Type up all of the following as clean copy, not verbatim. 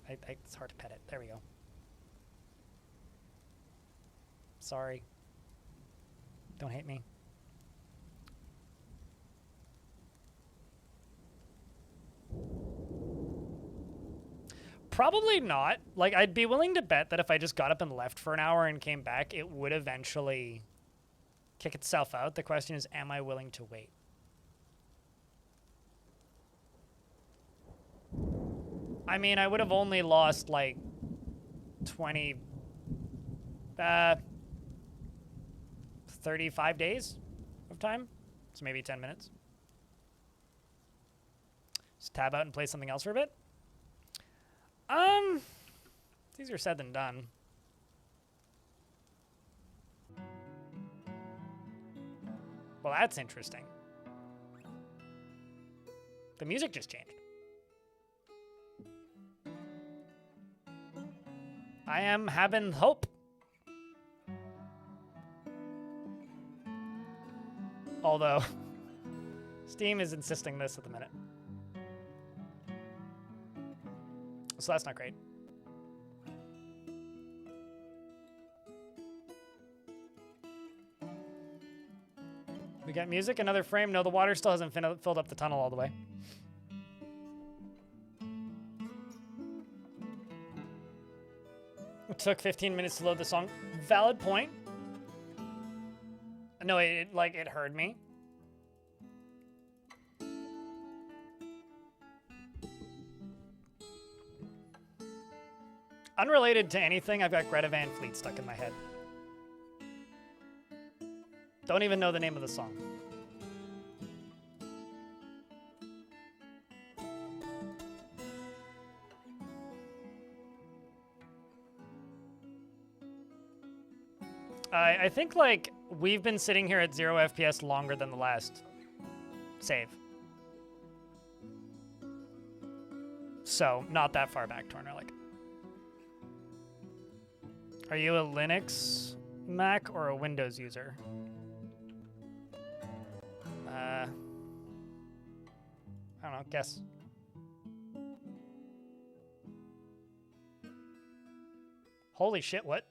It's hard to pet it. There we go. Sorry. Don't hate me. Probably not. Like, I'd be willing to bet that if I just got up and left for an hour and came back, it would eventually kick itself out. The question is, am I willing to wait? I mean, I would have only lost, like, 35 days of time. So maybe 10 minutes. Just tab out and play something else for a bit. It's easier said than done. Well, that's interesting. The music just changed. I am having hope. Although, Steam is insisting this at the minute. So that's not great. We got music, another frame. No, the water still hasn't filled up the tunnel all the way. It took 15 minutes to load the song. Valid point. No, it heard me. Unrelated to anything, I've got Greta Van Fleet stuck in my head. Don't even know the name of the song. I think, like, we've been sitting here at 0 FPS longer than the last save. So, not that far back, Torner, like. Are you a Linux, Mac, or a Windows user? I don't know, guess. Holy shit, what?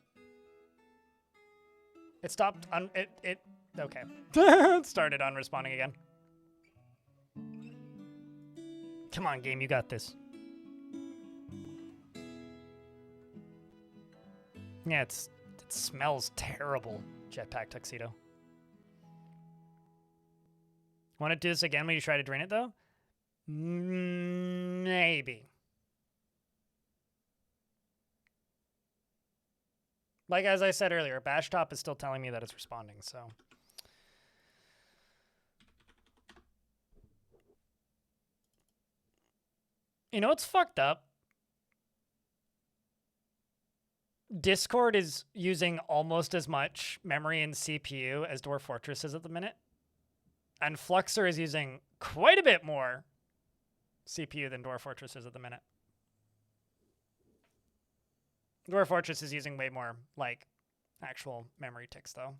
It stopped okay. It started unresponding again. Come on, game, you got this. Yeah, it smells terrible, Jetpack Tuxedo. Want to do this again when you try to drain it, though? Maybe. Like, as I said earlier, Bashtop is still telling me that it's responding, so. You know what's fucked up? Discord is using almost as much memory and CPU as Dwarf Fortress is at the minute. And Fluxer is using quite a bit more CPU than Dwarf Fortress is at the minute. Dwarf Fortress is using way more, like, actual memory ticks, though.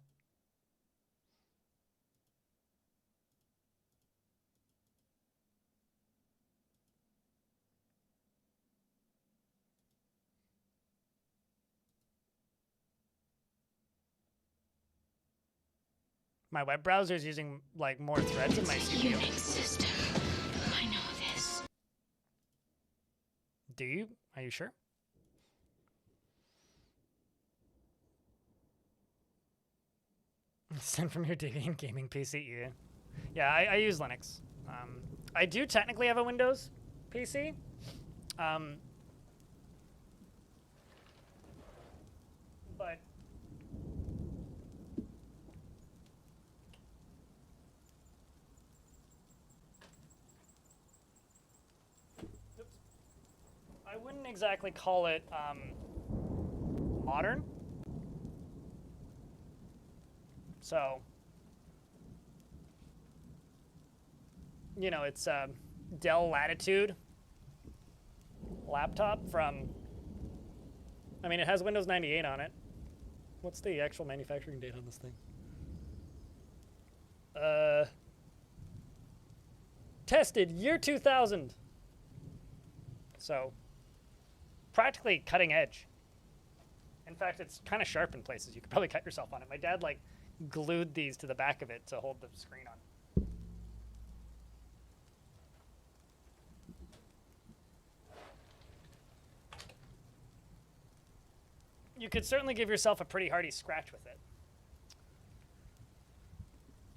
My web browser is using, like, more threads in my CPU. Unix system. I know this. Do you? Are you sure? Send from your Debian gaming PC. Yeah, I use Linux. I do technically have a Windows PC. But I wouldn't exactly call it modern. So, you know, it's a Dell Latitude laptop from, I mean, it has Windows 98 on it. What's the actual manufacturing date on this thing? Tested year 2000. So, practically cutting edge. In fact, it's kind of sharp in places. You could probably cut yourself on it. My dad like glued these to the back of it to hold the screen on. You could certainly give yourself a pretty hearty scratch with it.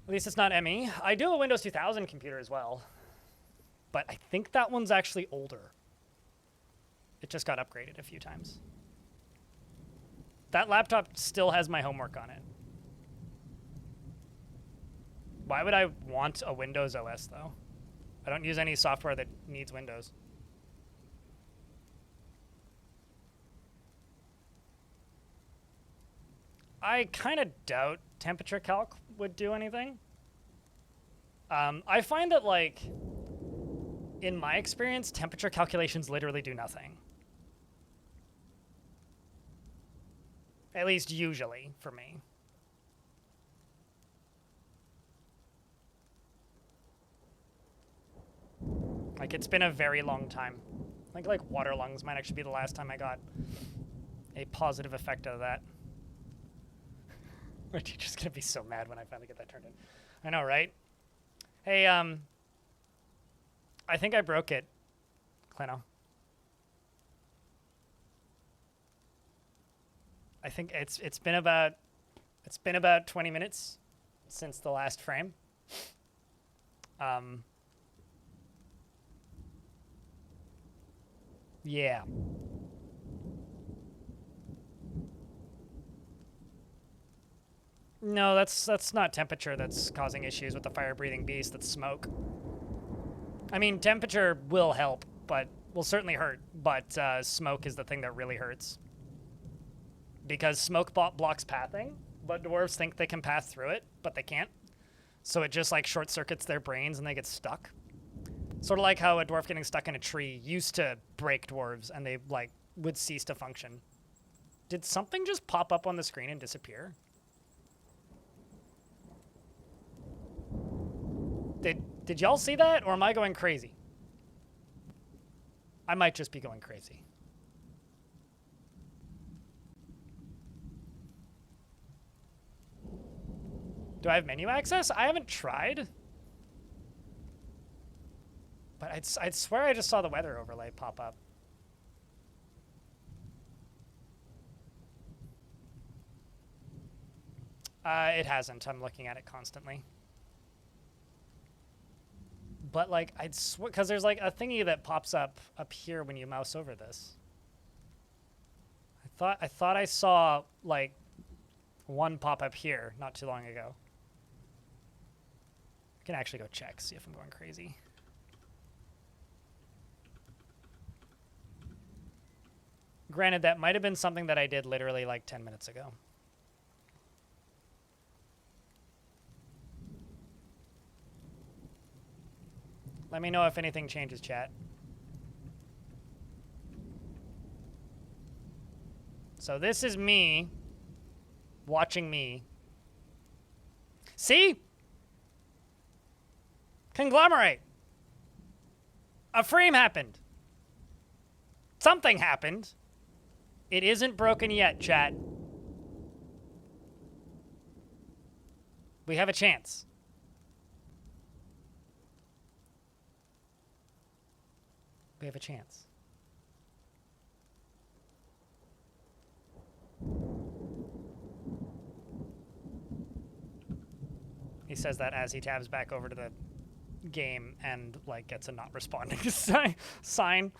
At least it's not ME. I do a Windows 2000 computer as well, but I think that one's actually older. It just got upgraded a few times. That laptop still has my homework on it. Why would I want a Windows OS, though? I don't use any software that needs Windows. I kind of doubt temperature calc would do anything. I find that, like, in my experience, temperature calculations literally do nothing. At least usually for me. Like, it's been a very long time. I think, like, water lungs might actually be the last time I got a positive effect out of that. My teacher's gonna be so mad when I finally get that turned in. I know, right? Hey, I think I broke it, Clino. I think it's been about 20 minutes since the last frame. Yeah. No, that's not temperature that's causing issues with the fire-breathing beast. That's smoke. I mean, temperature will help, but will certainly hurt. But smoke is the thing that really hurts. Because smoke blocks pathing, but dwarves think they can pass through it, but they can't. So it just like short circuits their brains and they get stuck. Sort of like how a dwarf getting stuck in a tree used to break dwarves and they like would cease to function. Did something just pop up on the screen and disappear? Did y'all see that, or am I going crazy? I might just be going crazy. Do I have menu access? I haven't tried. But I'd swear I just saw the weather overlay pop up. It hasn't. I'm looking at it constantly. But like I'd swear, because there's like a thingy that pops up here when you mouse over this. I thought I saw like one pop up here not too long ago. I can actually go check, see if I'm going crazy. Granted, that might have been something that I did literally like 10 minutes ago. Let me know if anything changes, chat. So this is me watching me. See? Conglomerate. A frame happened. Something happened. It isn't broken yet, chat. We have a chance. We have a chance. He says that as he tabs back over to the game and like gets a not responding sign.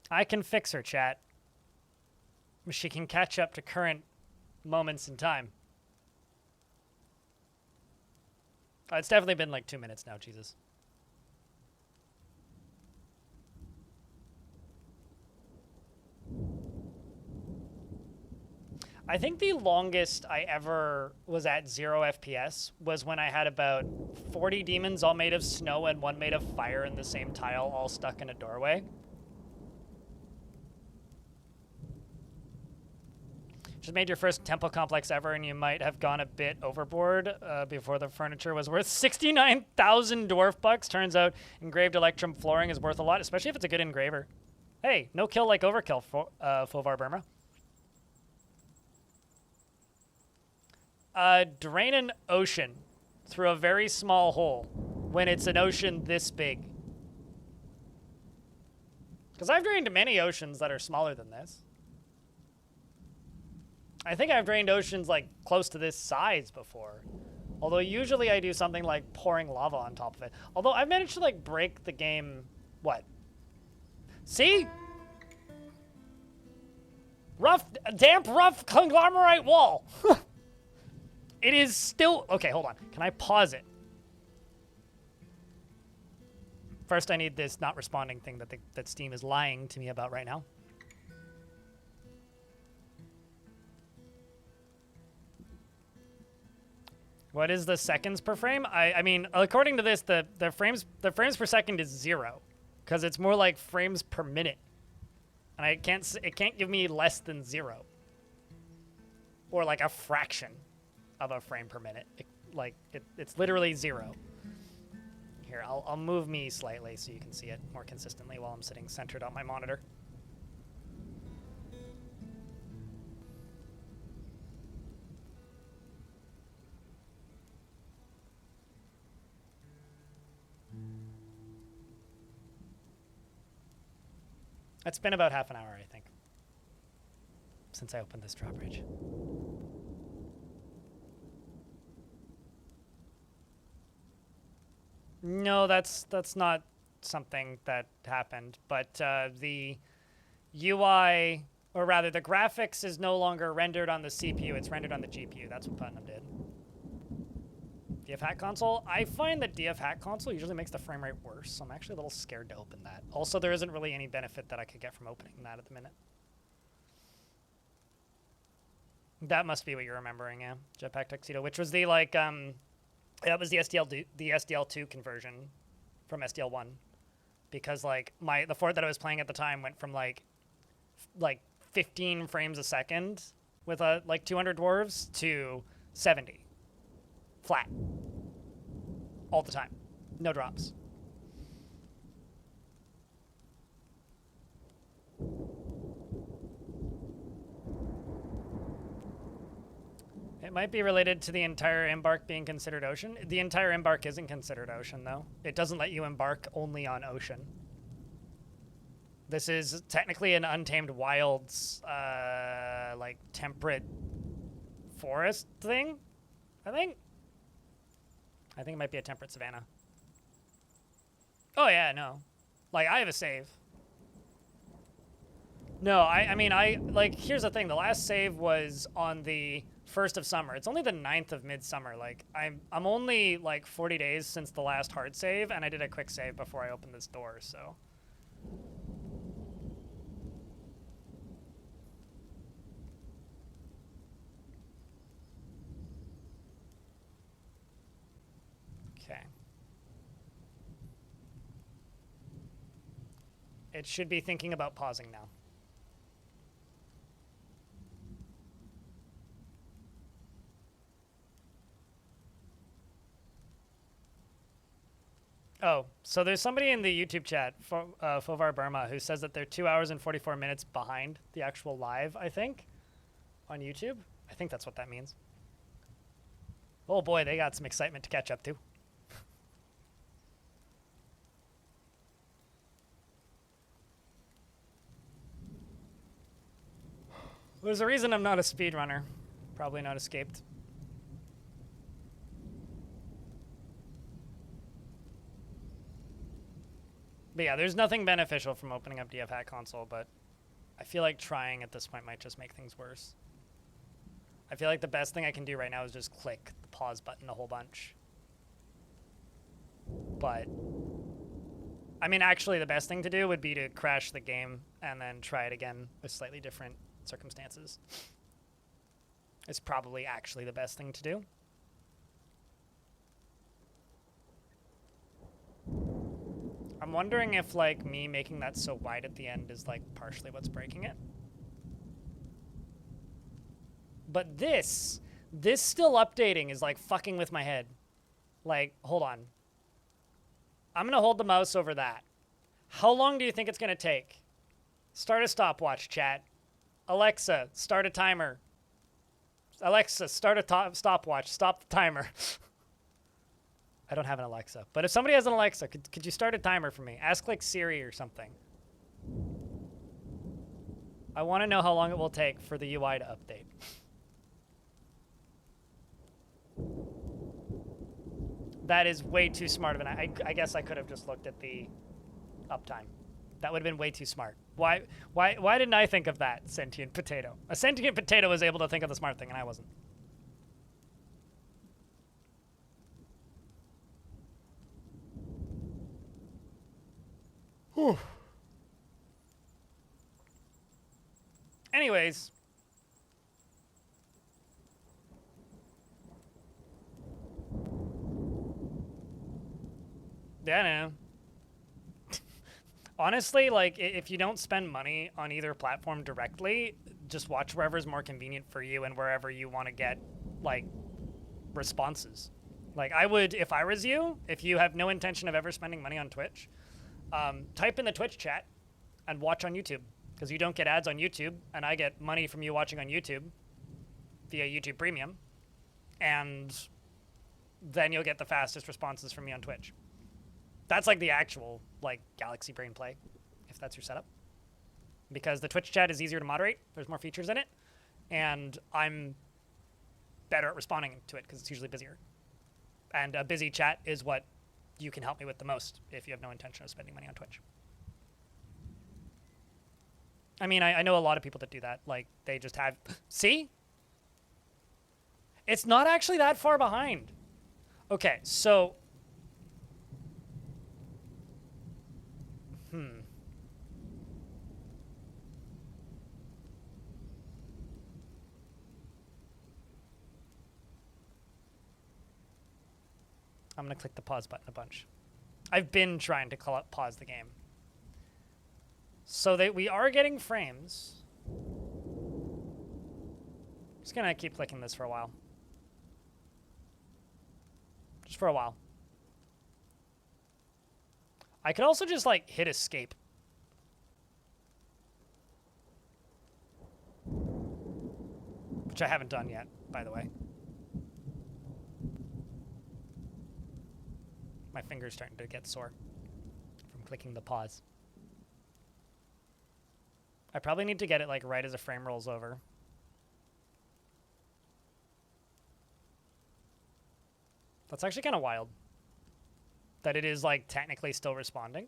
I can fix her, chat. She can catch up to current moments in time. It's definitely been like 2 minutes now, Jesus. I think the longest I ever was at 0 FPS was when I had about 40 demons all made of snow and one made of fire in the same tile all stuck in a doorway. Just made your first temple complex ever, and you might have gone a bit overboard before the furniture was worth 69,000 dwarf bucks. Turns out engraved electrum flooring is worth a lot, especially if it's a good engraver. Hey, no kill like overkill, Fovar Burma. Drain an ocean through a very small hole when it's an ocean this big. Because I've drained many oceans that are smaller than this. I think I've drained oceans like close to this size before. Although usually I do something like pouring lava on top of it. Although I've managed to like break the game, what? See? Rough, damp, rough conglomerate wall. It is still, okay, hold on. Can I pause it? First I need this not responding thing that Steam is lying to me about right now. What is the seconds per frame? I mean, according to this, the frames per second is 0, because it's more like frames per minute, and it can't give me less than 0, or like a fraction of a frame per minute. It's literally 0. Here, I'll move me slightly so you can see it more consistently while I'm sitting centered on my monitor. It's been about half an hour, I think, since I opened this drawbridge. No, that's not something that happened, but the UI, or rather the graphics, is no longer rendered on the CPU, it's rendered on the GPU. That's what Putnam did. DF Hack Console? I find that DF Hack Console usually makes the frame rate worse, so I'm actually a little scared to open that. Also, there isn't really any benefit that I could get from opening that at the minute. That must be what you're remembering, yeah. Jetpack Tuxedo, which was the, like, that was the SDL2 conversion from SDL1. Because, like, the fort that I was playing at the time went from, like 15 frames a second with, like, 200 dwarves to 70. Flat. All the time. No drops. It might be related to the entire embark being considered ocean. The entire embark isn't considered ocean, though. It doesn't let you embark only on ocean. This is technically an untamed wilds, like, temperate forest thing, I think. I think it might be a temperate savanna. Oh, yeah, no. Like, I have a save. No, I mean, like, here's the thing. The last save was on the 1st of summer. It's only the 9th of midsummer. Like, I'm only, like, 40 days since the last hard save, and I did a quick save before I opened this door, so. Okay. It should be thinking about pausing now. Oh, so there's somebody in the YouTube chat, Fovar Burma, who says that they're 2 hours and 44 minutes behind the actual live, I think, on YouTube. I think that's what that means. Oh boy, they got some excitement to catch up to. There's a reason I'm not a speedrunner. Probably not escaped. But yeah, there's nothing beneficial from opening up DF Hack Console, but I feel like trying at this point might just make things worse. I feel like the best thing I can do right now is just click the pause button a whole bunch. But, I mean, actually the best thing to do would be to crash the game and then try it again with slightly different circumstances. It's probably actually the best thing to do. I'm wondering if, like, me making that so wide at the end is, like, partially what's breaking it. But this still updating is like fucking with my head. Like, hold on. I'm going to hold the mouse over that. How long do you think it's going to take? Start a stopwatch, chat. Alexa, start a timer. Alexa, start a stopwatch. Stop the timer. I don't have an Alexa. But if somebody has an Alexa, could you start a timer for me? Ask like Siri or something. I want to know how long it will take for the UI to update. That is way too smart of an... I guess I could have just looked at the uptime. That would have been way too smart. Why didn't I think of that, sentient potato? A sentient potato was able to think of the smart thing, and I wasn't. Whew. Anyways. Yeah, no. Honestly, like, if you don't spend money on either platform directly, just watch wherever's more convenient for you and wherever you want to get, like, responses. Like, I would, if I was you, if you have no intention of ever spending money on Twitch, type in the Twitch chat and watch on YouTube. Because you don't get ads on YouTube, and I get money from you watching on YouTube via YouTube Premium. And then you'll get the fastest responses from me on Twitch. That's like the actual, like, Galaxy Brain play, if that's your setup. Because the Twitch chat is easier to moderate, there's more features in it, and I'm better at responding to it because it's usually busier. And a busy chat is what you can help me with the most if you have no intention of spending money on Twitch. I mean, I know a lot of people that do that. Like, they just have... See? It's not actually that far behind. Okay, so... I'm going to click the pause button a bunch. I've been trying to pause the game. So that we are getting frames. Just going to keep clicking this for a while. Just for a while. I could also just, like, hit escape. Which I haven't done yet, by the way. My finger's starting to get sore from clicking the pause. I probably need to get it, like, right as a frame rolls over. That's actually kind of wild. That it is, like, technically still responding.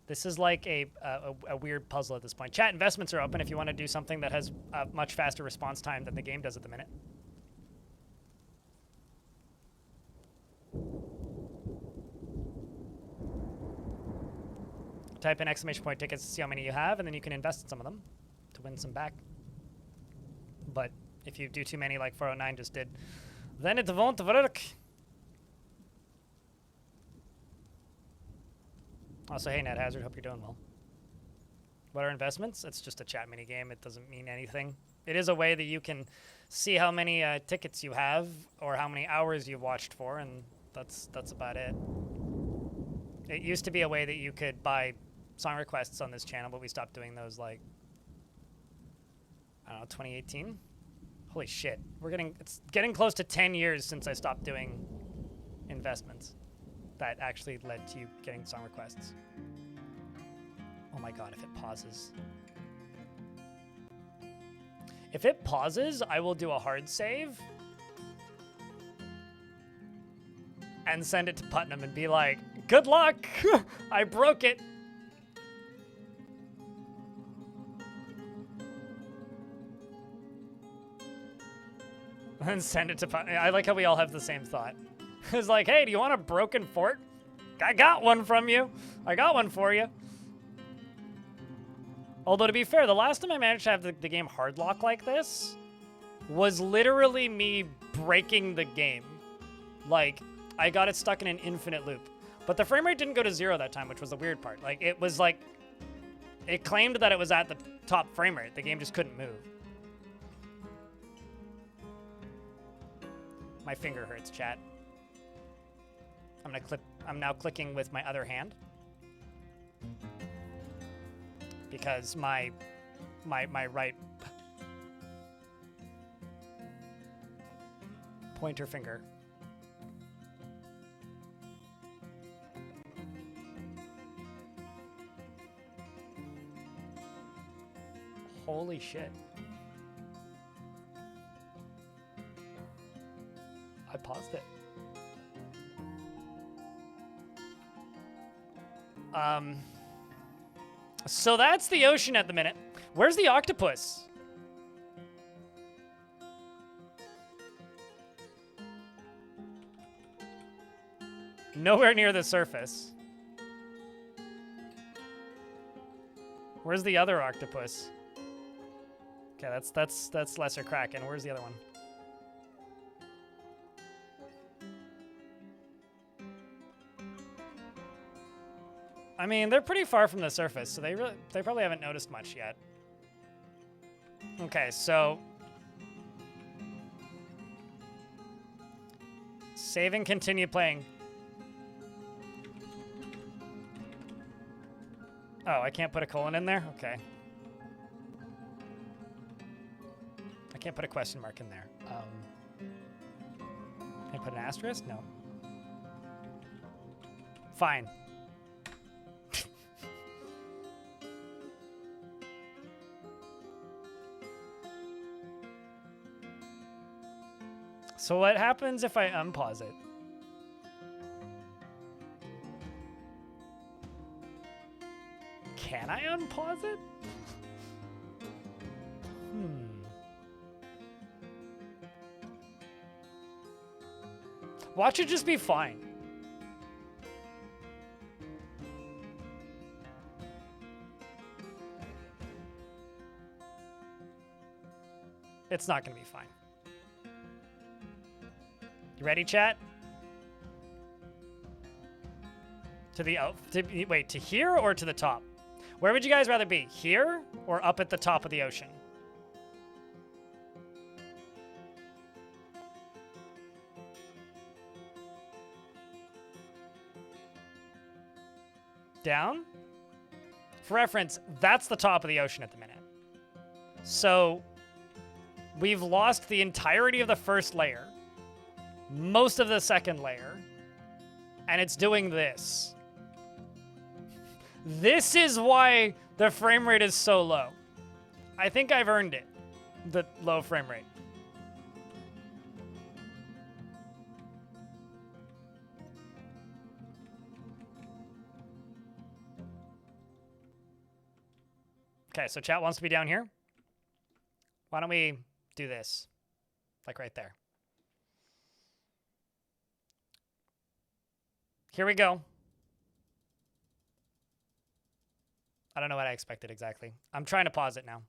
This is like a weird puzzle at this point. Chat investments are open if you want to do something that has a much faster response time than the game does at the minute. Type in exclamation point tickets to see how many you have, and then you can invest in some of them to win some back. But if you do too many like 409 just did, then it won't work. Also, hey, Net Hazard, hope you're doing well. What are investments? It's just a chat mini game. It doesn't mean anything. It is a way that you can see how many tickets you have or how many hours you've watched for, and that's about it. It used to be a way that you could buy song requests on this channel, but we stopped doing those, like, I don't know, 2018? Holy shit. It's getting close to 10 years since I stopped doing investments that actually led to you getting song requests. Oh my god, if it pauses. If it pauses, I will do a hard save and send it to Putnam and be like, good luck! I broke it! And send it to Putnam. I like how we all have the same thought. It's like, hey, do you want a broken fort? I got one from you. I got one for you. Although, to be fair, the last time I managed to have the game hard lock like this was literally me breaking the game. Like, I got it stuck in an infinite loop. But the frame rate didn't go to 0 that time, which was the weird part. Like, it was like... It claimed that it was at the top frame rate. The game just couldn't move. My finger hurts, chat. I'm now clicking with my other hand. Because my right pointer finger. Holy shit. I paused it. So that's the ocean at the minute. Where's the octopus? Nowhere near the surface. Where's the other octopus? Okay, that's Lesser Kraken. Where's the other one? I mean, they're pretty far from the surface, so they probably haven't noticed much yet. Okay, so save and continue playing. Oh, I can't put a colon in there? Okay. I can't put a question mark in there. Can I put an asterisk? No. Fine. So what happens if I unpause it? Can I unpause it? Watch it just be fine. It's not going to be fine. You ready, chat? Wait, to here or to the top? Where would you guys rather be? Here or up at the top of the ocean? Down? For reference, that's the top of the ocean at the minute. So we've lost the entirety of the first layer, most of the second layer, and it's doing this. This is why the frame rate is so low. I think I've earned it, the low frame rate. Okay, so chat wants to be down here. Why don't we do this? Like right there. Here we go. I don't know what I expected exactly. I'm trying to pause it now.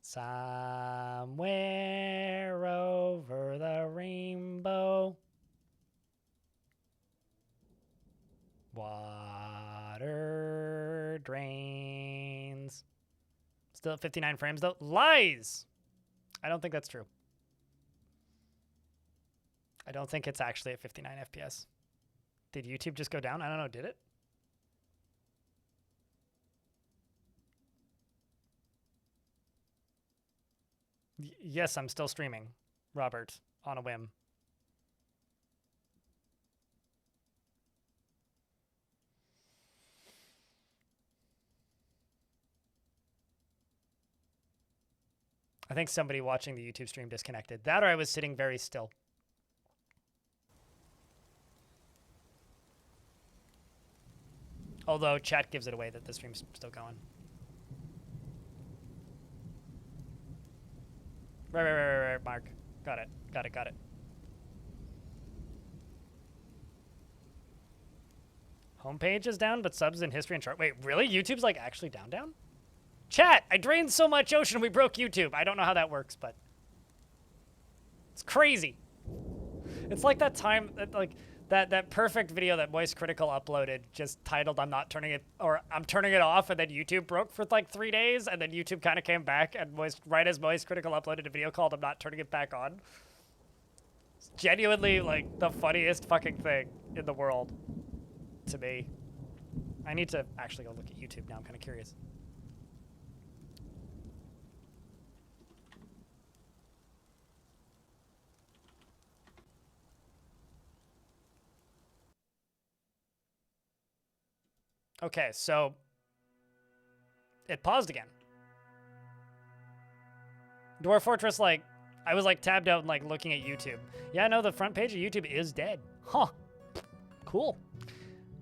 Somewhere over the rainbow, water drains. Still at 59 frames though. Lies! I don't think that's true. I don't think it's actually at 59 FPS. Did YouTube just go down? I don't know, did it? Yes, I'm still streaming, Robert, on a whim. I think somebody watching the YouTube stream disconnected. That or I was sitting very still. Although chat gives it away that the stream's still going. Right, Mark. Got it. Homepage is down, but subs in history and chart. Wait, really? YouTube's like actually down? Chat, I drained so much ocean we broke YouTube. I don't know how that works, but It's crazy. It's like that time, that perfect video that Moist Critical uploaded, just titled "I'm not turning it," or "I'm turning it off," and then YouTube broke for like 3 days, and then YouTube kind of came back, and right as Moist Critical uploaded a video called "I'm not turning it back on." It's genuinely like the funniest fucking thing in the world to me. I need to actually go look at YouTube now. I'm kind of curious. Okay, so it paused again. Dwarf Fortress, like, I was like tabbed out and like looking at YouTube. Yeah, no, the front page of YouTube is dead. Huh. Cool.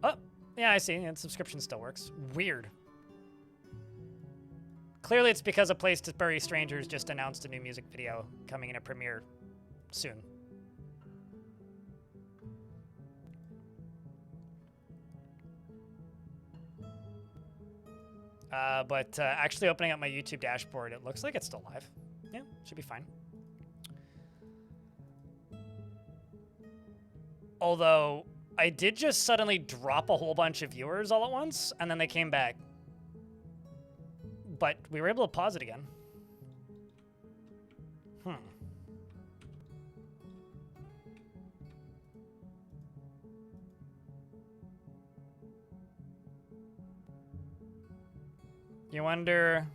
Oh, yeah, I see. And subscription still works. Weird. Clearly it's because A Place to Bury Strangers just announced a new music video coming in a premiere soon. But actually opening up my YouTube dashboard, it looks like it's still live. Yeah, should be fine. Although, I did just suddenly drop a whole bunch of viewers all at once, and then they came back. But we were able to pause it again. You wonder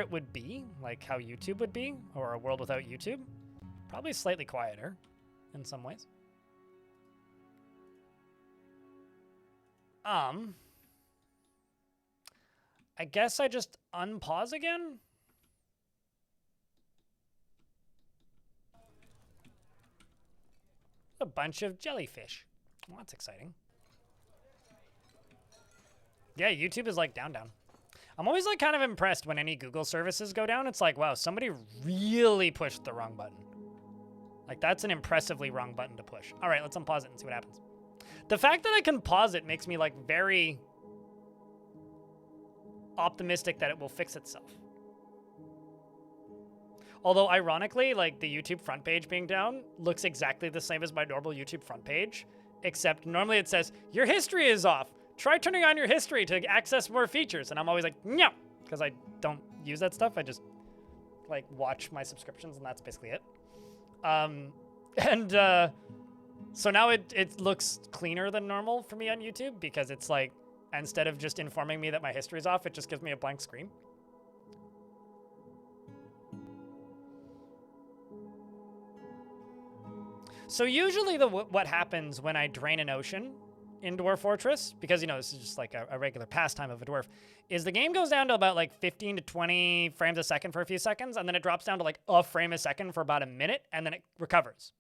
it would be like how YouTube would be, or a world without YouTube? Probably slightly quieter in some ways. I guess I just unpause again? A bunch of jellyfish. Well, that's exciting. Yeah, YouTube is like down. I'm always like kind of impressed when any Google services go down. It's like, wow, somebody really pushed the wrong button. Like, that's an impressively wrong button to push. All right, let's unpause it and see what happens. The fact that I can pause it makes me like very optimistic that it will fix itself. Although ironically, like the YouTube front page being down looks exactly the same as my normal YouTube front page, except normally it says, your history is off. Try turning on your history to access more features. And I'm always like, no, because I don't use that stuff. I just like watch my subscriptions and that's basically it. So now it looks cleaner than normal for me on YouTube because it's like, instead of just informing me that my history is off, it just gives me a blank screen. So usually what happens when I drain an ocean in Dwarf Fortress, because, you know, this is just like a regular pastime of a dwarf, is the game goes down to about like 15 to 20 frames a second for a few seconds, and then it drops down to like a frame a second for about a minute, and then it recovers.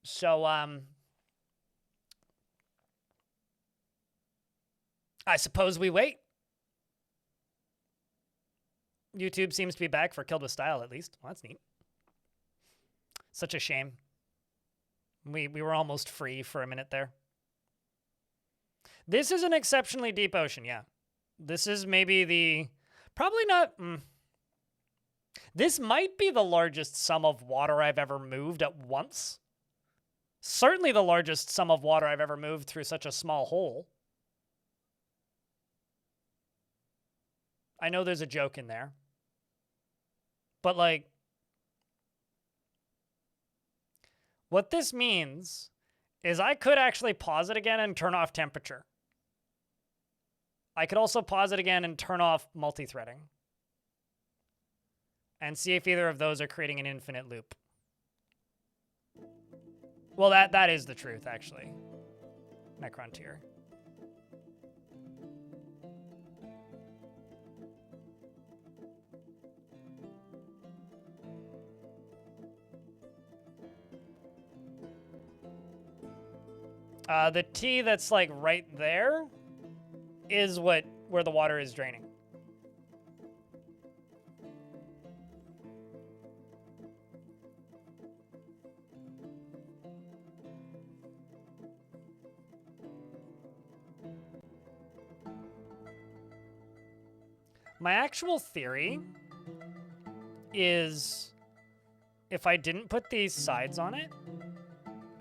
So, I suppose we wait. YouTube seems to be back for Killed with Style, at least. Well, that's neat. Such a shame. We were almost free for a minute there. This is an exceptionally deep ocean, yeah. This is maybe the... Probably not... This might be the largest sum of water I've ever moved at once. Certainly the largest sum of water I've ever moved through such a small hole. I know there's a joke in there. But, like... What this means is I could actually pause it again and turn off temperature. I could also pause it again and turn off multi-threading. And see if either of those are creating an infinite loop. Well, that is the truth, actually. Necrontier. The T that's like right there is where the water is draining. My actual theory is if I didn't put these sides on it,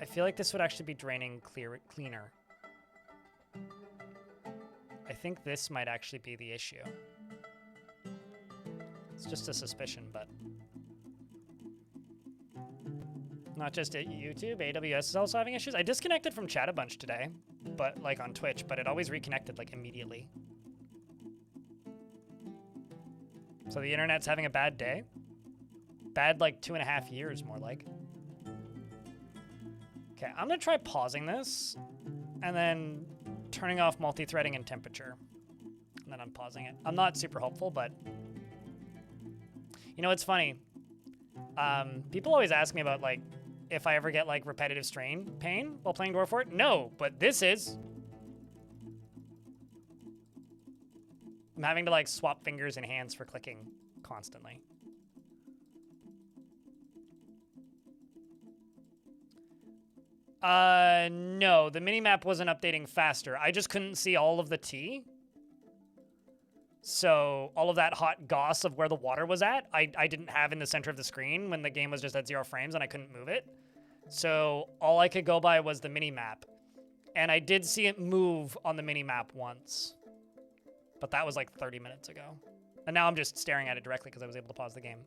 I feel like this would actually be draining cleaner. I think this might actually be the issue. It's just a suspicion, but not just at YouTube. AWS is also having issues. I disconnected from chat a bunch today, but like on Twitch, but it always reconnected like immediately. So the internet's having a bad day. Bad like 2.5 years, more like. Okay, I'm gonna try pausing this and then turning off multi-threading and temperature. And then unpausing it. I'm not super hopeful, but you know, it's funny. People always ask me about like if I ever get like repetitive strain pain while playing Dwarf Fort. No, but this is. I'm having to like swap fingers and hands for clicking constantly. No, the minimap wasn't updating faster. I just couldn't see all of the tea. So all of that hot goss of where the water was at, I didn't have in the center of the screen when the game was just at 0 frames and I couldn't move it. So all I could go by was the minimap. And I did see it move on the minimap once. But that was like 30 minutes ago. And now I'm just staring at it directly because I was able to pause the game.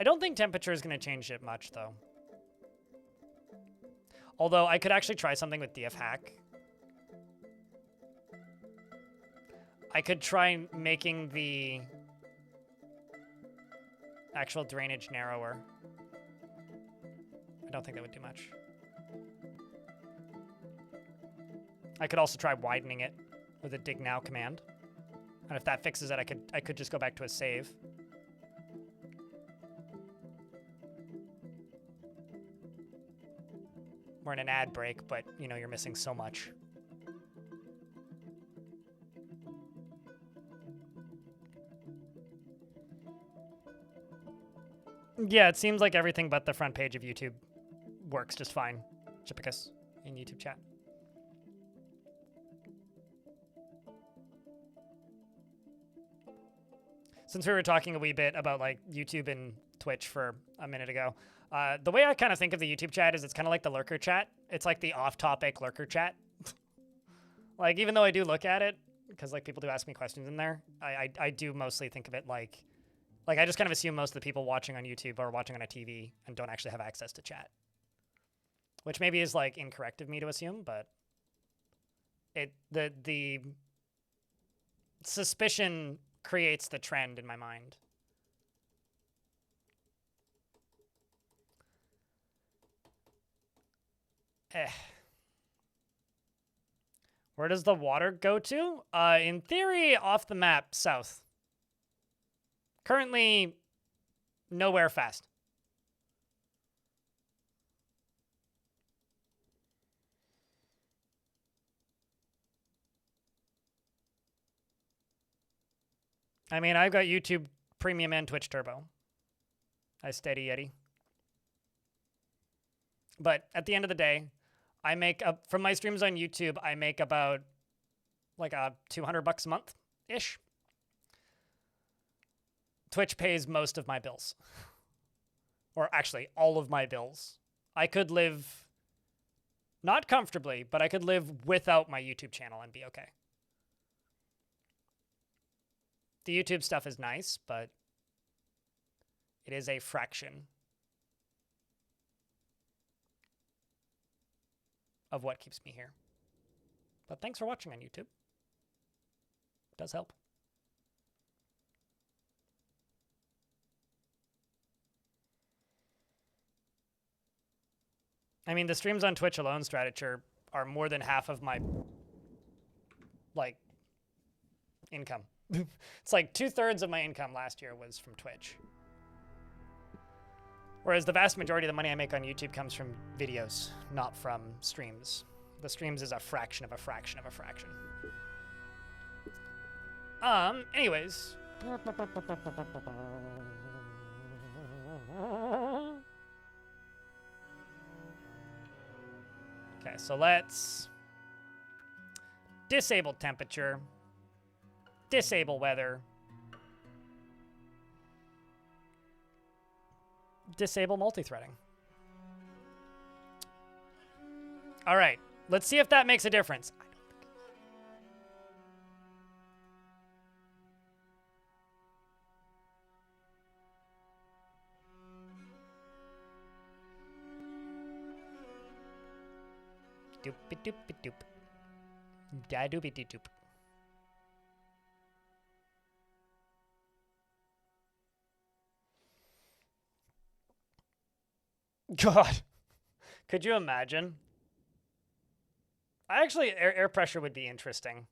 I don't think temperature is going to change it much, though. Although I could actually try something with DF hack. I could try making the actual drainage narrower. I don't think that would do much. I could also try widening it with a dig now command. And if that fixes it, I could just go back to a save. We're in an ad break, but you know, you're missing so much. Yeah, it seems like everything but the front page of YouTube works just fine. Chipicus in YouTube chat. Since we were talking a wee bit about like YouTube and Twitch for a minute ago, the way I kind of think of the YouTube chat is it's kind of like the lurker chat. It's like the off-topic lurker chat. Like, even though I do look at it, because like people do ask me questions in there, I do mostly think of it like I just kind of assume most of the people watching on YouTube are watching on a TV and don't actually have access to chat. Which maybe is like incorrect of me to assume, but the suspicion creates the trend in my mind. Where does the water go to? In theory, off the map, south. Currently, nowhere fast. I mean, I've got YouTube Premium and Twitch Turbo. I steady Yeti. But at the end of the day, I make up from my streams on YouTube, I make about like $200 a month-ish. Twitch pays most of my bills. Or actually, all of my bills. I could live, not comfortably, but I could live without my YouTube channel and be okay. The YouTube stuff is nice, but it is a fraction of what keeps me here. But thanks for watching on YouTube. It does help. I mean, the streams on Twitch alone, Stratature, are more than half of my, like, income. It's like 2/3 of my income last year was from Twitch. Whereas the vast majority of the money I make on YouTube comes from videos, not from streams. The streams is a fraction of a fraction of a fraction. Anyways. Okay, so let's Disable temperature. Disable weather. Disable multi-threading. All right, let's see if that makes a difference. Doopy doopy doop. Da doopy doop. God, could you imagine? Actually, air pressure would be interesting.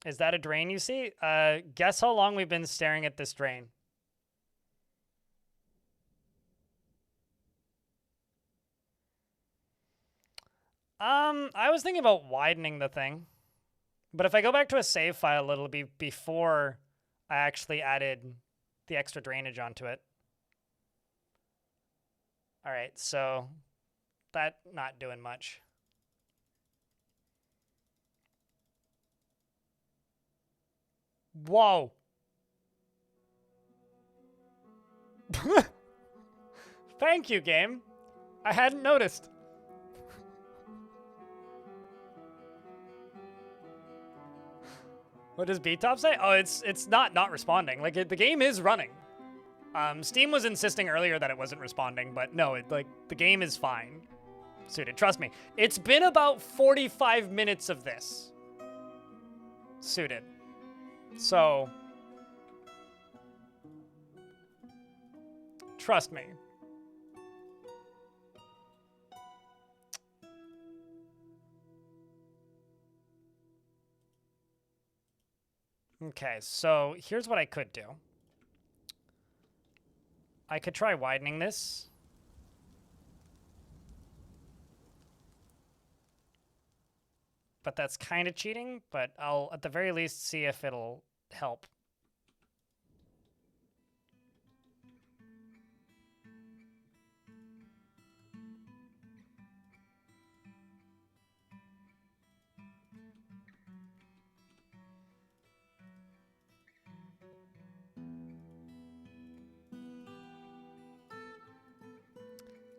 Is that a drain you see? Guess how long we've been staring at this drain? I was thinking about widening the thing. But if I go back to a save file, it'll be before I actually added the extra drainage onto it. All right, so that not doing much. Whoa. Thank you, game. I hadn't noticed. What does B-Top say? Oh, it's not responding. Like, the game is running. Steam was insisting earlier that it wasn't responding, but no, the game is fine. Suited, trust me. It's been about 45 minutes of this. Suited. So, trust me. Okay, so here's what I could do. I could try widening this. But that's kind of cheating, but I'll at the very least see if it'll help.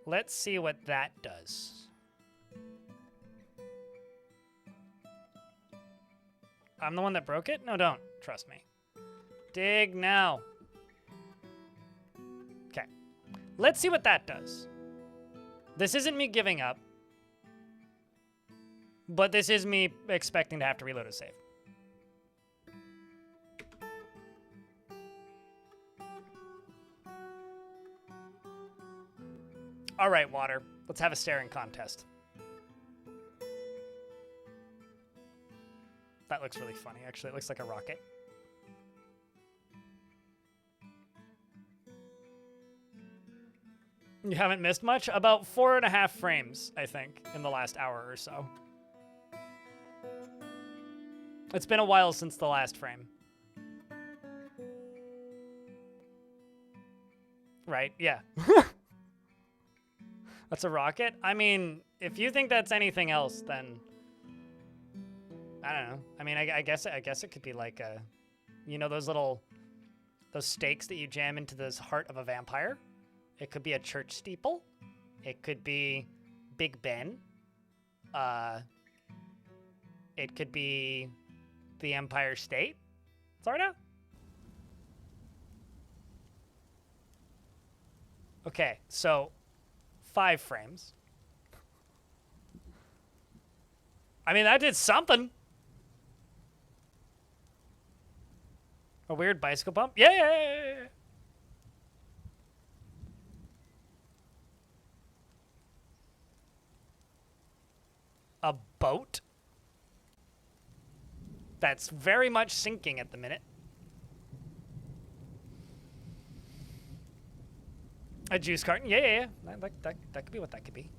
Let's see what that does. I'm the one that broke it? No, don't. Trust me. Dig now. Okay. Let's see what that does. This isn't me giving up. But this is me expecting to have to reload a save. All right, water. Let's have a staring contest. That looks really funny, actually. It looks like a rocket. You haven't missed much? About 4.5 frames, I think, in the last hour or so. It's been a while since the last frame. Right, yeah. That's a rocket? I mean, if you think that's anything else, then I don't know. I mean, I guess it could be like a, you know, those stakes that you jam into the heart of a vampire. It could be a church steeple. It could be Big Ben. It could be the Empire State. Sorta. Okay, so 5 frames. I mean, that did something. A weird bicycle bump? Yeah. A boat? That's very much sinking at the minute. A juice carton? Yeah. That could be what that could be.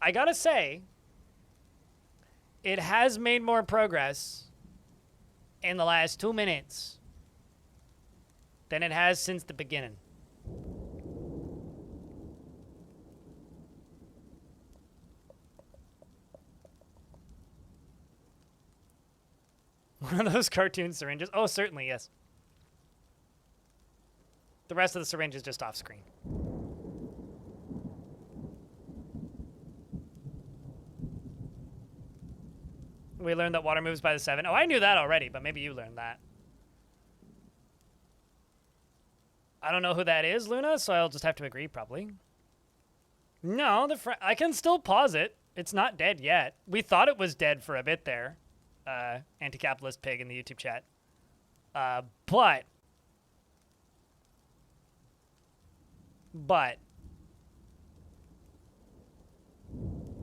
I gotta say, it has made more progress in the last 2 minutes than it has since the beginning. One of those cartoon syringes. Oh, certainly, yes. The rest of the syringe is just off screen. We learned that water moves by the 7. Oh, I knew that already, but maybe you learned that. I don't know who that is, Luna, so I'll just have to agree, probably. No, I can still pause it. It's not dead yet. We thought it was dead for a bit there. Anti-capitalist pig in the YouTube chat. But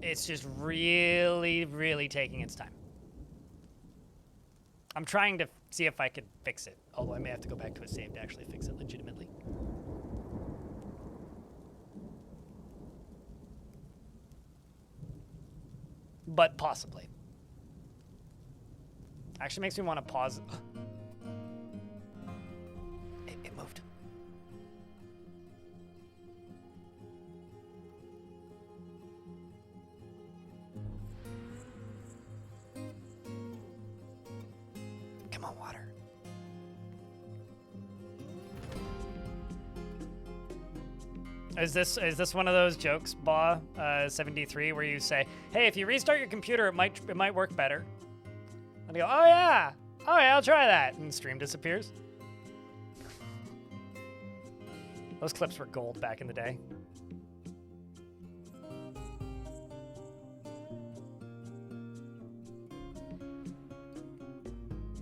it's just really, really taking its time. I'm trying to see if I could fix it, although I may have to go back to a save to actually fix it legitimately. But possibly. Actually makes me want to pause. It moved. Come on, water. Is this one of those jokes, Ba 73, where you say, "Hey, if you restart your computer, it might work better," and you go, "Oh yeah, I'll try that," and the stream disappears. Those clips were gold back in the day.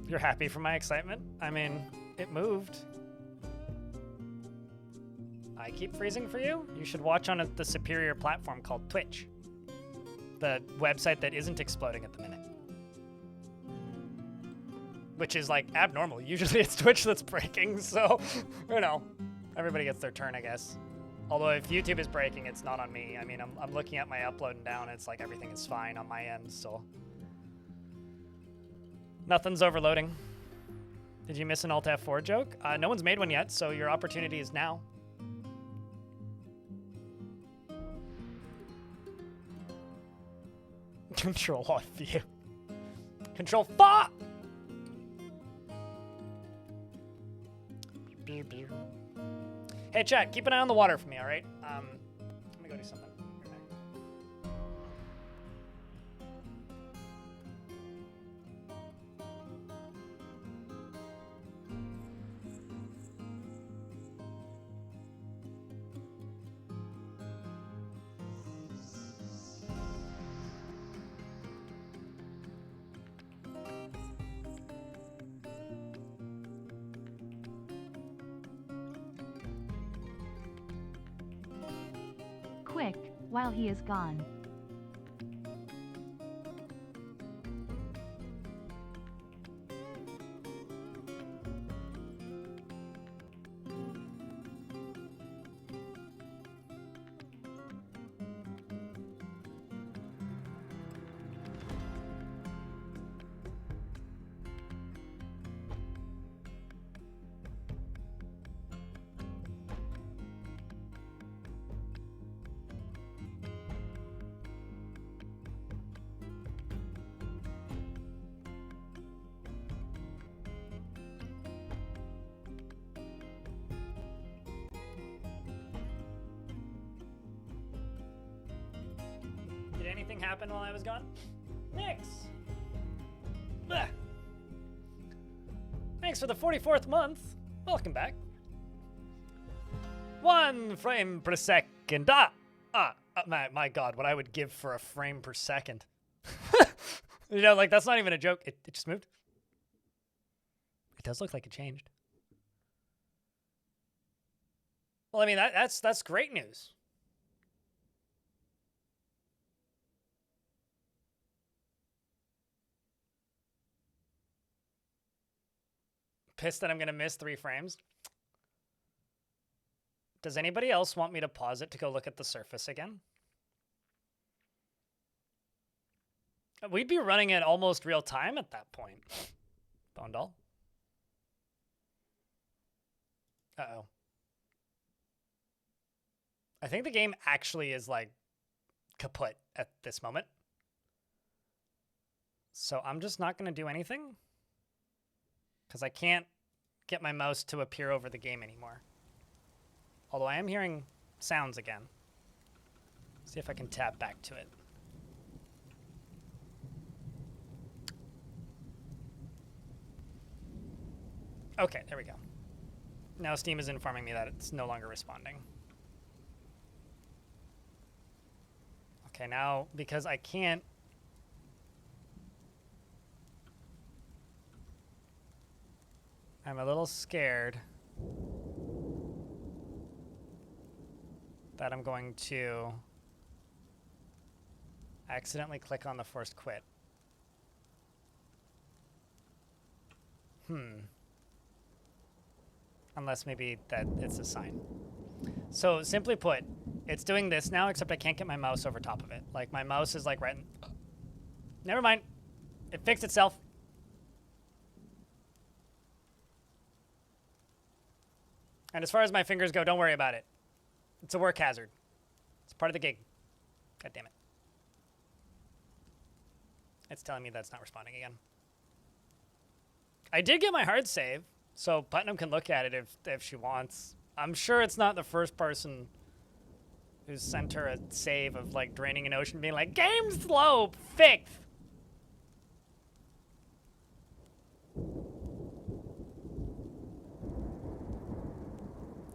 You're happy for my excitement? I mean, it moved. I keep freezing for you? You should watch on the superior platform called Twitch. The website that isn't exploding at the minute. Which is like abnormal. Usually it's Twitch that's breaking, so, you know, everybody gets their turn, I guess. Although if YouTube is breaking, it's not on me. I mean, I'm looking at my upload and down, it's like everything is fine on my end, so. Nothing's overloading. Did you miss an Alt F4 joke? No one's made one yet, so your opportunity is now. Control Alt View. Control FA! Hey chat, keep an eye on the water for me, alright? I'm gonna go do something. Quick, while he is gone. Did anything happen while I was gone? Nix! Blech. Thanks for the 44th month. Welcome back. 1 frame per second. My God, what I would give for a frame per second. You know, like, that's not even a joke. It just moved. It does look like it changed. Well, I mean, that's great news. Pissed that I'm gonna miss 3 frames. Does anybody else want me to pause it to go look at the surface again? We'd be running at almost real time at that point. Bone doll. Uh-oh. I think the game actually is like kaput at this moment. So I'm just not gonna do anything. Because I can't get my mouse to appear over the game anymore. Although I am hearing sounds again. See if I can tap back to it. Okay, there we go. Now Steam is informing me that it's no longer responding. Okay, now, because I can't... I'm a little scared that I'm going to accidentally click on the forced quit. Unless maybe that it's a sign. So simply put, it's doing this now, except I can't get my mouse over top of it. Like my mouse is like right in... Never mind. It fixed itself. And as far as my fingers go, don't worry about it. It's a work hazard. It's part of the gig. God damn it. It's telling me that's not responding again. I did get my hard save, so Putnam can look at it if she wants. I'm sure it's not the first person who's sent her a save of like draining an ocean being like, game slow, fix.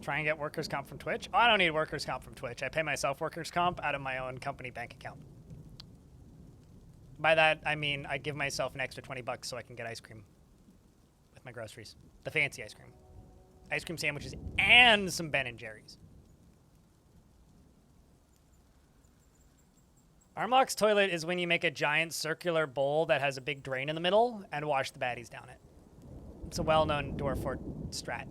Try and get workers' comp from Twitch? Oh, I don't need workers' comp from Twitch. I pay myself workers' comp out of my own company bank account. By that, I mean I give myself an extra 20 bucks so I can get ice cream with my groceries. The fancy ice cream. Ice cream sandwiches and some Ben & Jerry's. Armlock's toilet is when you make a giant circular bowl that has a big drain in the middle and wash the baddies down it. It's a well-known Dwarf strat.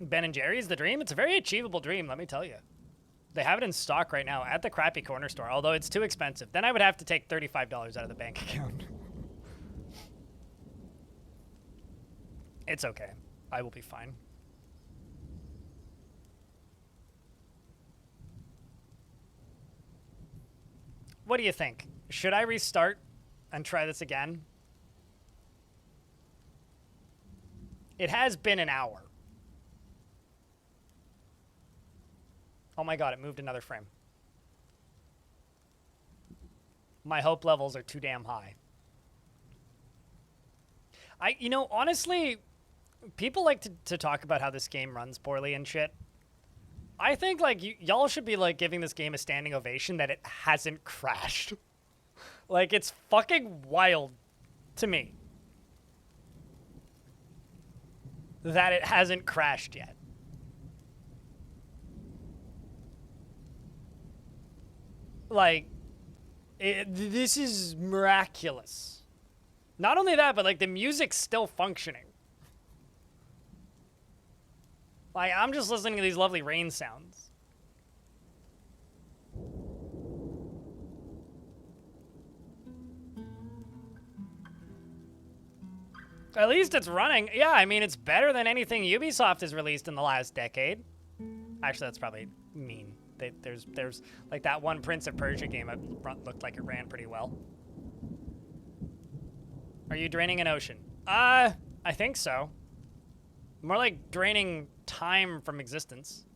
Ben & Jerry's the dream? It's a very achievable dream, let me tell you. They have it in stock right now at the crappy corner store, although it's too expensive. Then I would have to take $35 out of the bank account. It's okay. I will be fine. What do you think? Should I restart and try this again? It has been an hour. Oh my god, it moved another frame. My hope levels are too damn high. You know, honestly, people like to talk about how this game runs poorly and shit. I think, like, y'all should be, like, giving this game a standing ovation that it hasn't crashed. Like, it's fucking wild to me that it hasn't crashed yet. Like, this is miraculous. Not only that, but, like, the music's still functioning. Like, I'm just listening to these lovely rain sounds. At least it's running. Yeah, I mean, it's better than anything Ubisoft has released in the last decade. Actually, that's probably mean. There's like that one Prince of Persia game that looked like it ran pretty well. Are you draining an ocean? I think so. More like draining time from existence.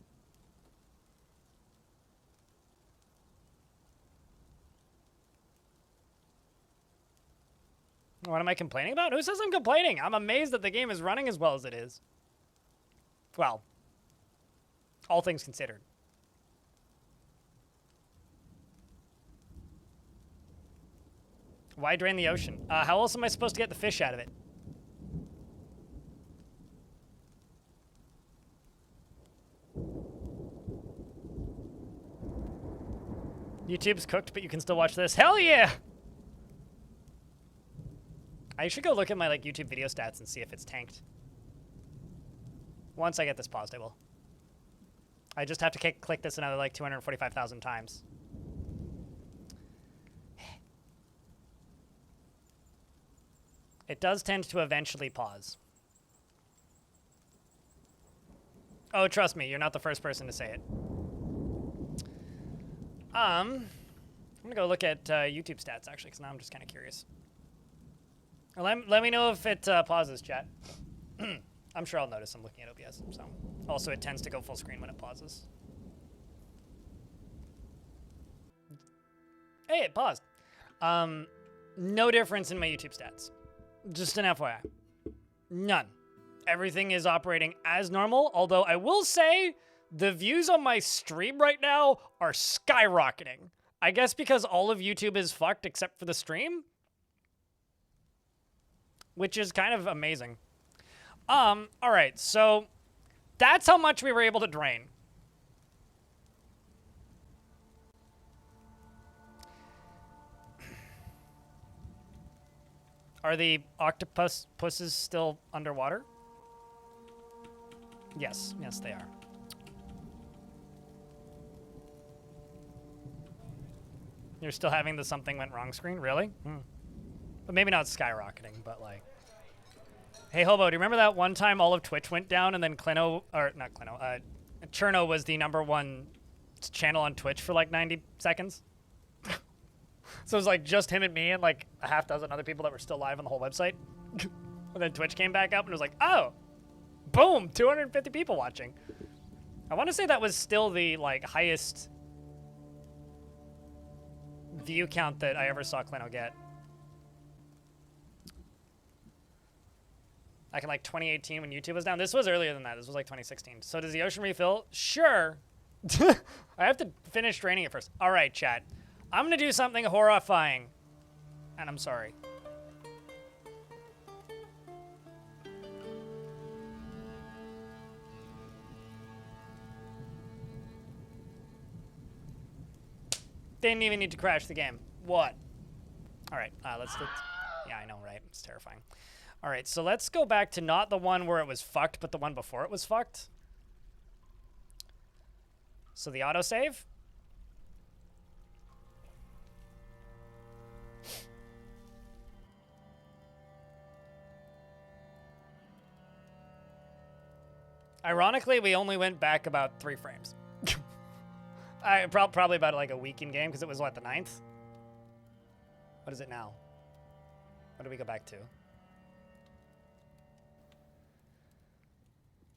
What am I complaining about? Who says I'm complaining? I'm amazed that the game is running as well as it is. Well, all things considered. Why drain the ocean? How else am I supposed to get the fish out of it? YouTube's cooked, but you can still watch this. Hell yeah! I should go look at my like YouTube video stats and see if it's tanked. Once I get this paused, I will. I just have to click this another like 245,000 times. It does tend to eventually pause. Oh, trust me, you're not the first person to say it. I'm gonna go look at YouTube stats actually, because now I'm just kind of curious. Or let me know if it pauses, chat. I'm sure I'll notice I'm looking at OBS. So also it tends to go full screen when it pauses. Hey, it paused. No difference in my YouTube stats. Just an FYI. None. Everything is operating as normal, although I will say the views on my stream right now are skyrocketing. I guess because all of YouTube is fucked except for the stream. Which is kind of amazing. All right, so that's how much we were able to drain. Are the octopuses still underwater? Yes, yes they are. You're still having the something went wrong screen? Really? But maybe not skyrocketing, but like... Hey, Hobo, do you remember that one time all of Twitch went down and then Clino, or not Clino, Cherno was the #1 channel on Twitch for like 90 seconds? So it was like just him and me and like a half dozen other people that were still live on the whole website. And then Twitch came back up and it was like, oh, boom, 250 people watching. I want to say that was still the like highest view count that I ever saw Clino get. Like in like 2018 when YouTube was down. This was earlier than that. This was like 2016. So does the ocean refill? Sure. I have to finish draining it first. All right, chat. I'm going to do something horrifying. And I'm sorry. Didn't even need to crash the game. What? All right, let's... Yeah, I know, right? It's terrifying. All right, so let's go back to not the one where it was fucked, but the one before it was fucked. So the autosave. Ironically, we only went back about 3 frames. Probably about like a week in game because it was what, the 9th? What is it now? What do we go back to?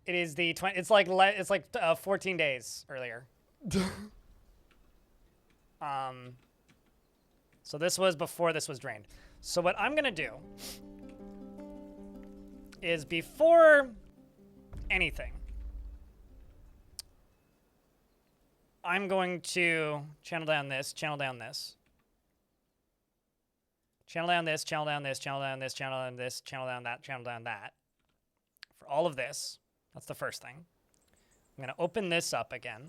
It is the 20. It's like 14 days earlier. So this was before this was drained. So what I'm gonna do is before anything, I'm going to channel down this, channel down this, channel down this, channel down this, channel down this, channel down this, channel down that, channel down that. For all of this, that's the first thing. I'm gonna open this up again.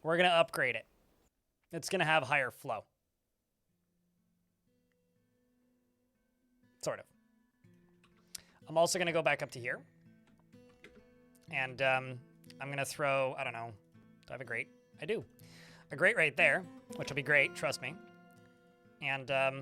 We're gonna upgrade it. It's gonna have higher flow. Sort of. I'm also gonna go back up to here. And I'm gonna throw, I don't know, do I have a grate? I do. A grate right there, which will be great, trust me. And get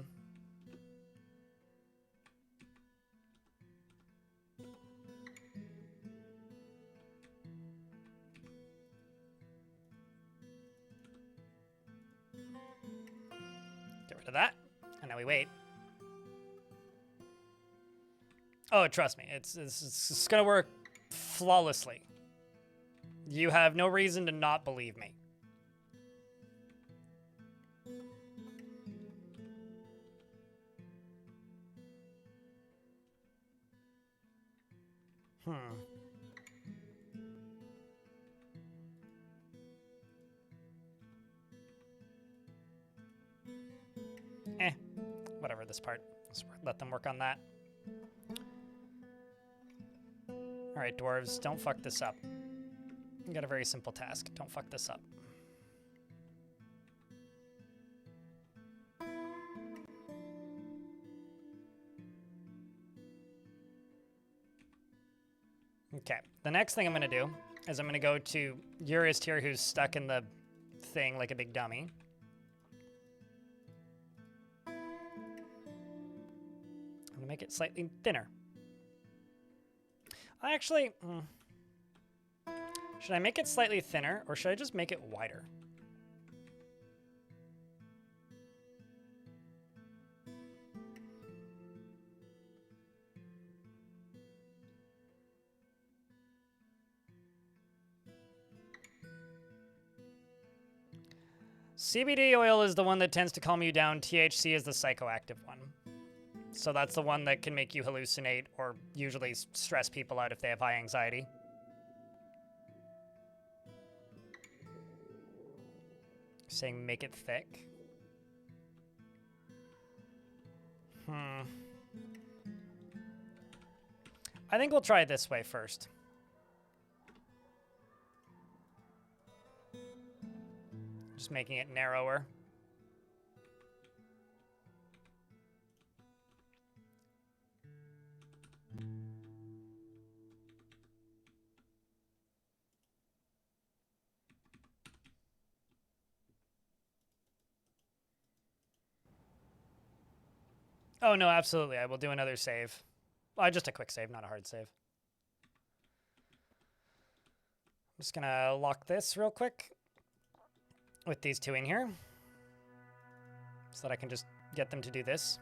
rid of that. And now we wait. Oh, trust me, it's gonna work flawlessly. You have no reason to not believe me. Whatever this part. Let's let them work on that. All right, dwarves, don't fuck this up. You got a very simple task. Don't fuck this up. Okay, the next thing I'm gonna do is I'm gonna go to Urist here, who's stuck in the thing like a big dummy. I'm gonna make it slightly thinner. Actually, should I make it slightly thinner or should I just make it wider? CBD oil is the one that tends to calm you down. THC is the psychoactive one. So that's the one that can make you hallucinate or usually stress people out if they have high anxiety. Saying make it thick. I think we'll try it this way first. Just making it narrower. Oh, no, absolutely. I will do another save. Just a quick save, not a hard save. I'm just going to lock this real quick with these two in here so that I can just get them to do this.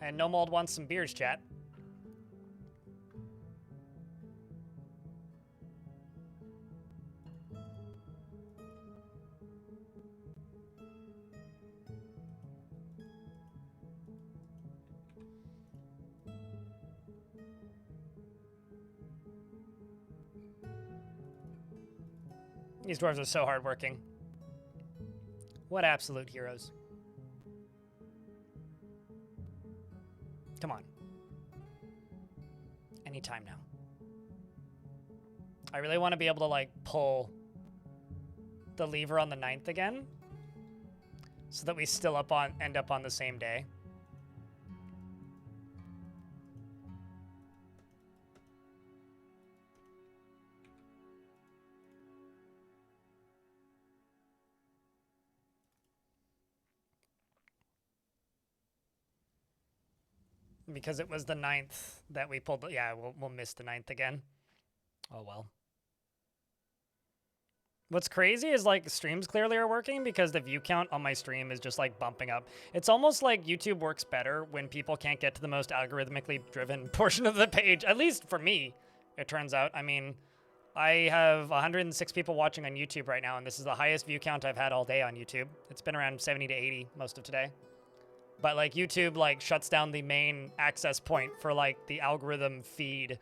And No Mold wants some beers, chat. These dwarves are so hardworking. What absolute heroes. Come on. Anytime now. I really want to be able to, like, pull the lever on the 9th again so that we still end up on the same day. Because it was the 9th that we pulled. Yeah, we'll miss the 9th again. Oh, well. What's crazy is, like, streams clearly are working because the view count on my stream is just, like, bumping up. It's almost like YouTube works better when people can't get to the most algorithmically driven portion of the page. At least for me, it turns out. I mean, I have 106 people watching on YouTube right now, and this is the highest view count I've had all day on YouTube. It's been around 70 to 80 most of today. But, like, YouTube, like, shuts down the main access point for, like, the algorithm feed,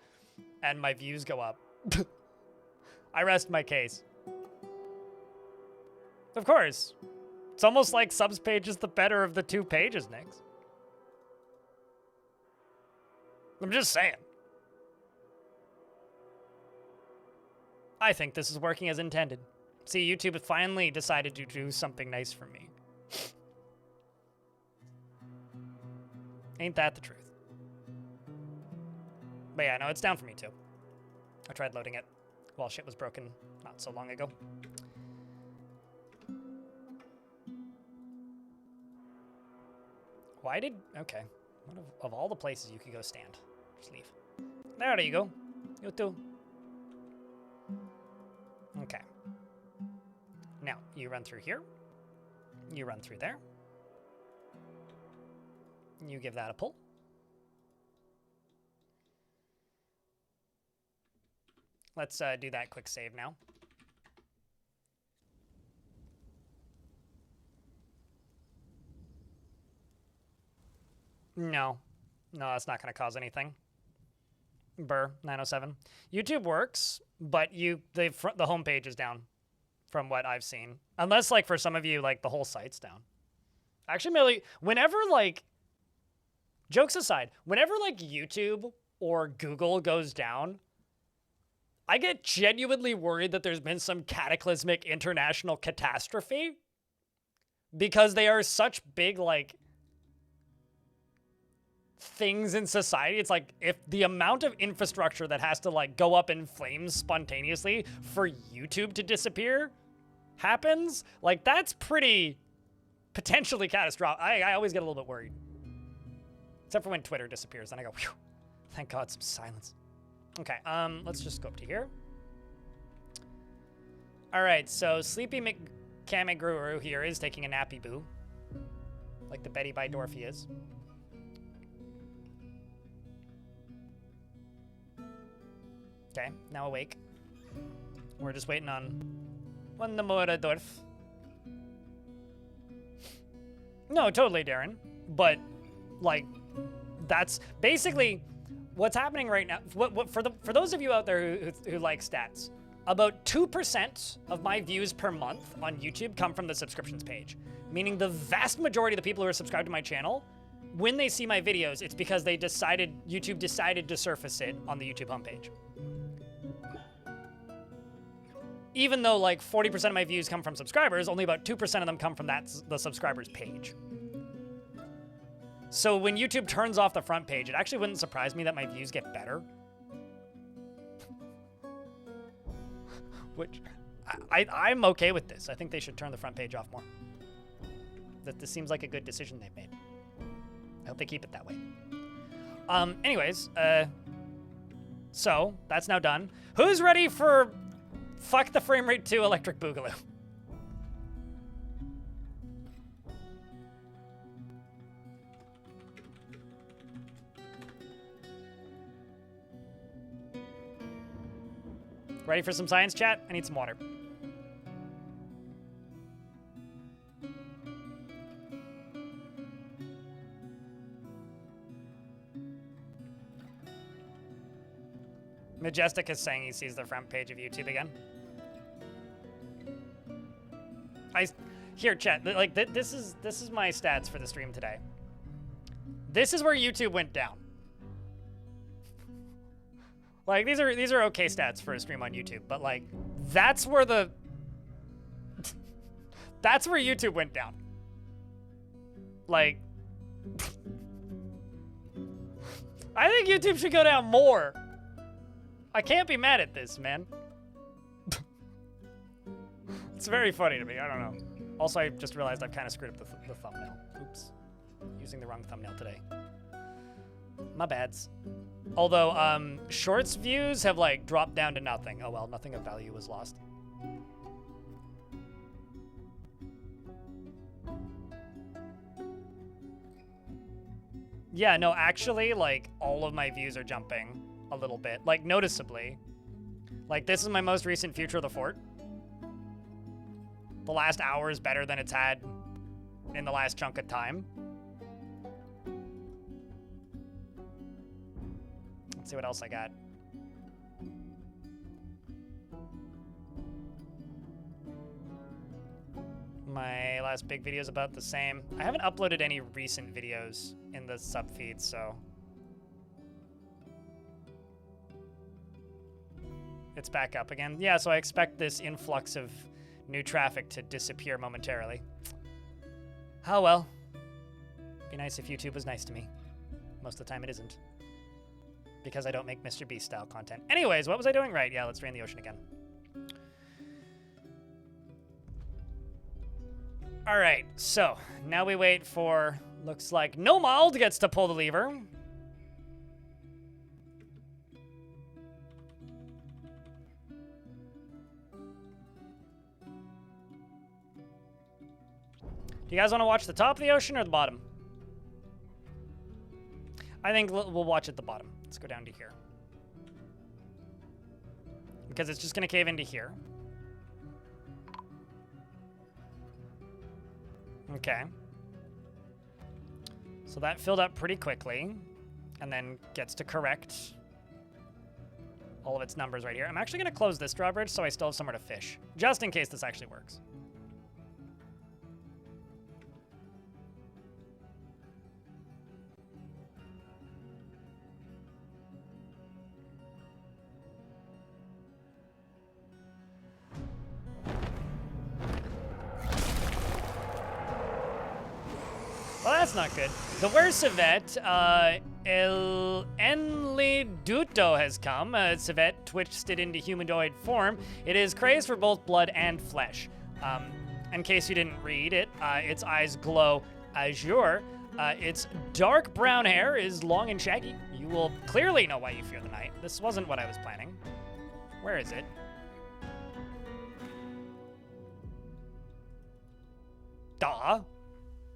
and my views go up. I rest my case. Of course. It's almost like subs page is the better of the two pages, Nix. I'm just saying. I think this is working as intended. See, YouTube finally decided to do something nice for me. Ain't that the truth? But yeah, no, it's down for me too. I tried loading it while shit was broken not so long ago. Why did... Okay. What of all the places you could go stand? Just leave. There you go. You too. Okay. Now, you run through here. You run through there. You give that a pull. Let's do that quick save now. No. No, that's not going to cause anything. Burr, 907. YouTube works, but the homepage is down from what I've seen. Unless, like, for some of you, like, the whole site's down. Actually, Millie, whenever, like... Jokes aside, whenever, like, YouTube or Google goes down, I get genuinely worried that there's been some cataclysmic international catastrophe because they are such big, like, things in society. It's like if the amount of infrastructure that has to, like, go up in flames spontaneously for YouTube to disappear happens, like, that's pretty potentially catastrophic. I always get a little bit worried. Except for when Twitter disappears, then I go, whew, thank God, some silence. Okay, let's just go up to here. All right, so Sleepy Kame Guru here is taking a nappy boo. Like the Betty by Dwarf he is. Okay, now awake. We're just waiting on one more Dwarf. No, totally, Darren. But, like, that's basically what's happening right now. For those of you out there who like stats, about 2% of my views per month on YouTube come from the subscriptions page. Meaning the vast majority of the people who are subscribed to my channel, when they see my videos, it's because YouTube decided to surface it on the YouTube homepage. Even though like 40% of my views come from subscribers, only about 2% of them come from the subscribers page. So when YouTube turns off the front page, it actually wouldn't surprise me that my views get better. Which, I'm okay with this. I think they should turn the front page off more. This seems like a good decision they've made. I hope they keep it that way. Anyways, so that's now done. Who's ready for Fuck the Frame Rate 2 Electric Boogaloo? Ready for some science chat? I need some water. Majestic is saying he sees the front page of YouTube again. Here, chat. Like this is my stats for the stream today. This is where YouTube went down. Like these are okay stats for a stream on YouTube, but like that's where YouTube went down. Like I think YouTube should go down more. I can't be mad at this, man. It's very funny to me. I don't know. Also, I just realized I've kind of screwed up the thumbnail. Oops. Using the wrong thumbnail today. My bads. Although, shorts views have, like, dropped down to nothing. Oh, well, nothing of value was lost. Yeah, no, actually, like, all of my views are jumping a little bit. Like, noticeably. Like, this is my most recent Future of the Fort. The last hour is better than it's had in the last chunk of time. Let's see what else I got. My last big video is about the same. I haven't uploaded any recent videos in the sub feed, so it's back up again. Yeah, so I expect this influx of new traffic to disappear momentarily. Oh well. Be nice if YouTube was nice to me. Most of the time it isn't. Because I don't make Mr. Beast style content. Anyways, what was I doing right? Yeah, let's drain the ocean again. Alright, so now we wait for, looks like Nomald gets to pull the lever. Do you guys want to watch the top of the ocean or the bottom? I think we'll watch at the bottom. Let's go down to here. Because it's just going to cave into here. Okay. So that filled up pretty quickly. And then gets to correct all of its numbers right here. I'm actually going to close this drawbridge so I still have somewhere to fish. Just in case this actually works. Well, that's not good. The worst civet, El Enliduto has come. Civet twitched it into humanoid form. It is crazed for both blood and flesh. In case you didn't read it, its eyes glow azure. Its dark brown hair is long and shaggy. You will clearly know why you fear the night. This wasn't what I was planning. Where is it? Da.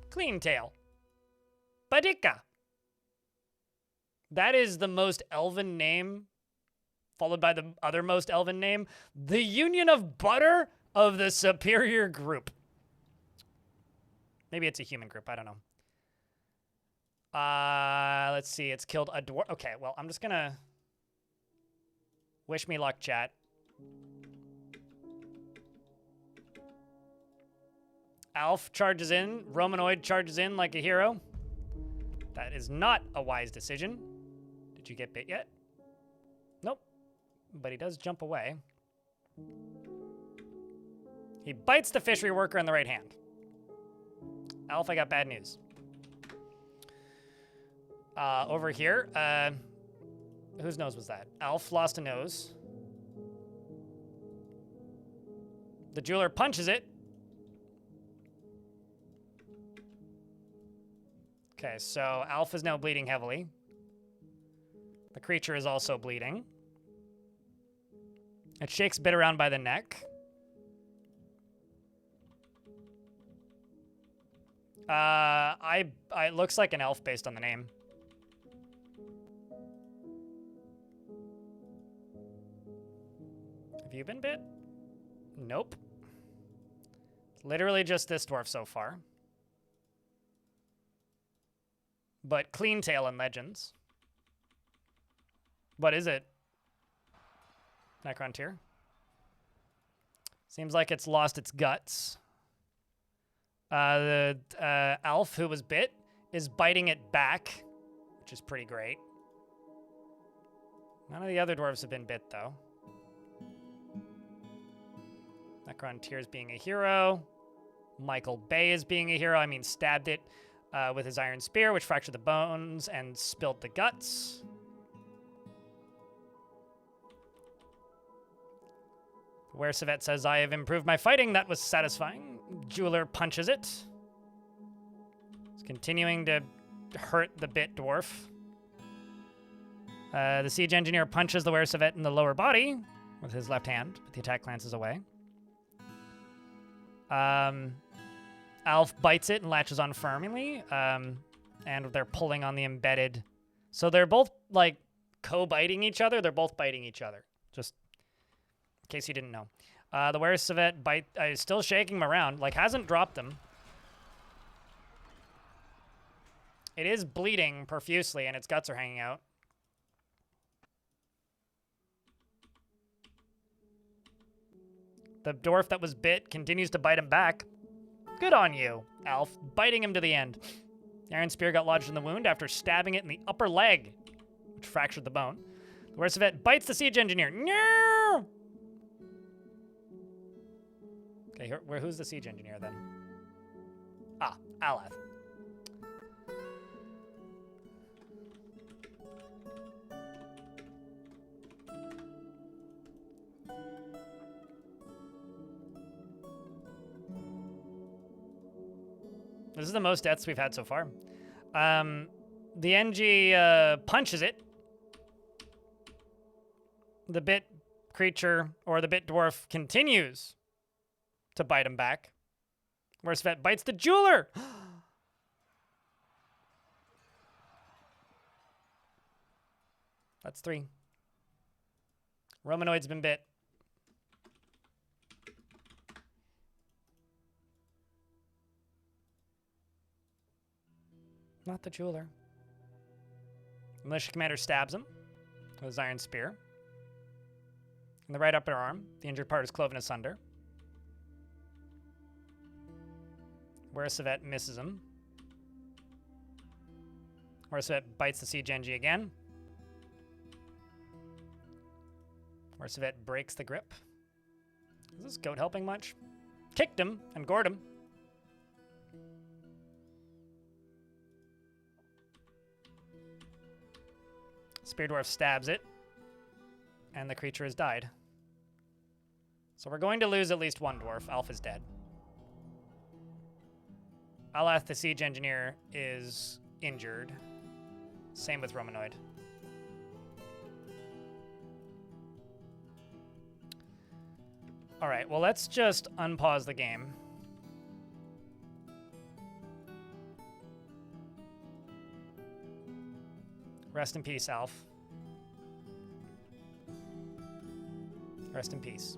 Clean tail. Badika. That is the most elven name, followed by the other most elven name. The Union of Butter of the Superior Group. Maybe it's a human group. I don't know. Let's see. It's killed a dwarf. Okay, well, I'm just gonna wish me luck, chat. Alf charges in. Romanoid charges in like a hero. That is not a wise decision. Did you get bit yet? Nope. But he does jump away. He bites the fishery worker in the right hand. Alf, I got bad news. Over here, whose nose was that? Alf lost a nose. The jeweler punches it. Okay, so Alf is now bleeding heavily. The creature is also bleeding. It shakes a bit around by the neck. It looks like an elf based on the name. Have you been bit? Nope. Literally just this dwarf so far. But clean tail in Legends. What is it? Necrontyr. Seems like it's lost its guts. The Alf who was bit is biting it back, which is pretty great. None of the other dwarves have been bit, though. Necrontyr is being a hero. Michael Bay is being a hero. I mean, stabbed it with his iron spear, which fractured the bones and spilled the guts. Where Savet says, I have improved my fighting. That was satisfying. Jeweler punches it. It's continuing to hurt the bit dwarf. The siege engineer punches the Wersavet in the lower body with his left hand, but the attack glances away. Alf bites it and latches on firmly, and they're pulling on the embedded. So they're both, like, co-biting each other. They're both biting each other, just in case you didn't know. The Wersavet bite is still shaking him around, like, hasn't dropped him. It is bleeding profusely, and its guts are hanging out. The dwarf that was bit continues to bite him back. Good on you, Alf, biting him to the end. The iron spear got lodged in the wound after stabbing it in the upper leg, which fractured the bone. The Wersavet bites the siege engineer. No! Okay, who's the siege engineer then? Ah, Alath. This is the most deaths we've had so far. The NG punches it. The bit creature, or the bit dwarf, continues to bite him back. Wersavet bites the jeweler! That's 3. Romanoid's been bit. Not the jeweler. Militia commander stabs him with his iron spear. In the right upper arm, the injured part is cloven asunder. Wersavet misses him. Wersavet bites the siege engie again. Wersavet breaks the grip. Is this goat helping much? Kicked him and gored him. Spear Dwarf stabs it, and the creature has died. So we're going to lose at least one dwarf. Alf is dead. Alath, the siege engineer, is injured. Same with Romanoid. All right, well, let's just unpause the game. Rest in peace, Alf. Rest in peace.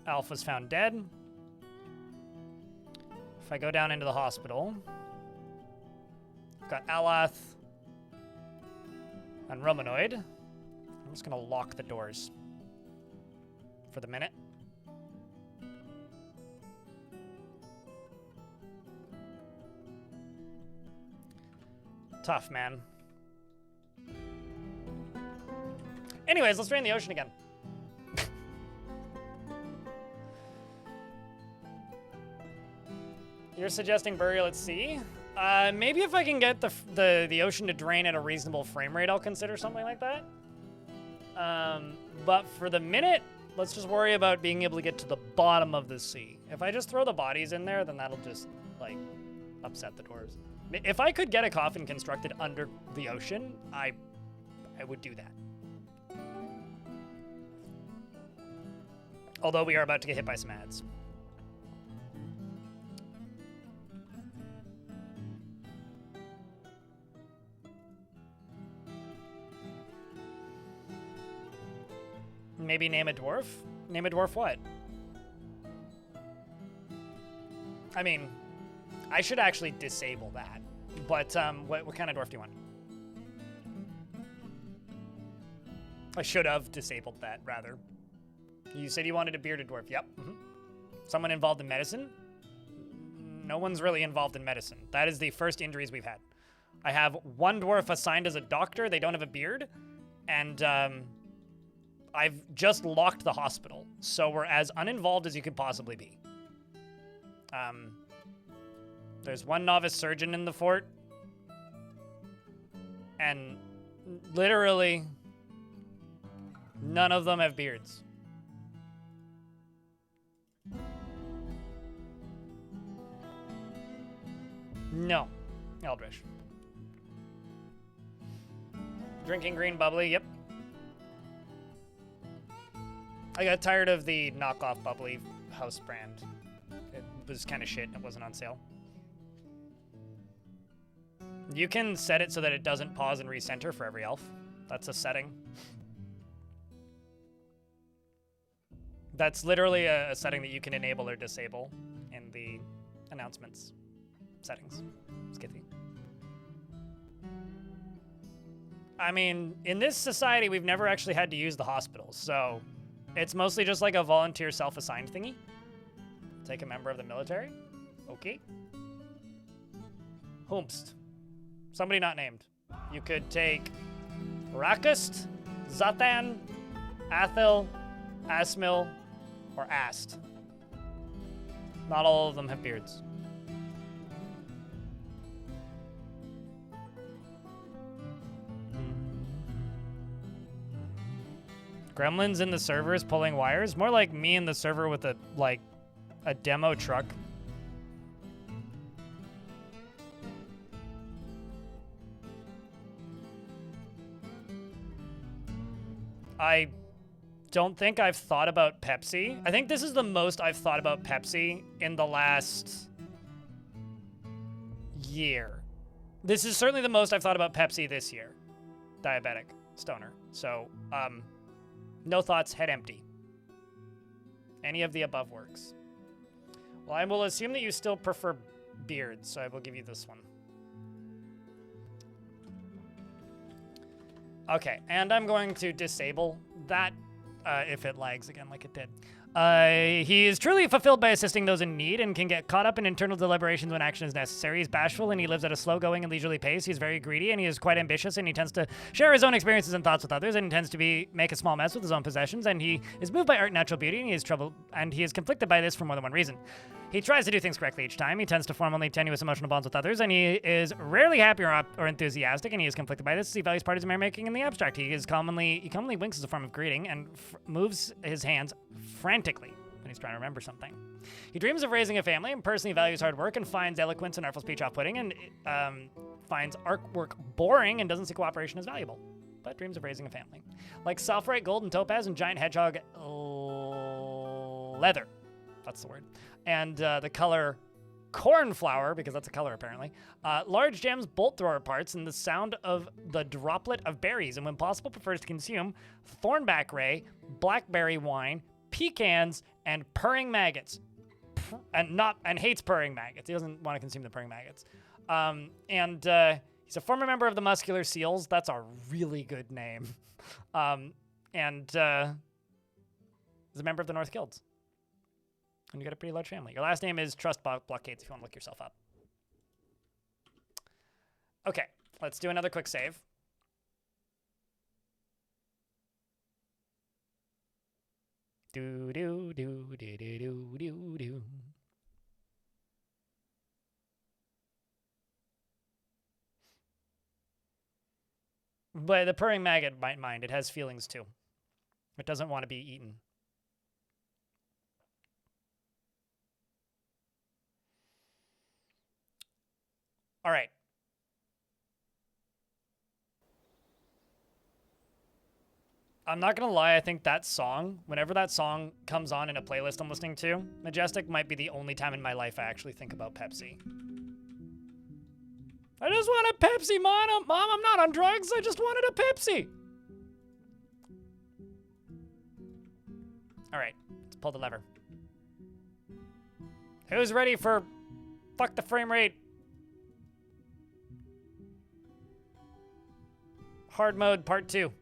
Alf was found dead. If I go down into the hospital, I've got Alath and Romanoid. I'm just gonna lock the doors for the minute. Tough, man. Anyways, let's drain the ocean again. You're suggesting burial at sea? Maybe if I can get the ocean to drain at a reasonable frame rate, I'll consider something like that. But for the minute, let's just worry about being able to get to the bottom of the sea. If I just throw the bodies in there, then that'll just, like, upset the doors. If I could get a coffin constructed under the ocean, I would do that. Although we are about to get hit by some ads. Maybe name a dwarf? Name a dwarf what? I mean, I should actually disable that. But what kind of dwarf do you want? I should have disabled that, rather. You said you wanted a bearded dwarf. Yep. Someone involved in medicine? No one's really involved in medicine. That is the first injuries we've had. I have one dwarf assigned as a doctor. They don't have a beard. And I've just locked the hospital. So we're as uninvolved as you could possibly be. There's one novice surgeon in the fort. And literally none of them have beards. No. Eldritch. Drinking green bubbly, yep. I got tired of the knockoff bubbly house brand. It was kind of shit and it wasn't on sale. You can set it so that it doesn't pause and recenter for every elf. That's a setting. That's literally a setting that you can enable or disable in the announcements settings. Skithy. I mean, in this society, we've never actually had to use the hospitals, so it's mostly just like a volunteer self-assigned thingy. Take a member of the military. Okay. Whomst. Somebody not named. You could take Rakust, Zatan, Athil, Asmil, or Ast. Not all of them have beards. Gremlins in the servers pulling wires? More like me in the server with a demo truck. I don't think I've thought about Pepsi. I think this is the most I've thought about Pepsi in the last year. This is certainly the most I've thought about Pepsi this year. Diabetic. Stoner. So, no thoughts, head empty. Any of the above works. Well, I will assume that you still prefer beards, so I will give you this one. Okay, and I'm going to disable that if it lags again like it did. He is truly fulfilled by assisting those in need and can get caught up in internal deliberations when action is necessary. He's bashful and he lives at a slow-going and leisurely pace. He's very greedy and he is quite ambitious and he tends to share his own experiences and thoughts with others and he tends to make a small mess with his own possessions and he is moved by art and natural beauty and he is conflicted by this for more than one reason. He tries to do things correctly each time. He tends to form only tenuous emotional bonds with others, and he is rarely happy or enthusiastic, and he is conflicted by this. He values parties and merrymaking in the abstract. He commonly winks as a form of greeting and moves his hands frantically when he's trying to remember something. He dreams of raising a family and personally values hard work and finds eloquence and artful speech off-putting and finds artwork boring and doesn't see cooperation as valuable. but dreams of raising a family. Like Selfrite Gold and Topaz and Giant Hedgehog Leather. That's the word. And the color Cornflower, because that's a color apparently. Large gems, bolt thrower parts, and the sound of the droplet of berries. And when possible, prefers to consume thornback ray, blackberry wine, pecans, and purring maggots. And hates purring maggots. He doesn't want to consume the purring maggots. He's a former member of the Muscular Seals. That's a really good name. He's a member of the North Guilds. And you got a pretty large family. Your last name is Trust Blockades if you want to look yourself up. Okay, let's do another quick save. Do do do do do do do do. But the purring maggot might mind. It has feelings too. It doesn't want to be eaten. All right. I'm not going to lie, I think that song, whenever that song comes on in a playlist I'm listening to, Majestic might be the only time in my life I actually think about Pepsi. I just want a Pepsi, Mom, I'm not on drugs. I just wanted a Pepsi. All right, let's pull the lever. Who's ready for fuck the frame rate? Hard mode part 2.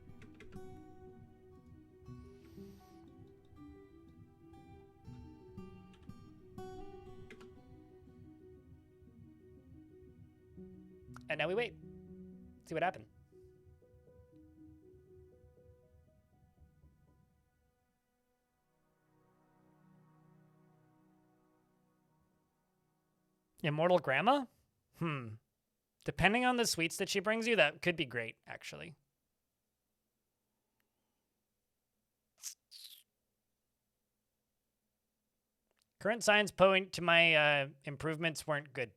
And now we wait. See what happened. Immortal Grandma? Depending on the sweets that she brings you, that could be great, actually. Current signs point to my improvements weren't good.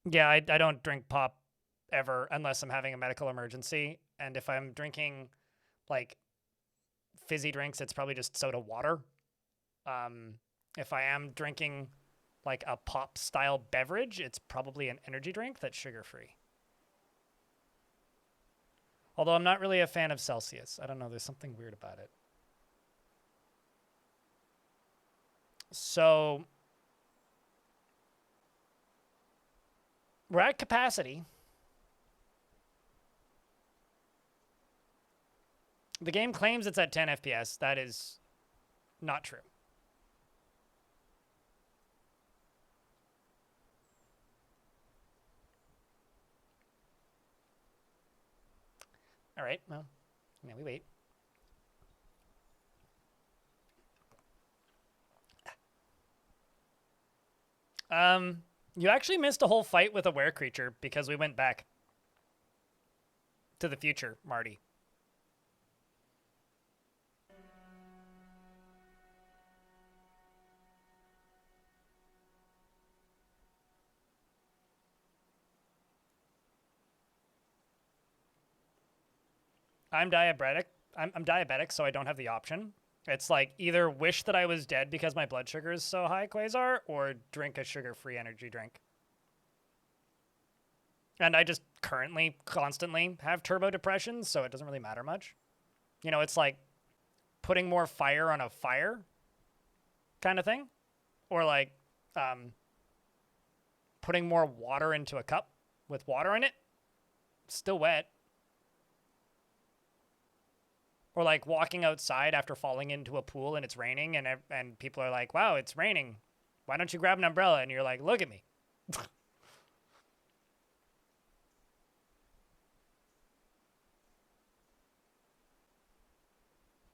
Yeah, I don't drink pop ever unless I'm having a medical emergency. And if I'm drinking, like, fizzy drinks, it's probably just soda water. If I am drinking, like, a pop-style beverage, it's probably an energy drink that's sugar-free. Although I'm not really a fan of Celsius. I don't know, there's something weird about it. So we're at capacity. The game claims it's at 10 FPS. That is not true. All right, well, now we wait. You actually missed a whole fight with a were creature because we went back to the future, Marty. I'm diabetic. I'm diabetic, so I don't have the option. It's like either wish that I was dead because my blood sugar is so high, Quasar, or drink a sugar-free energy drink. And I just currently, constantly have turbo depression, so it doesn't really matter much. You know, it's like putting more fire on a fire kind of thing. Or like putting more water into a cup with water in it. Still wet. Or like walking outside after falling into a pool and it's raining and people are like, wow, it's raining. Why don't you grab an umbrella? And you're like, look at me.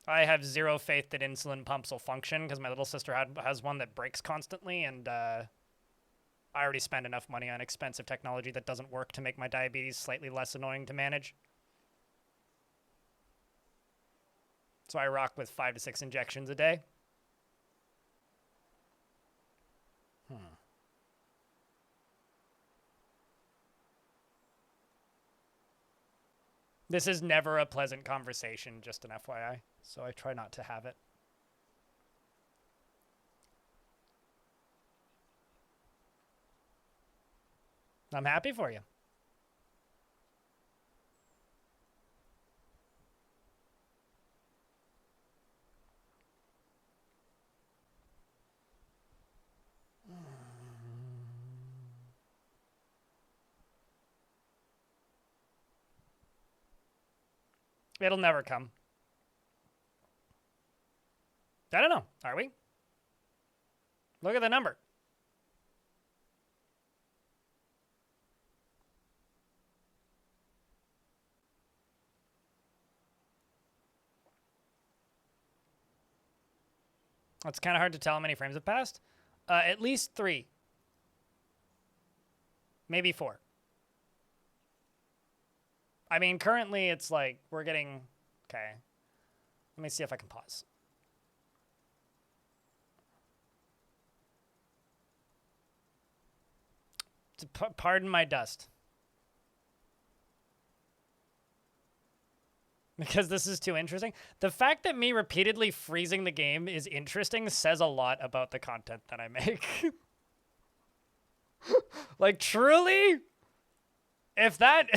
I have zero faith that insulin pumps will function because my little sister has one that breaks constantly, and I already spend enough money on expensive technology that doesn't work to make my diabetes slightly less annoying to manage. So I rock with 5 to 6 injections a day. This is never a pleasant conversation, just an FYI. So I try not to have it. I'm happy for you. It'll never come. I don't know. Are we? Look at the number. It's kind of hard to tell how many frames have passed. At least 3. Maybe 4. I mean, currently it's like we're getting... Okay. Let me see if I can pause. Pardon my dust. Because this is too interesting. The fact that me repeatedly freezing the game is interesting says a lot about the content that I make. Like, truly? If that...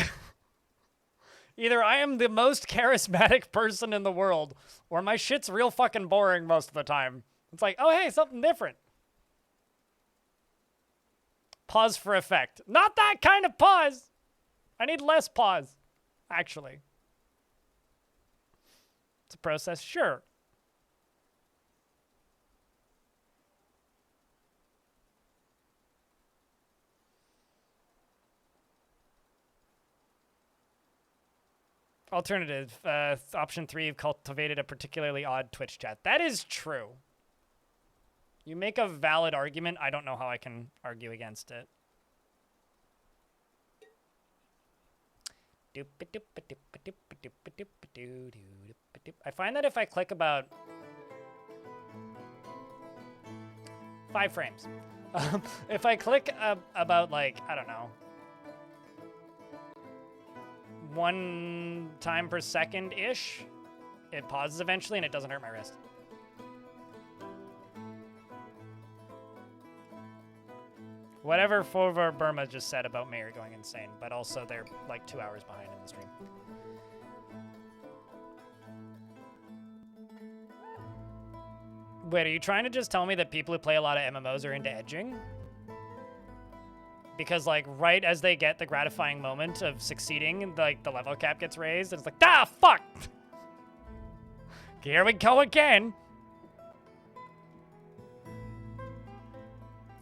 Either I am the most charismatic person in the world, or my shit's real fucking boring most of the time. It's like, oh, hey, something different. Pause for effect. Not that kind of pause. I need less pause, actually. It's a process, sure. Alternative, option 3, you've cultivated a particularly odd Twitch chat. That is true. You make a valid argument. I don't know how I can argue against it. I find that if I click about 5 frames, if I click about, like, I don't know, 1 time per second-ish, it pauses eventually and it doesn't hurt my wrist. Whatever Forver Burma just said about Mayor going insane, but also they're like 2 hours behind in the stream. Wait, are you trying to just tell me that people who play a lot of MMOs are into edging? Because, like, right as they get the gratifying moment of succeeding, like, the level cap gets raised, and it's like, ah, fuck! Here we go again!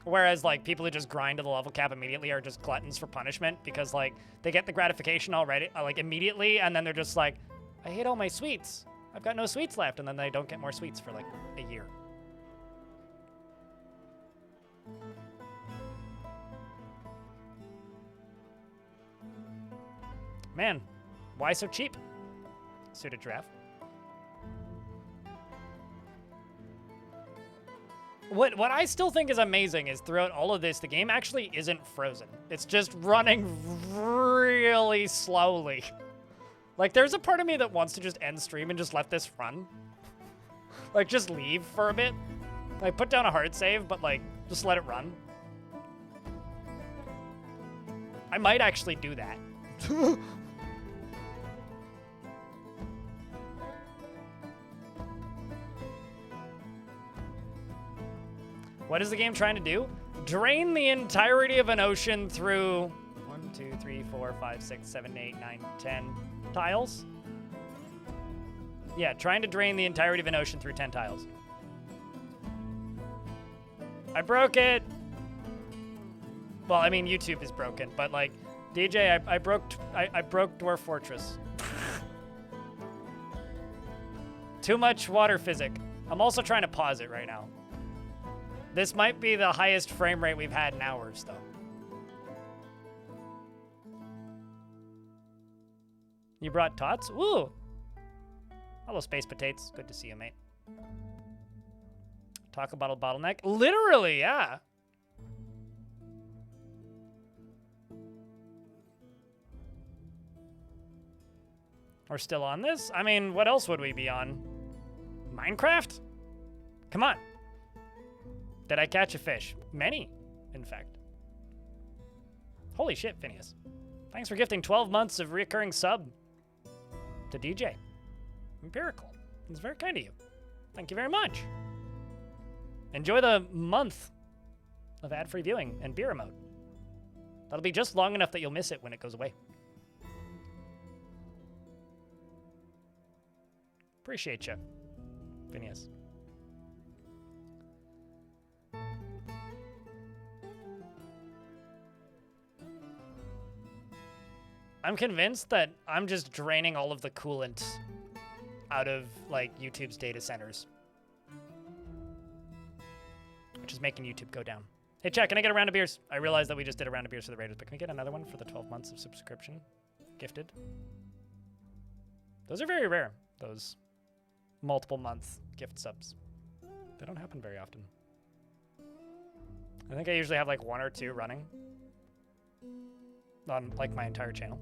Whereas, like, people who just grind to the level cap immediately are just gluttons for punishment, because, like, they get the gratification already, like, immediately, and then they're just like, I hate all my sweets. I've got no sweets left, and then they don't get more sweets for, like, a year. Man, why so cheap? Suited giraffe. What I still think is amazing is throughout all of this, the game actually isn't frozen. It's just running really slowly. Like, there's a part of me that wants to just end stream and just let this run. Like, just leave for a bit. Like, put down a hard save, but, like, just let it run. I might actually do that. What is the game trying to do? Drain the entirety of an ocean through 1, 2, 3, 4, 5, 6, 7, 8, 9, 10 tiles? Yeah, trying to drain the entirety of an ocean through 10 tiles. I broke it! Well, I mean, YouTube is broken, but, like, DJ, I broke Dwarf Fortress. Too much water physic. I'm also trying to pause it right now. This might be the highest frame rate we've had in hours, though. You brought tots? Ooh! Hello, Space Potates. Good to see you, mate. Talk about a bottleneck? Literally, yeah! We're still on this? I mean, what else would we be on? Minecraft? Come on. Did I catch a fish? Many, in fact. Holy shit, Phineas. Thanks for gifting 12 months of recurring sub to DJ. Empirical. It's very kind of you. Thank you very much. Enjoy the month of ad-free viewing and beer remote. That'll be just long enough that you'll miss it when it goes away. Appreciate you, Phineas. I'm convinced that I'm just draining all of the coolant out of, like, YouTube's data centers. Which is making YouTube go down. Hey, chat, can I get a round of beers? I realize that we just did a round of beers for the Raiders, but can we get another one for the 12 months of subscription gifted? Those are very rare, those multiple month gift subs. They don't happen very often. I think I usually have like 1 or 2 running on like my entire channel.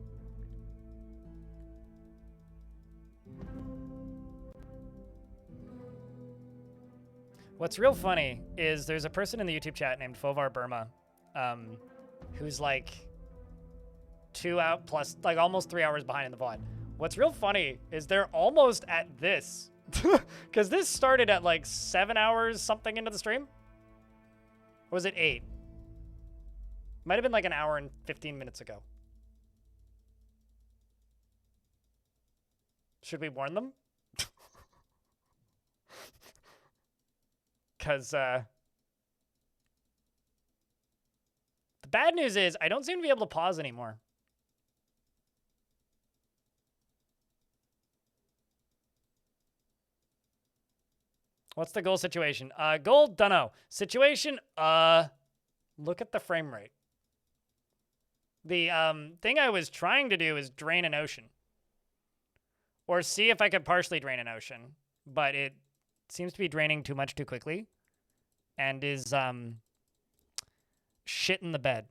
What's real funny is there's a person in the YouTube chat named Fovar Burma, who's like 2 out plus, like almost 3 hours behind in the VOD. What's real funny is they're almost at this, because this started at like 7 hours something into the stream. Or was it 8? Might have been like an hour and 15 minutes ago. Should we warn them? Because the bad news is I don't seem to be able to pause anymore. What's the goal situation? Goal, dunno. Situation, look at the frame rate. The thing I was trying to do is drain an ocean. Or see if I could partially drain an ocean. But it seems to be draining too much too quickly. And is shit in the bed.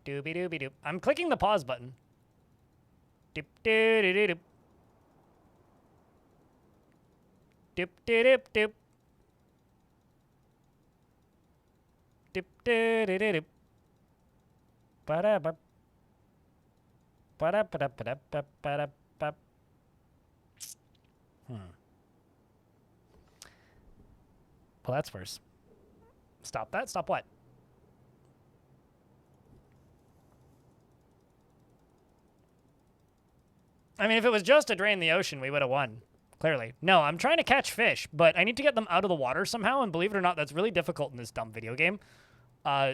Doobie doobie doop. I'm clicking the pause button. Doop doo doo doo doop. Doop doo doop doop. Doop doo doo doo doop. Ba-da-ba. Ba-da-ba-da-ba-da-ba-da-ba-da-ba. Well, that's worse. Stop that? Stop what? I mean, if it was just to drain the ocean, we would have won. Clearly. No, I'm trying to catch fish, but I need to get them out of the water somehow, and believe it or not, that's really difficult in this dumb video game.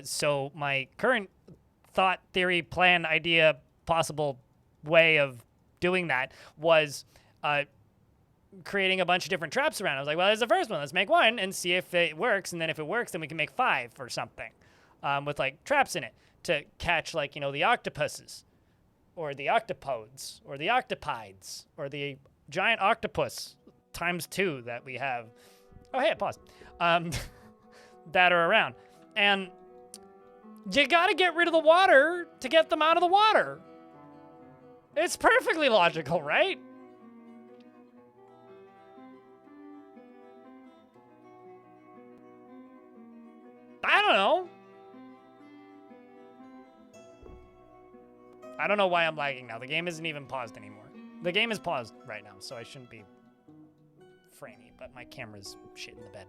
So my current thought, theory, plan, idea, possible way of doing that was creating a bunch of different traps around. I was like, well, there's the first one. Let's make one and see if it works, and then if it works, then we can make 5 or something with, like, traps in it to catch, like, you know, the octopuses. Or the octopodes, or the octopides, or the giant octopus ×2 that we have. Oh, hey, it paused. That are around. And you gotta get rid of the water to get them out of the water. It's perfectly logical, right? I don't know. I don't know why I'm lagging now. The game isn't even paused anymore. The game is paused right now, so I shouldn't be framey, but my camera's shit in the bed.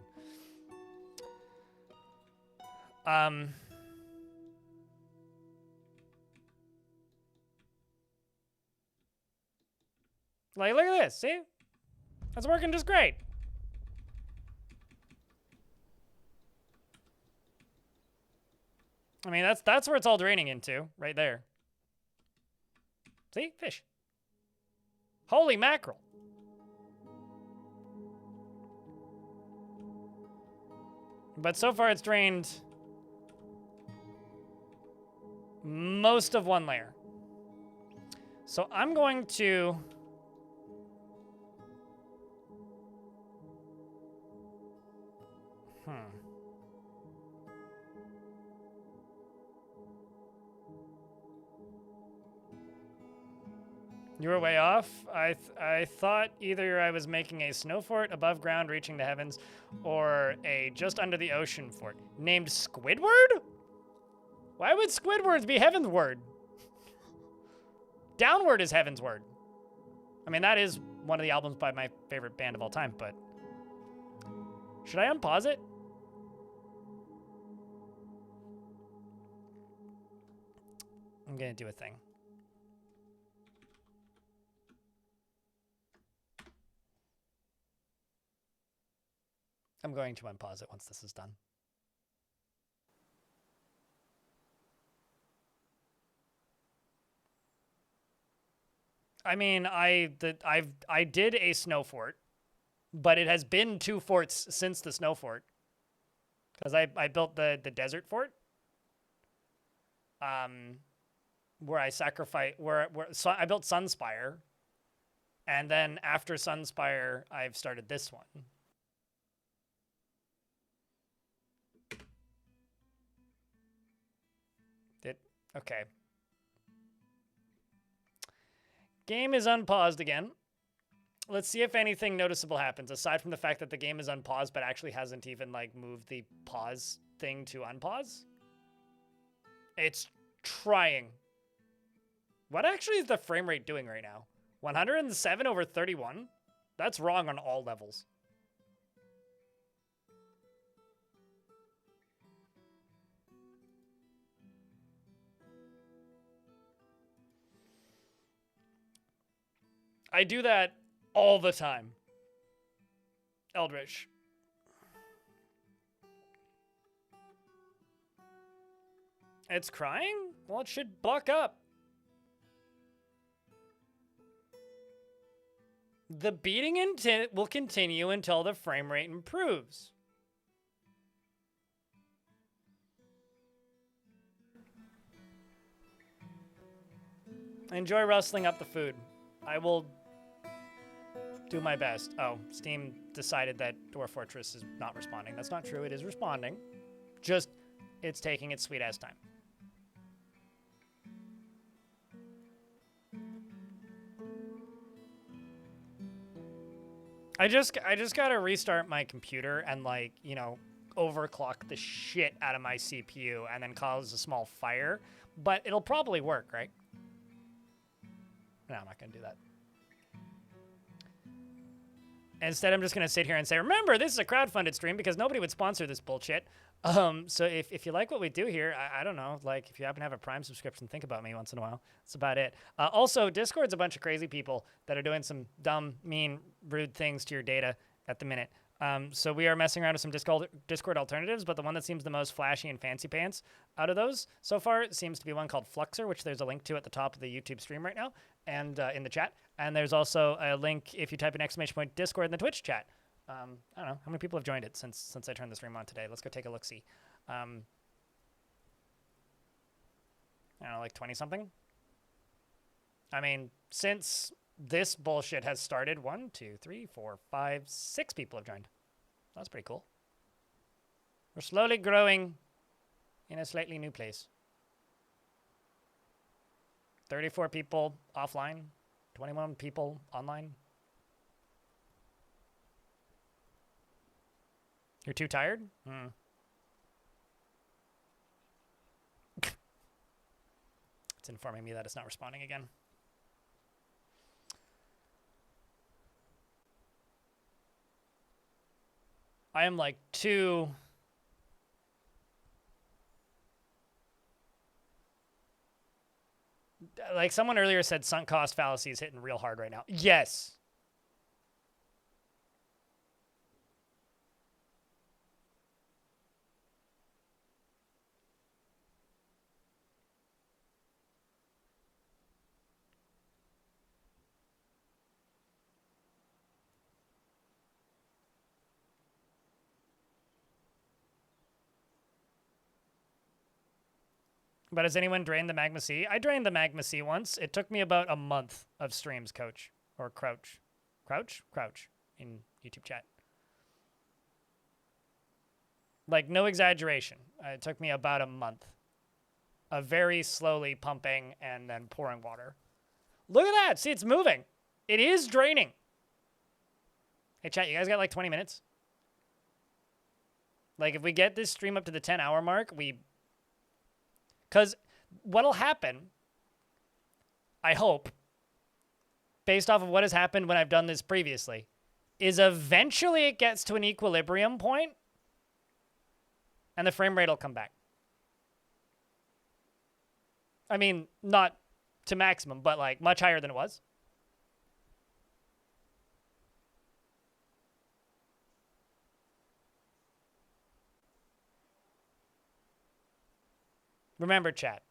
Like, look at this, see? That's working just great. I mean, that's where it's all draining into, right there. See? Fish. Holy mackerel. But so far it's drained most of one layer. So I'm going to You were way off. I thought either I was making a snow fort above ground reaching the heavens or a just under the ocean fort. Named Squidward? Why would Squidwards be heavenward? Downward is heaven's word. I mean, that is one of the albums by my favorite band of all time, but... Should I unpause it? I'm gonna do a thing. I'm going to unpause it once this is done. I mean, I did a snow fort, but it has been 2 forts since the snow fort, because I built the desert fort, where I sacrificed so I built Sunspire, and then after Sunspire I've started this one. Okay. Game is unpaused again. Let's see if anything noticeable happens, aside from the fact that the game is unpaused, but actually hasn't even, like, moved the pause thing to unpause. It's trying. What actually is the frame rate doing right now? 107 over 31? That's wrong on all levels. I do that all the time. Eldritch. It's crying? Well, it should buck up. The beating intent will continue until the frame rate improves. Enjoy rustling up the food. I will do my best. Oh, Steam decided that Dwarf Fortress is not responding. That's not true. It is responding. Just, it's taking its sweet-ass time. I just gotta restart my computer and, like, you know, overclock the shit out of my CPU and then cause a small fire. But it'll probably work, right? No, I'm not gonna do that. Instead, I'm just going to sit here and say, remember, this is a crowdfunded stream because nobody would sponsor this bullshit. So if you like what we do here, I don't know, like, if you happen to have a Prime subscription, think about me once in a while. That's about it. Also, Discord's a bunch of crazy people that are doing some dumb, mean, rude things to your data at the minute. So we are messing around with some Discord alternatives, but the one that seems the most flashy and fancy pants out of those so far seems to be one called Fluxer, which there's a link to at the top of the YouTube stream right now and in the chat. And there's also a link if you type in ! Discord in the Twitch chat. I don't know how many people have joined it since I turned the stream on today. Let's go take a look-see. I don't know, like 20 something. I mean, since this bullshit has started, 1, 2, 3, 4, 5, 6 people have joined. That's pretty cool. We're slowly growing in a slightly new place. 34 people offline, 21 people online. You're too tired? It's informing me that it's not responding again. I am like too... Like someone earlier said, sunk cost fallacy is hitting real hard right now. Yes. But has anyone drained the Magma Sea? I drained the Magma Sea once. It took me about a month of streams, Coach. Or Crouch. Crouch? Crouch in YouTube chat. Like, no exaggeration. It took me about a month of very slowly pumping and then pouring water. Look at that. See, it's moving. It is draining. Hey, chat, you guys got like 20 minutes? Like, if we get this stream up to the 10-hour mark, because what'll happen, I hope, based off of what has happened when I've done this previously, is eventually it gets to an equilibrium point, and the frame rate will come back. I mean, not to maximum, but like much higher than it was. Remember, chat.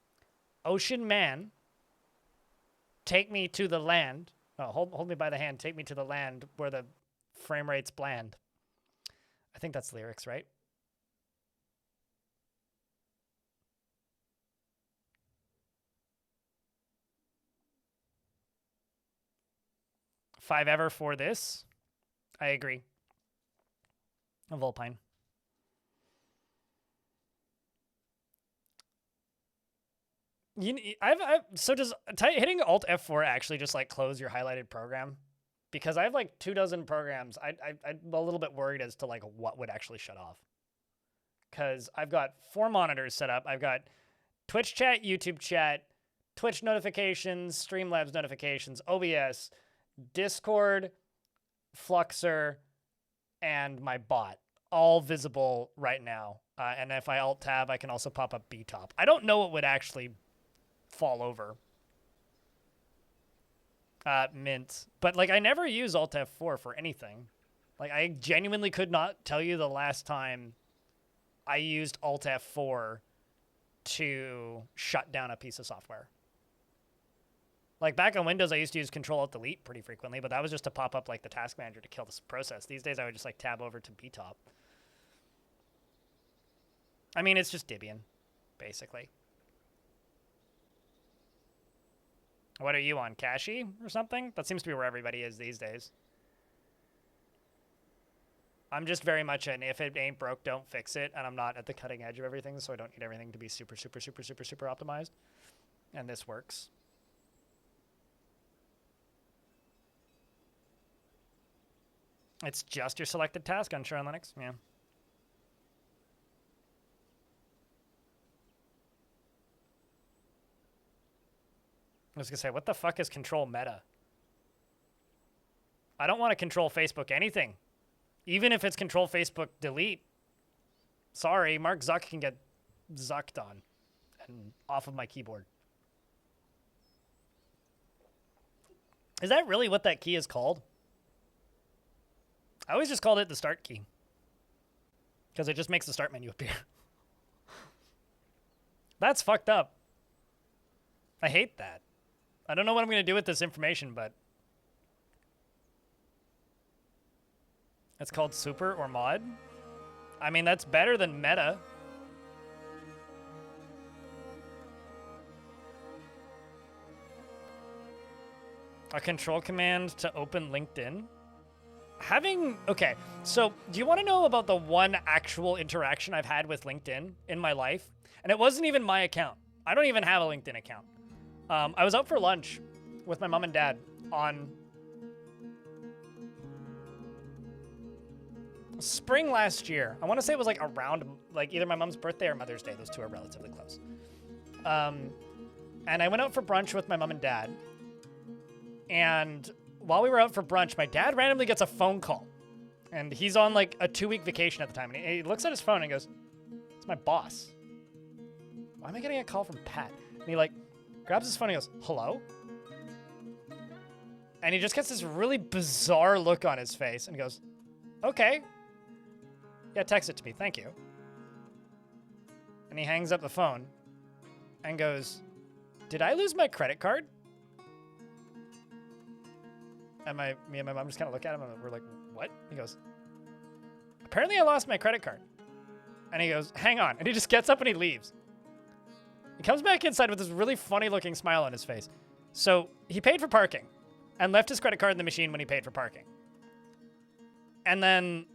Ocean Man, take me to the land. Oh, hold me by the hand. Take me to the land where the frame rate's bland. I think that's lyrics, right? Five ever for this. I agree. A Vulpine. So does hitting Alt F4 actually just like close your highlighted program? Because I have like 24 programs. I'm a little bit worried as to like what would actually shut off. Because I've got 4 monitors set up. I've got Twitch chat, YouTube chat, Twitch notifications, Streamlabs notifications, OBS, Discord, Fluxer, and my bot. All visible right now. And if I Alt Tab, I can also pop up BTOP. I don't know what would actually fall over. Mint. But like I never use Alt F4 for anything. Like I genuinely could not tell you the last time I used Alt F4 to shut down a piece of software. Like back on Windows, I used to use Control Alt Delete pretty frequently, but that was just to pop up like the task manager to kill this process. These days I would just like tab over to BTOP. I mean, it's just Debian, basically. What are you on, Cache or something? That seems to be where everybody is these days. I'm just very much an if it ain't broke, don't fix it, and I'm not at the cutting edge of everything, so I don't need everything to be super, super, super, super, super optimized. And this works. It's just your selected task on Sure on Linux, yeah. I was going to say, what the fuck is control meta? I don't want to control Facebook anything. Even if it's control Facebook delete. Sorry, Mark Zuck can get zucked on and off of my keyboard. Is that really what that key is called? I always just called it the start key. Because it just makes the start menu appear. That's fucked up. I hate that. I don't know what I'm going to do with this information, but it's called super or mod. I mean, that's better than meta. A control command to open LinkedIn. Okay, so do you want to know about the one actual interaction I've had with LinkedIn in my life? And it wasn't even my account. I don't even have a LinkedIn account. I was out for lunch with my mom and dad on spring last year. I want to say it was like around like either my mom's birthday or Mother's Day. Those two are relatively close. And I went out for brunch with my mom and dad. And while we were out for brunch, my dad randomly gets a phone call. And he's on like a 2-week vacation at the time. And he looks at his phone and goes, "It's my boss. Why am I getting a call from Pat?" And he like grabs his phone and goes, "Hello?" And he just gets this really bizarre look on his face and goes, "Okay. Yeah, text it to me. Thank you." And he hangs up the phone and goes, "Did I lose my credit card?" And me and my mom just kind of look at him and we're like, "What?" He goes, "Apparently I lost my credit card." And he goes, "Hang on." And he just gets up and he leaves. He comes back inside with this really funny looking smile on his face. So he paid for parking and left his credit card in the machine when he paid for parking. And then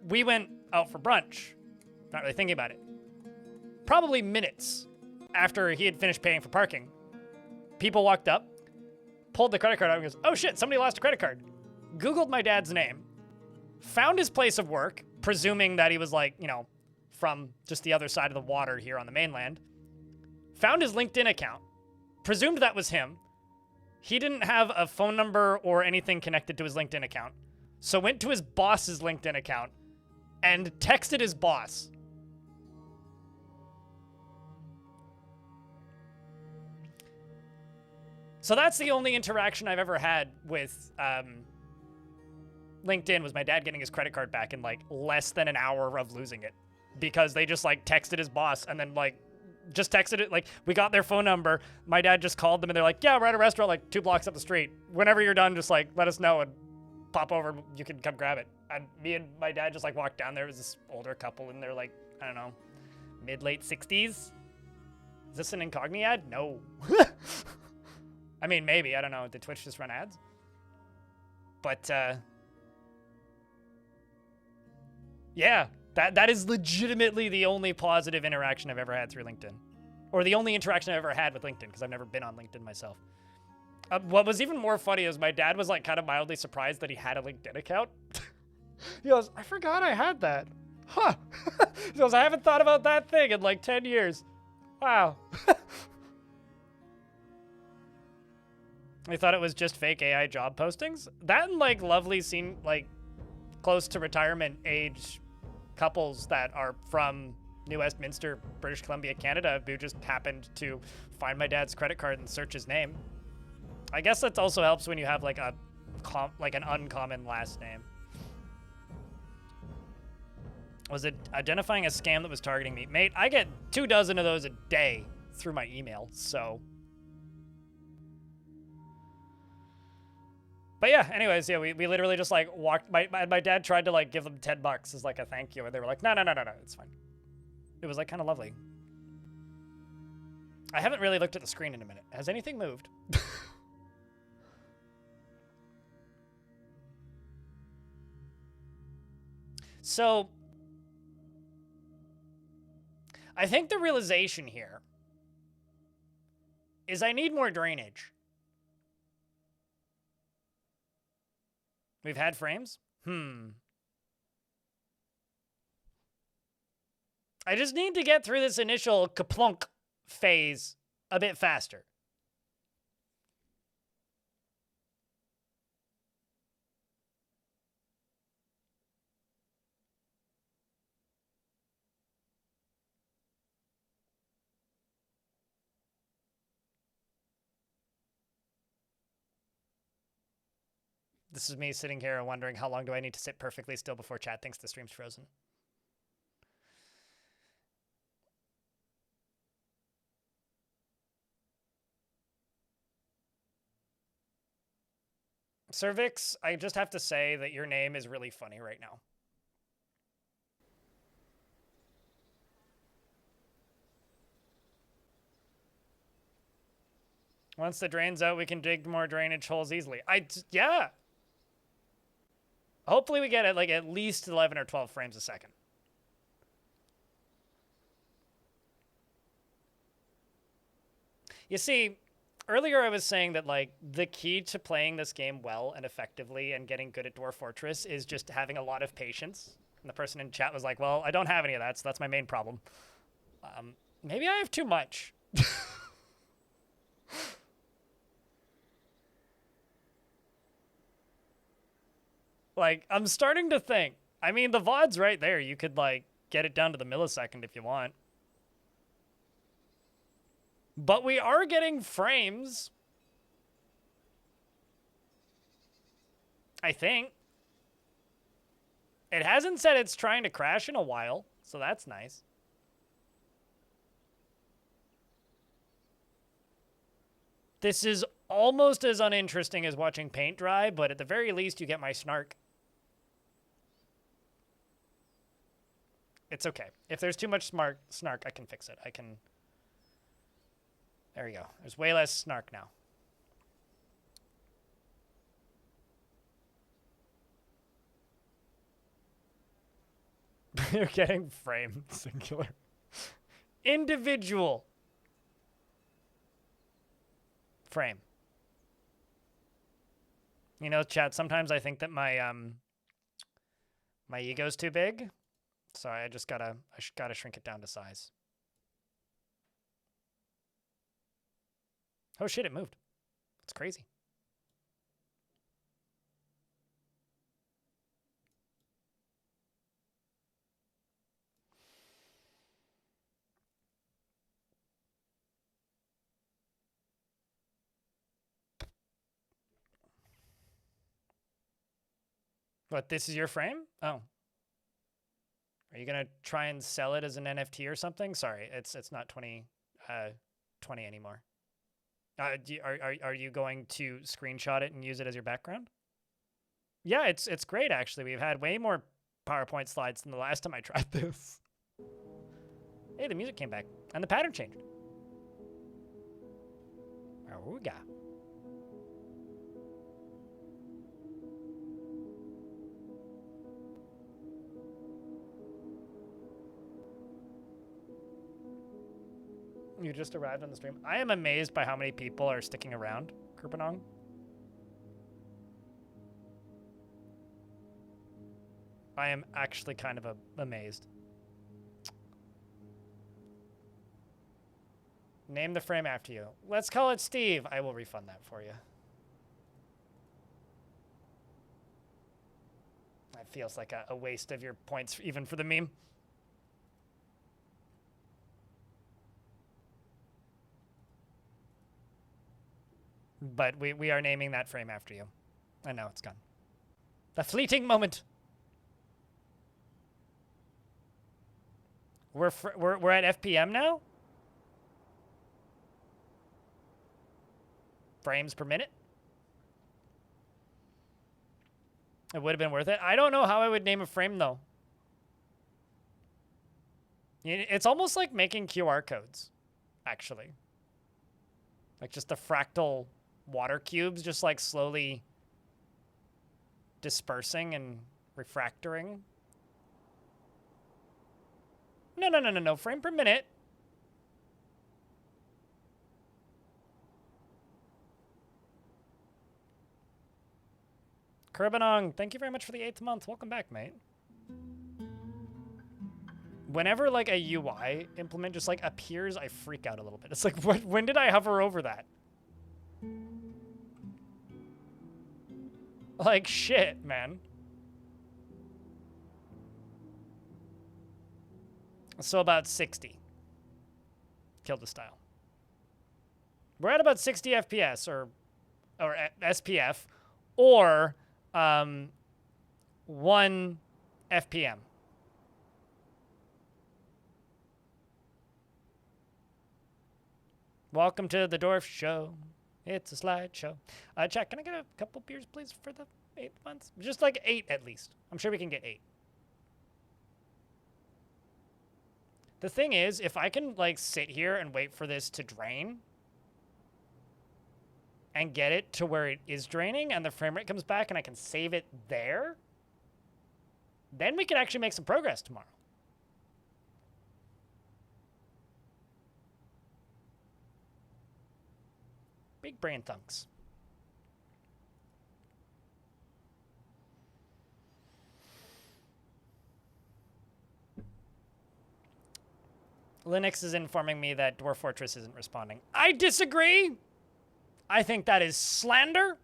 we went out for brunch, not really thinking about it. Probably minutes after he had finished paying for parking, people walked up, pulled the credit card out and goes, oh shit, somebody lost a credit card. Googled my dad's name, found his place of work, presuming that he was like, you know, from just the other side of the water here on the mainland, found his LinkedIn account, presumed that was him. He didn't have a phone number or anything connected to his LinkedIn account, so went to his boss's LinkedIn account and texted his boss. So that's the only interaction I've ever had with LinkedIn, was my dad getting his credit card back in like less than an hour of losing it, because they just like texted his boss and then like just texted it. Like, we got their phone number. My dad just called them and they're like, yeah, we're at a restaurant like 2 blocks up the street. Whenever you're done, just like let us know and pop over and you can come grab it. And me and my dad just like walked down there. It was this older couple and they're like, I don't know, mid-late 60s. Is this an Incogni ad? No. I mean, maybe. I don't know. Did Twitch just run ads? But, yeah, that is legitimately the only positive interaction I've ever had through LinkedIn. Or the only interaction I've ever had with LinkedIn, because I've never been on LinkedIn myself. What was even more funny is my dad was, like, kind of mildly surprised that he had a LinkedIn account. He goes, I forgot I had that. Huh. He goes, I haven't thought about that thing in, like, 10 years. Wow. I thought it was just fake AI job postings. That and, like, lovely scene, like, close to retirement age couples that are from New Westminster, British Columbia, Canada, who just happened to find my dad's credit card and search his name. I guess that also helps when you have, like, an uncommon last name. Was it identifying a scam that was targeting me? Mate, I get 24 of those a day through my email, so... But yeah, anyways, yeah, we literally just like walked. My dad tried to like give them $10 as like a thank you, and they were like, no, it's fine. It was like kind of lovely. I haven't really looked at the screen in a minute. Has anything moved? So, I think the realization here is I need more drainage. We've had frames? I just need to get through this initial kaplunk phase a bit faster. This is me sitting here and wondering how long do I need to sit perfectly still before chat thinks the stream's frozen. Cervix, I just have to say that your name is really funny right now. Once the drain's out, we can dig more drainage holes easily. Yeah. Hopefully we get it like at least 11 or 12 frames a second. You see, earlier I was saying that like the key to playing this game well and effectively and getting good at Dwarf Fortress is just having a lot of patience. And the person in chat was like, well, I don't have any of that, so that's my main problem. Maybe I have too much. Like, I'm starting to think. I mean, the VOD's right there. You could, like, get it down to the millisecond if you want. But we are getting frames. I think. It hasn't said it's trying to crash in a while, so that's nice. This is almost as uninteresting as watching paint dry, but at the very least, you get my snark. It's okay. If there's too much snark, I can fix it. There we go. There's way less snark now. You're getting frame singular. Individual frame. You know, chat, sometimes I think that my ego's too big. So I gotta shrink it down to size. Oh shit, it moved. It's crazy. What, this is your frame? Oh. Are you gonna try and sell it as an NFT or something? Sorry, it's not 20 anymore. Are you going to screenshot it and use it as your background? Yeah, it's great actually. We've had way more PowerPoint slides than the last time I tried this. Hey, the music came back and the pattern changed. Aruga. You just arrived on the stream. I am amazed by how many people are sticking around, Kurpanong. I am actually kind of amazed. Name the frame after you. Let's call it Steve. I will refund that for you. That feels like a waste of your points even for the meme. But we are naming that frame after you. I know, it's gone. The fleeting moment. We're at FPM now? Frames per minute? It would have been worth it. I don't know how I would name a frame, though. It's almost like making QR codes, actually. Like just the fractal water cubes just like slowly dispersing and refractoring. No. Frame per minute. Kurbanong, thank you very much for the 8th month. Welcome back, mate. Whenever like a UI implement just like appears, I freak out a little bit. It's like, when did I hover over that? Like, shit, man. So about 60. Killed the style. We're at about 60 FPS or SPF or 1 FPM. Welcome to the Dwarf Show. It's a slideshow. Chat, can I get a couple beers, please, for the 8th month? Just like 8 at least. I'm sure we can get 8. The thing is, if I can like sit here and wait for this to drain and get it to where it is draining and the frame rate comes back and I can save it there, then we can actually make some progress tomorrow. Big brain thunks. Linux is informing me that Dwarf Fortress isn't responding. I disagree. I think that is slander.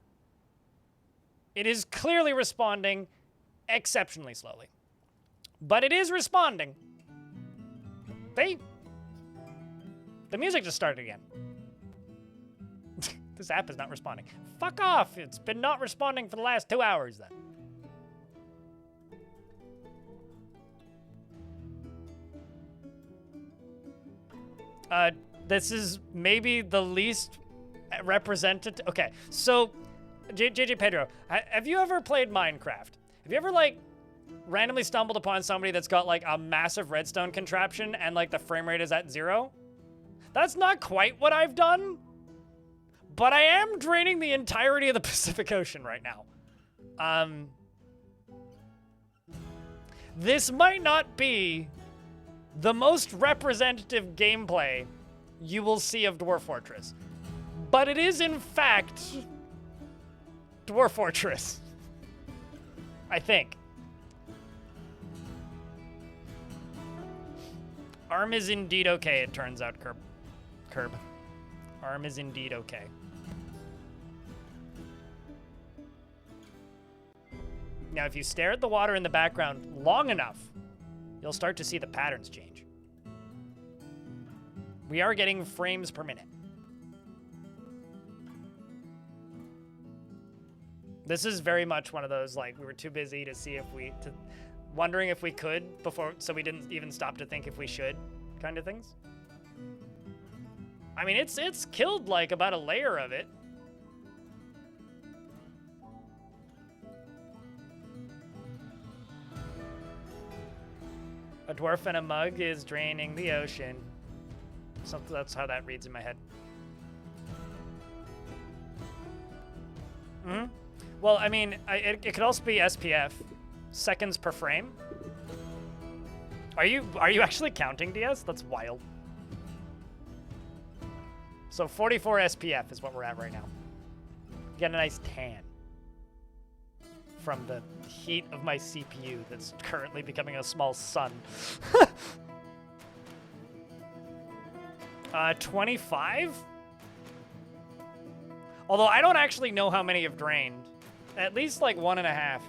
It is clearly responding exceptionally slowly. But it is responding. See? The music just started again. This app is not responding. Fuck off! It's been not responding for the last 2 hours then. This is maybe the least representative. Okay, so JJ Pedro, have you ever played Minecraft? Have you ever like randomly stumbled upon somebody that's got like a massive redstone contraption and like the frame rate is at 0? That's not quite what I've done, but I am draining the entirety of the Pacific Ocean right now. This might not be the most representative gameplay you will see of Dwarf Fortress, but it is in fact Dwarf Fortress. I think. Arm is indeed okay, it turns out, Curb. Arm is indeed okay. Now, if you stare at the water in the background long enough, you'll start to see the patterns change. We are getting frames per minute. This is very much one of those, like, we were too busy to see if wondering if we could before, so we didn't even stop to think if we should, kind of things. I mean, it's killed, like, about a layer of it. A dwarf and a mug is draining the ocean. Something, that's how that reads in my head. Mm-hmm. Well, I mean, it could also be SPF, seconds per frame. Are you actually counting, DS? That's wild. So 44 SPF is what we're at right now. Get a nice tan from the heat of my CPU that's currently becoming a small sun. 25? Although I don't actually know how many have drained. At least like 1.5.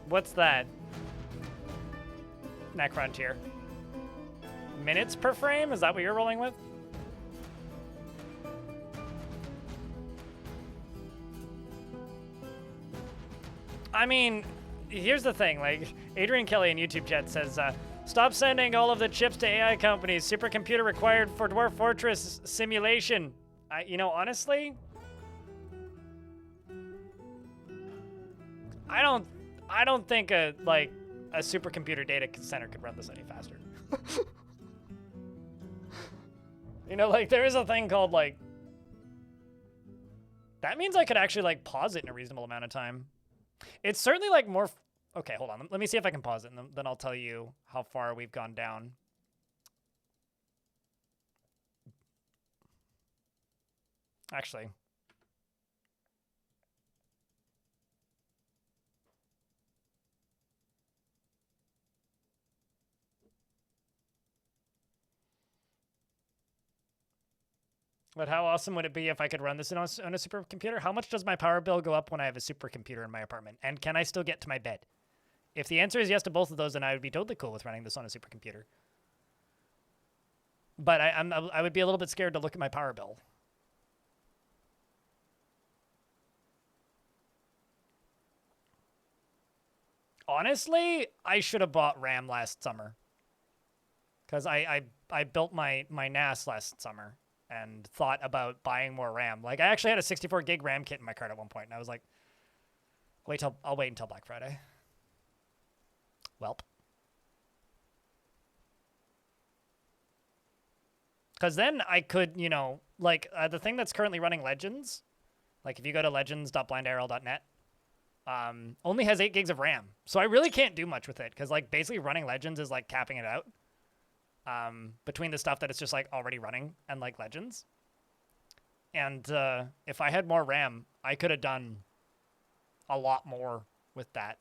What's that? Necron tier. Minutes per frame? Is that what you're rolling with? I mean, here's the thing. Like, Adrian Kelly in YouTube chat says, stop sending all of the chips to AI companies. Supercomputer required for Dwarf Fortress simulation. You know, honestly, I don't think a supercomputer data center could run this any faster. You know, like, there is a thing called, like, that means I could actually, like, pause it in a reasonable amount of time. It's certainly, like, more... Okay, hold on. Let me see if I can pause it, and then I'll tell you how far we've gone down. Actually... But how awesome would it be if I could run this on a supercomputer? How much does my power bill go up when I have a supercomputer in my apartment? And can I still get to my bed? If the answer is yes to both of those, then I would be totally cool with running this on a supercomputer. But I would be a little bit scared to look at my power bill. Honestly, I should have bought RAM last summer. Because I built my NAS last summer. And thought about buying more RAM. Like, I actually had a 64 gig RAM kit in my card at one point, and I was like, I'll wait until Black Friday. Welp. Because then I could, you know, like, the thing that's currently running Legends, like, if you go to legends.blindirl.net, only has 8 gigs of RAM. So I really can't do much with it, because, like, basically running Legends is, like, capping it out. Between the stuff that it's just like already running and like Legends. And if I had more RAM, I could have done a lot more with that.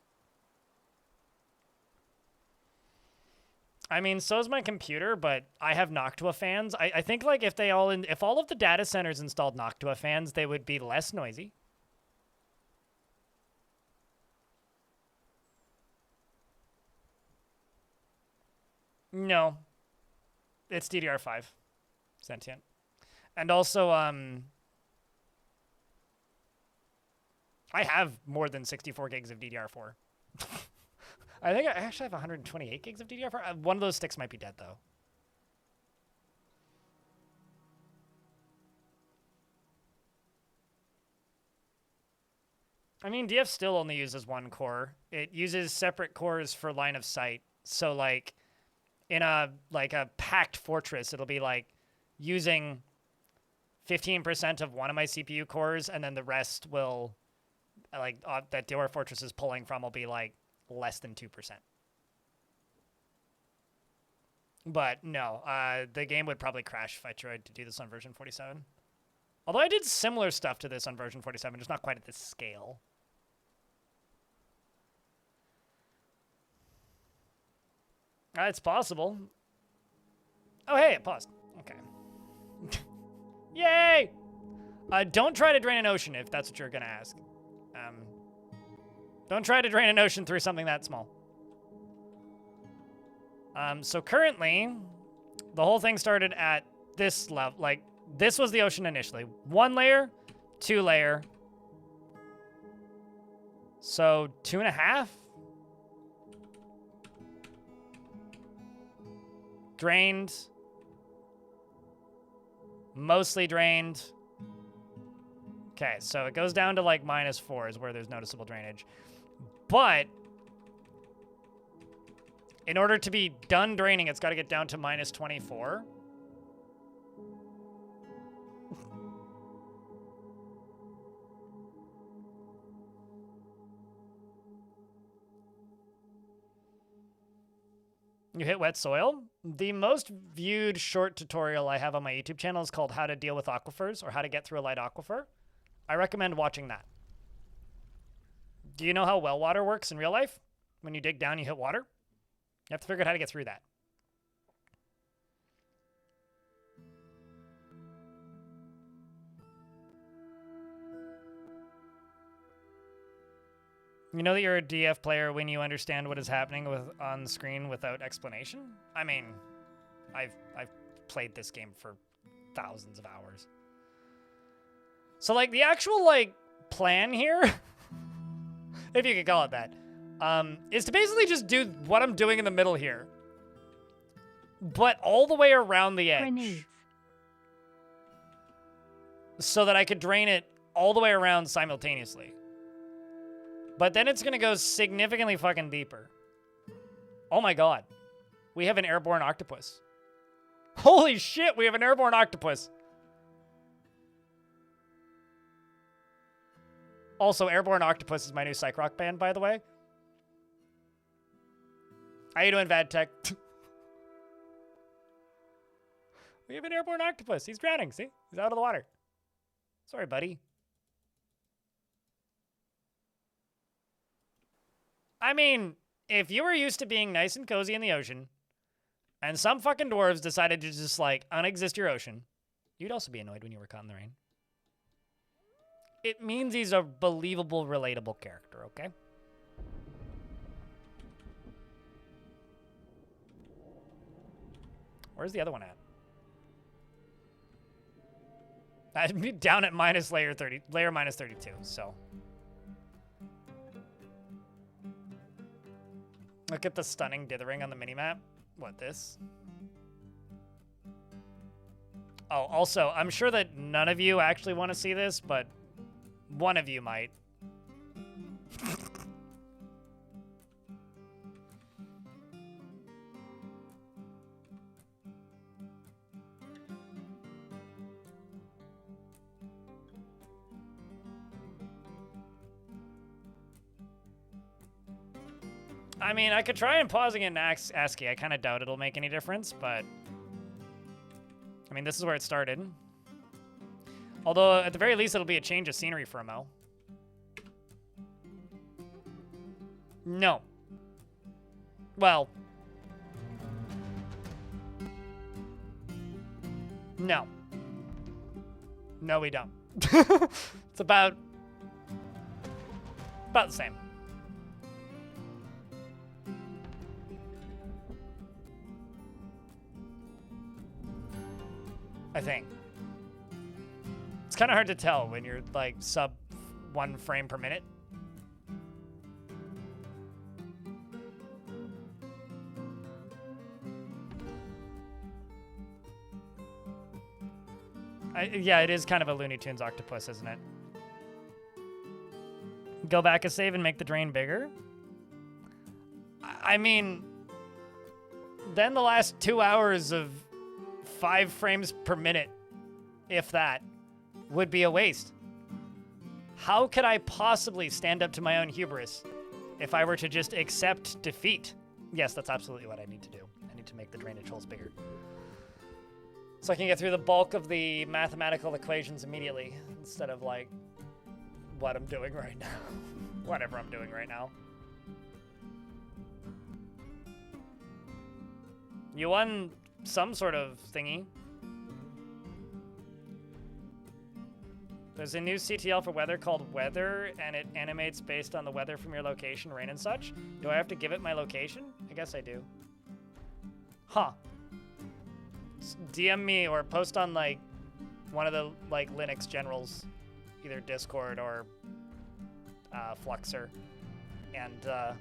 I mean, so is my computer, but I have Noctua fans. I think like if all of the data centers installed Noctua fans, they would be less noisy. No. It's DDR5. Sentient. And also, I have more than 64 gigs of DDR4. I think I actually have 128 gigs of DDR4. One of those sticks might be dead, though. I mean, DF still only uses one core. It uses separate cores for line of sight. So, like... in a packed fortress, it'll be like using 15% of one of my CPU cores, and then the rest will, like, that Dwarf Fortress is pulling from will be like less than 2%. But no, the game would probably crash if I tried to do this on version 47. Although I did similar stuff to this on version 47, just not quite at this scale. It's possible. Oh, hey, it paused. Okay. Yay! Don't try to drain an ocean if that's what you're going to ask. Don't try to drain an ocean through something that small. So currently, the whole thing started at this level. Like, this was the ocean initially. 1 layer, 2 layer. So 2.5? Drained. Mostly drained. Okay, so it goes down to like -4 is where there's noticeable drainage. But in order to be done draining, it's got to get down to -24. You hit wet soil? The most viewed short tutorial I have on my YouTube channel is called How to Deal with Aquifers, or How to Get Through a Light Aquifer. I recommend watching that. Do you know how well water works in real life? When you dig down, you hit water? You have to figure out how to get through that. You know that you're a DF player when you understand what is happening on the screen without explanation? I mean, I've played this game for thousands of hours. So, like, the actual, like, plan here, if you could call it that, is to basically just do what I'm doing in the middle here, but all the way around the edge. Grenades. So that I could drain it all the way around simultaneously. But then it's going to go significantly fucking deeper. Oh my god. We have an airborne octopus. Holy shit, we have an airborne octopus. Also, Airborne Octopus is my new psych rock band, by the way. How you doing, VadTech? We have an airborne octopus. He's drowning, see? He's out of the water. Sorry, buddy. I mean, if you were used to being nice and cozy in the ocean, and some fucking dwarves decided to just, like, unexist your ocean, you'd also be annoyed when you were caught in the rain. It means he's a believable, relatable character, okay? Where's the other one at? I'd be down at layer -32, so. Look at the stunning dithering on the minimap. What, this? Oh, also, I'm sure that none of you actually want to see this, but one of you might. I mean, I could try and pausing it in ASCII. I kind of doubt it'll make any difference, but I mean, this is where it started. Although, at the very least, it'll be a change of scenery for a mo. No. Well. No. No, we don't. It's about the same. I think. It's kind of hard to tell when you're like sub 1 frame per minute. Yeah, it is kind of a Looney Tunes octopus, isn't it? Go back a save and make the drain bigger? I mean, then the last 2 hours of 5 frames per minute, if that, would be a waste. How could I possibly stand up to my own hubris if I were to just accept defeat Yes, that's absolutely what I need to do. I need to make the drainage holes bigger. So I can get through the bulk of the mathematical equations immediately, instead of, like, what I'm doing right now. Whatever I'm doing right now. You won some sort of thingy. There's a new CTL for weather called Weather, and it animates based on the weather from your location, rain and such. Do I have to give it my location? I guess I do. Huh. DM me or post on, like, one of the, like, Linux generals, either Discord or Fluxer, and tell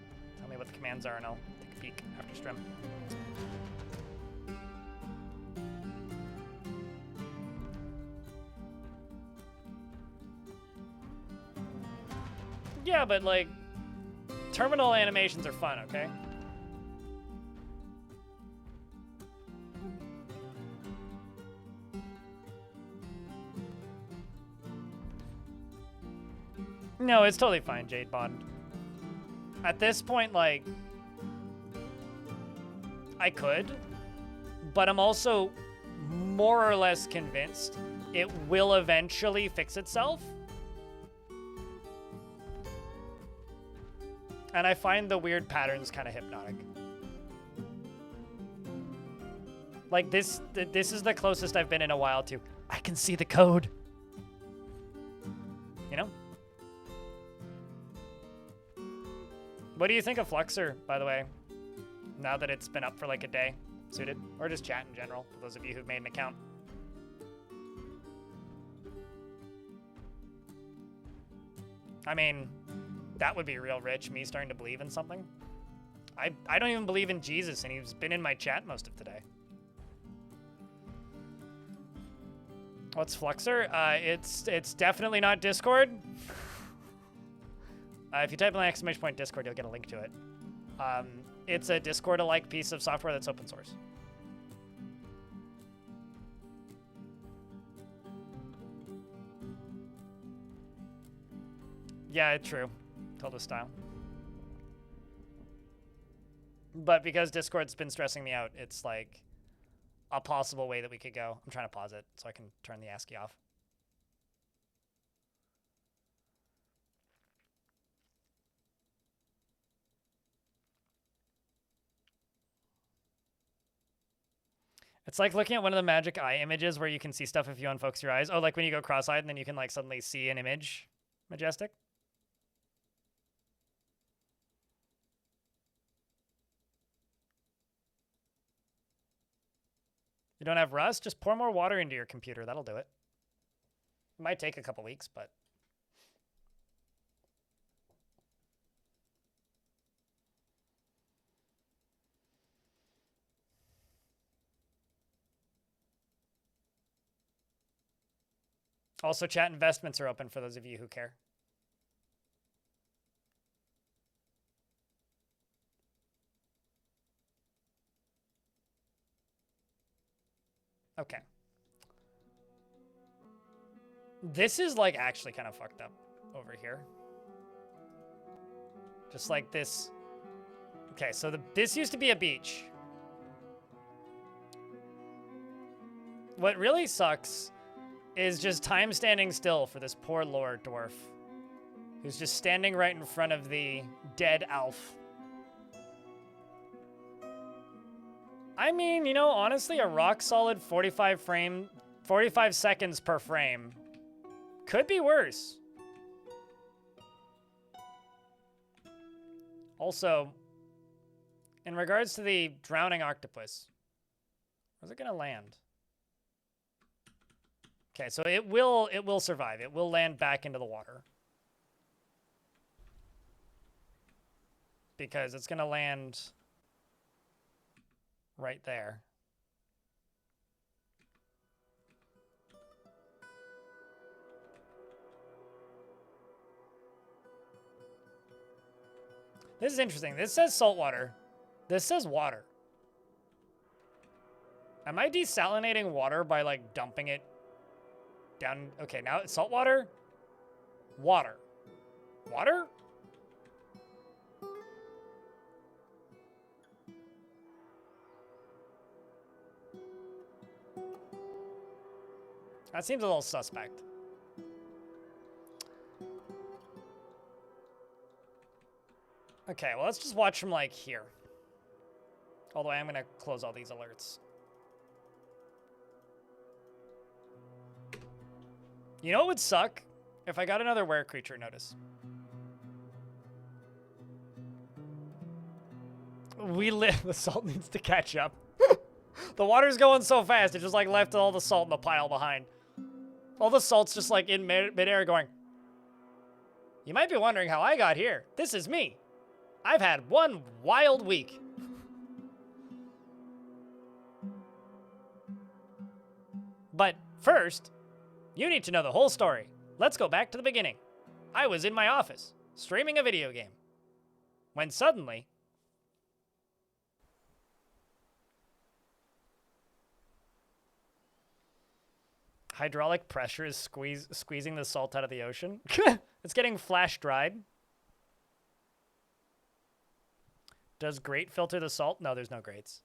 me what the commands are, and I'll take a peek after stream. Yeah, but, like, terminal animations are fun, okay? No, it's totally fine, Jade Bond. At this point, like, I could, but I'm also more or less convinced it will eventually fix itself. And I find the weird patterns kind of hypnotic. Like, this is the closest I've been in a while to, I can see the code. You know? What do you think of Fluxer, by the way? Now that it's been up for like a day, suited? Or just chat in general, for those of you who've made an account. I mean, that would be real rich, me starting to believe in something. I don't even believe in Jesus, and he's been in my chat most of today. What's Fluxer? It's definitely not Discord. If you type in exclamation point Discord, you'll get a link to it. It's a Discord-alike piece of software that's open source. Yeah, true. Tilda style. But because Discord's been stressing me out, it's like a possible way that we could go. I'm trying to pause it so I can turn the ASCII off. It's like looking at one of the magic eye images where you can see stuff if you unfocus your eyes. Oh, like when you go cross-eyed and then you can like suddenly see an image. Majestic. You don't have rust? Just pour more water into your computer. That'll do it. It might take a couple weeks, but... Also, chat investments are open for those of you who care. Okay. This is like actually kind of fucked up over here. Just like this. Okay, so this used to be a beach. What really sucks is just time standing still for this poor Lord Dwarf, who's just standing right in front of the dead Alf. I mean, you know, honestly, a rock solid 45 seconds per frame could be worse. Also, in regards to the drowning octopus, where's it gonna land? Okay, so it will survive. It will land back into the water. Because it's gonna land right there. This is interesting. This says saltwater. This says water. Am I desalinating water by like dumping it down? Okay, now it's saltwater. Water. Water? That seems a little suspect. Okay, well, let's just watch from, like, here. Although I am going to close all these alerts. You know what would suck? If I got another were creature notice. The salt needs to catch up. The water's going so fast, it just, like, left all the salt in the pile behind. All the salt's just, like, in midair going, you might be wondering how I got here. This is me. I've had one wild week. But first, you need to know the whole story. Let's go back to the beginning. I was in my office, streaming a video game, when suddenly... hydraulic pressure is squeezing the salt out of the ocean. It's getting flash dried. Does grate filter the salt? No, there's no grates.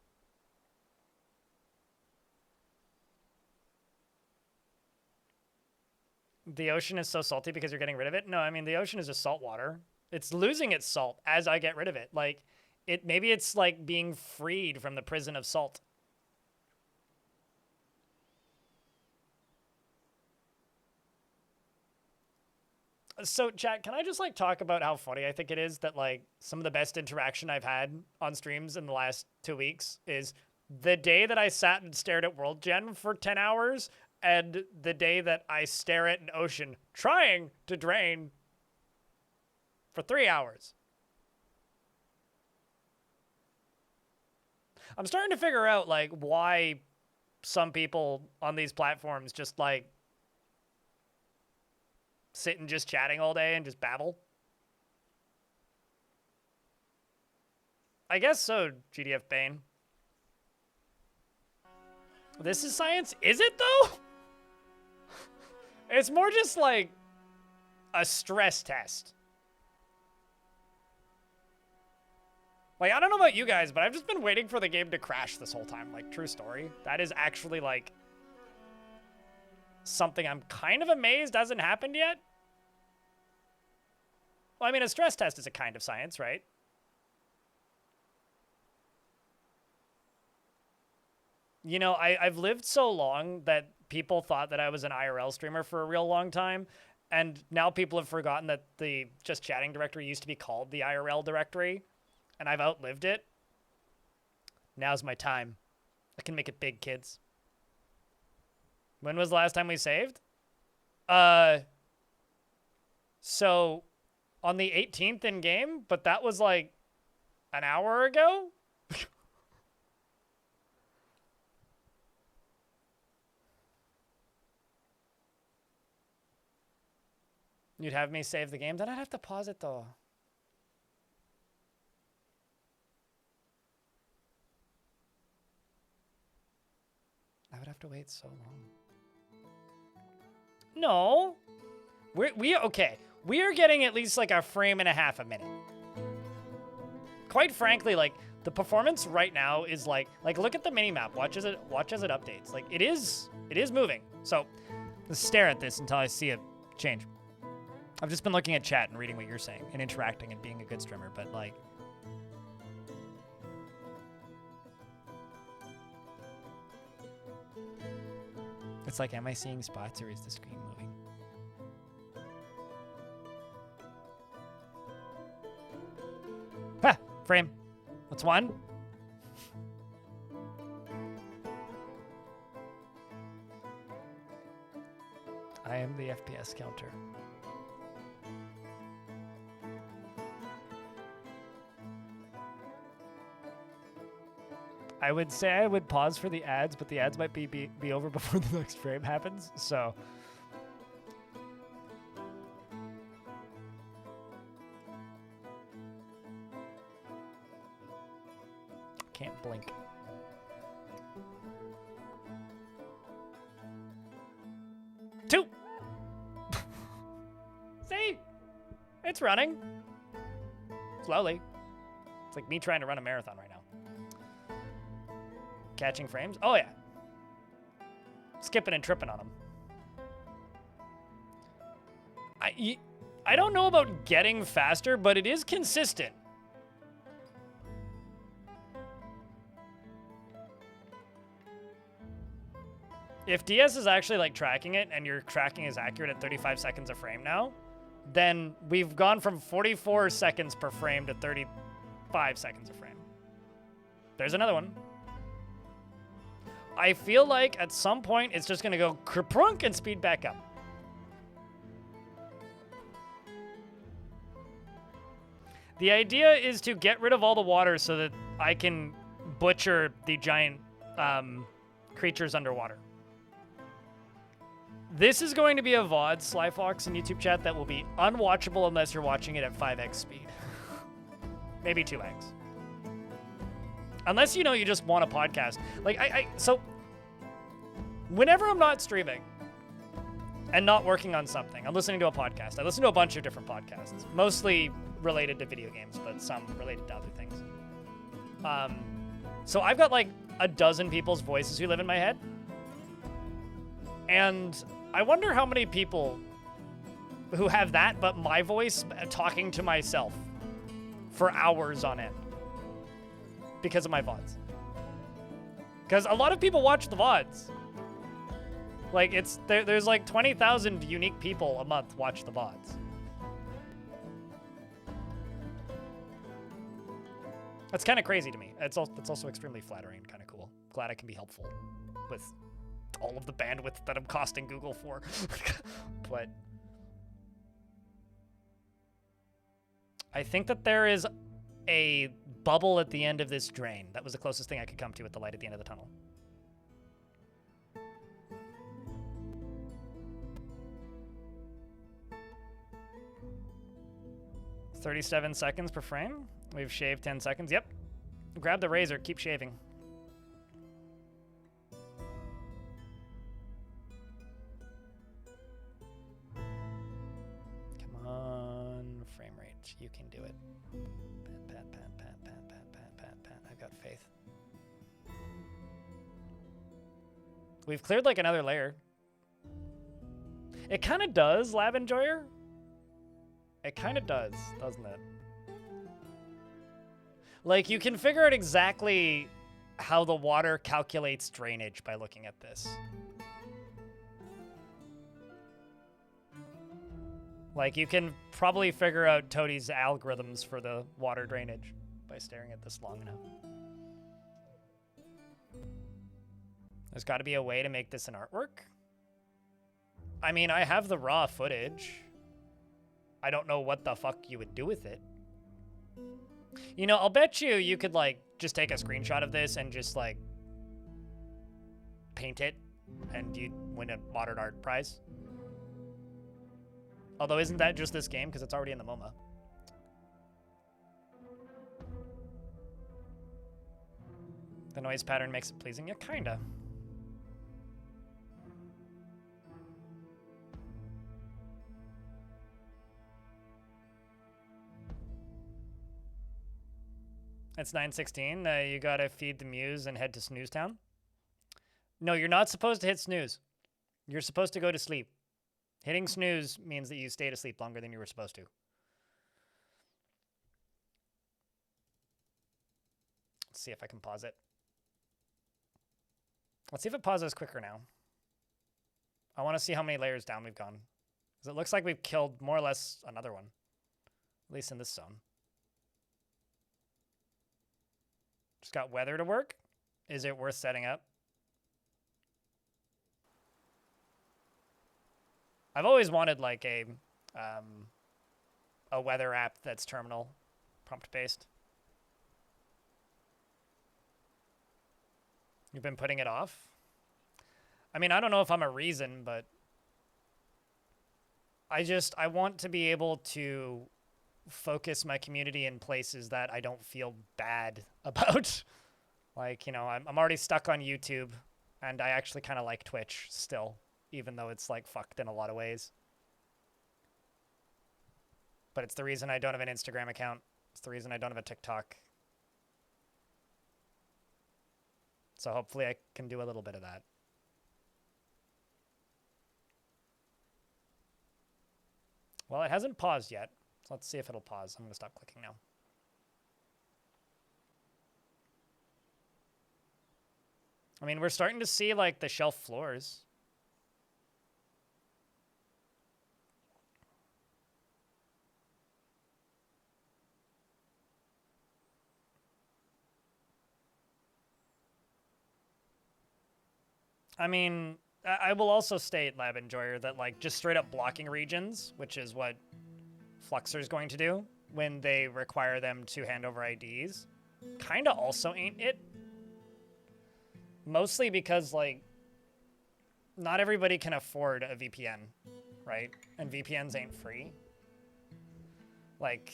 The ocean is so salty because you're getting rid of it? No, I mean, the ocean is just salt water. It's losing its salt as I get rid of it. Like, maybe it's like being freed from the prison of salt. So, chat, can I just, like, talk about how funny I think it is that, like, some of the best interaction I've had on streams in the last 2 weeks is the day that I sat and stared at World Gen for 10 hours and the day that I stare at an ocean trying to drain for 3 hours. I'm starting to figure out, like, why some people on these platforms just, like, sit and just chatting all day and just babble. I guess so, GDF Bane. This is science? Is it, though? It's more just like a stress test. Like, I don't know about you guys, but I've just been waiting for the game to crash this whole time. Like, true story. That is actually, like, something I'm kind of amazed hasn't happened yet. Well, I mean, a stress test is a kind of science, right? You know, I've lived so long that people thought that I was an IRL streamer for a real long time, and now people have forgotten that the Just Chatting directory used to be called the IRL directory, and I've outlived it. Now's my time. I can make it big, kids. When was the last time we saved? So on the 18th in game, but that was like an hour ago. You'd have me save the game? Then I'd have to pause it, though. I would have to wait so long. No. Okay. We are getting at least like a frame and a half a minute. Quite frankly, like, the performance right now is like look at the minimap. Watch as it updates. Like, it is moving. So let's stare at this until I see it change. I've just been looking at chat and reading what you're saying and interacting and being a good streamer, but like, it's like, am I seeing spots or is the screen moving? Ha! Frame. What's one? I am the FPS counter. I would say I would pause for the ads, but the ads might be over before the next frame happens, so. Can't blink. Two! See? It's running. Slowly. It's like me trying to run a marathon right now. Catching frames? Oh, yeah. Skipping and tripping on them. I don't know about getting faster, but it is consistent. If DS is actually like tracking it and your tracking is accurate at 35 seconds a frame now, then we've gone from 44 seconds per frame to 35 seconds a frame. There's another one. I feel like at some point it's just going to go kerplunk and speed back up. The idea is to get rid of all the water so that I can butcher the giant creatures underwater. This is going to be a VOD, Slyfox in YouTube chat, that will be unwatchable unless you're watching it at 5x speed. Maybe 2x. Unless, you know, you just want a podcast. Like, so, whenever I'm not streaming and not working on something, I'm listening to a podcast. I listen to a bunch of different podcasts, mostly related to video games, but some related to other things. So I've got like a dozen people's voices who live in my head. And I wonder how many people who have that, but my voice talking to myself for hours on end because of my VODs. Because a lot of people watch the VODs. Like, there's like 20,000 unique people a month watch the VODs. That's kind of crazy to me. It's also extremely flattering and kind of cool. Glad I can be helpful with all of the bandwidth that I'm costing Google for. But I think that there is a bubble at the end of this drain. That was the closest thing I could come to with the light at the end of the tunnel. $37 seconds per frame. We've shaved 10 seconds. Yep. Grab the razor. Keep shaving. Come on. Frame rate. You can do it. Pat, pat, pat, pat, pat, pat, pat, pat. I've got faith. We've cleared like another layer. It kind of does, Lab Enjoyer. It kind of does, doesn't it? Like, you can figure out exactly how the water calculates drainage by looking at this. Like, you can probably figure out Toadie's algorithms for the water drainage by staring at this long enough. There's got to be a way to make this an artwork. I mean, I have the raw footage. I don't know what the fuck you would do with it. You know, I'll bet you could, like, just take a screenshot of this and just, like, paint it, and you'd win a modern art prize. Although, isn't that just this game? Because it's already in the MoMA. The noise pattern makes it pleasing. Yeah, kinda. It's 9:16. You gotta feed the muse and head to Snooze Town. No, you're not supposed to hit snooze. You're supposed to go to sleep. Hitting snooze means that you stayed asleep longer than you were supposed to. Let's see if I can pause it. Let's see if it pauses quicker now. I want to see how many layers down we've gone. Because it looks like we've killed more or less another one. At least in this zone. Just got weather to work. Is it worth setting up? I've always wanted like a weather app that's terminal prompt based. You've been putting it off? I mean, I don't know if I'm a reason, but I want to be able to focus my community in places that I don't feel bad about. Like, you know, I'm already stuck on YouTube, and I actually kind of like Twitch still, even though it's like fucked in a lot of ways. But it's the reason I don't have an Instagram account. It's the reason I don't have a TikTok. So hopefully I can do a little bit of that. – Well, it hasn't paused yet. So let's see if it'll pause. I'm going to stop clicking now. I mean, we're starting to see, like, the shelf floors. I mean, I will also state, Lab Enjoyer, that, like, just straight up blocking regions, which is what Fluxer's going to do when they require them to hand over IDs, kind of also ain't it. Mostly because, like, not everybody can afford a VPN, right? And VPNs ain't free. Like,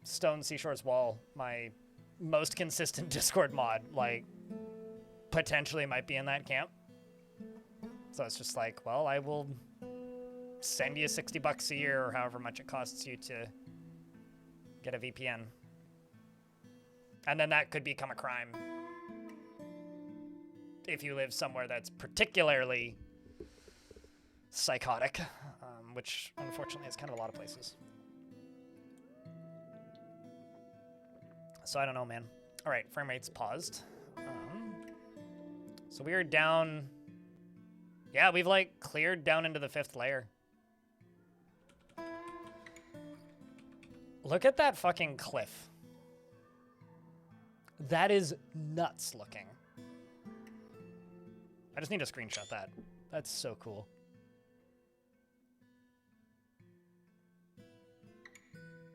Stone Seashore's Wall, my most consistent Discord mod, like, potentially might be in that camp. So it's just like, well, I will send you $60 a year or however much it costs you to get a VPN. And then that could become a crime if you live somewhere that's particularly psychotic, which unfortunately is kind of a lot of places. So I don't know, man. All right, frame rate's paused. So we are down. Yeah, we've like cleared down into the 5th layer. Look at that fucking cliff. That is nuts looking. I just need to screenshot that. That's so cool.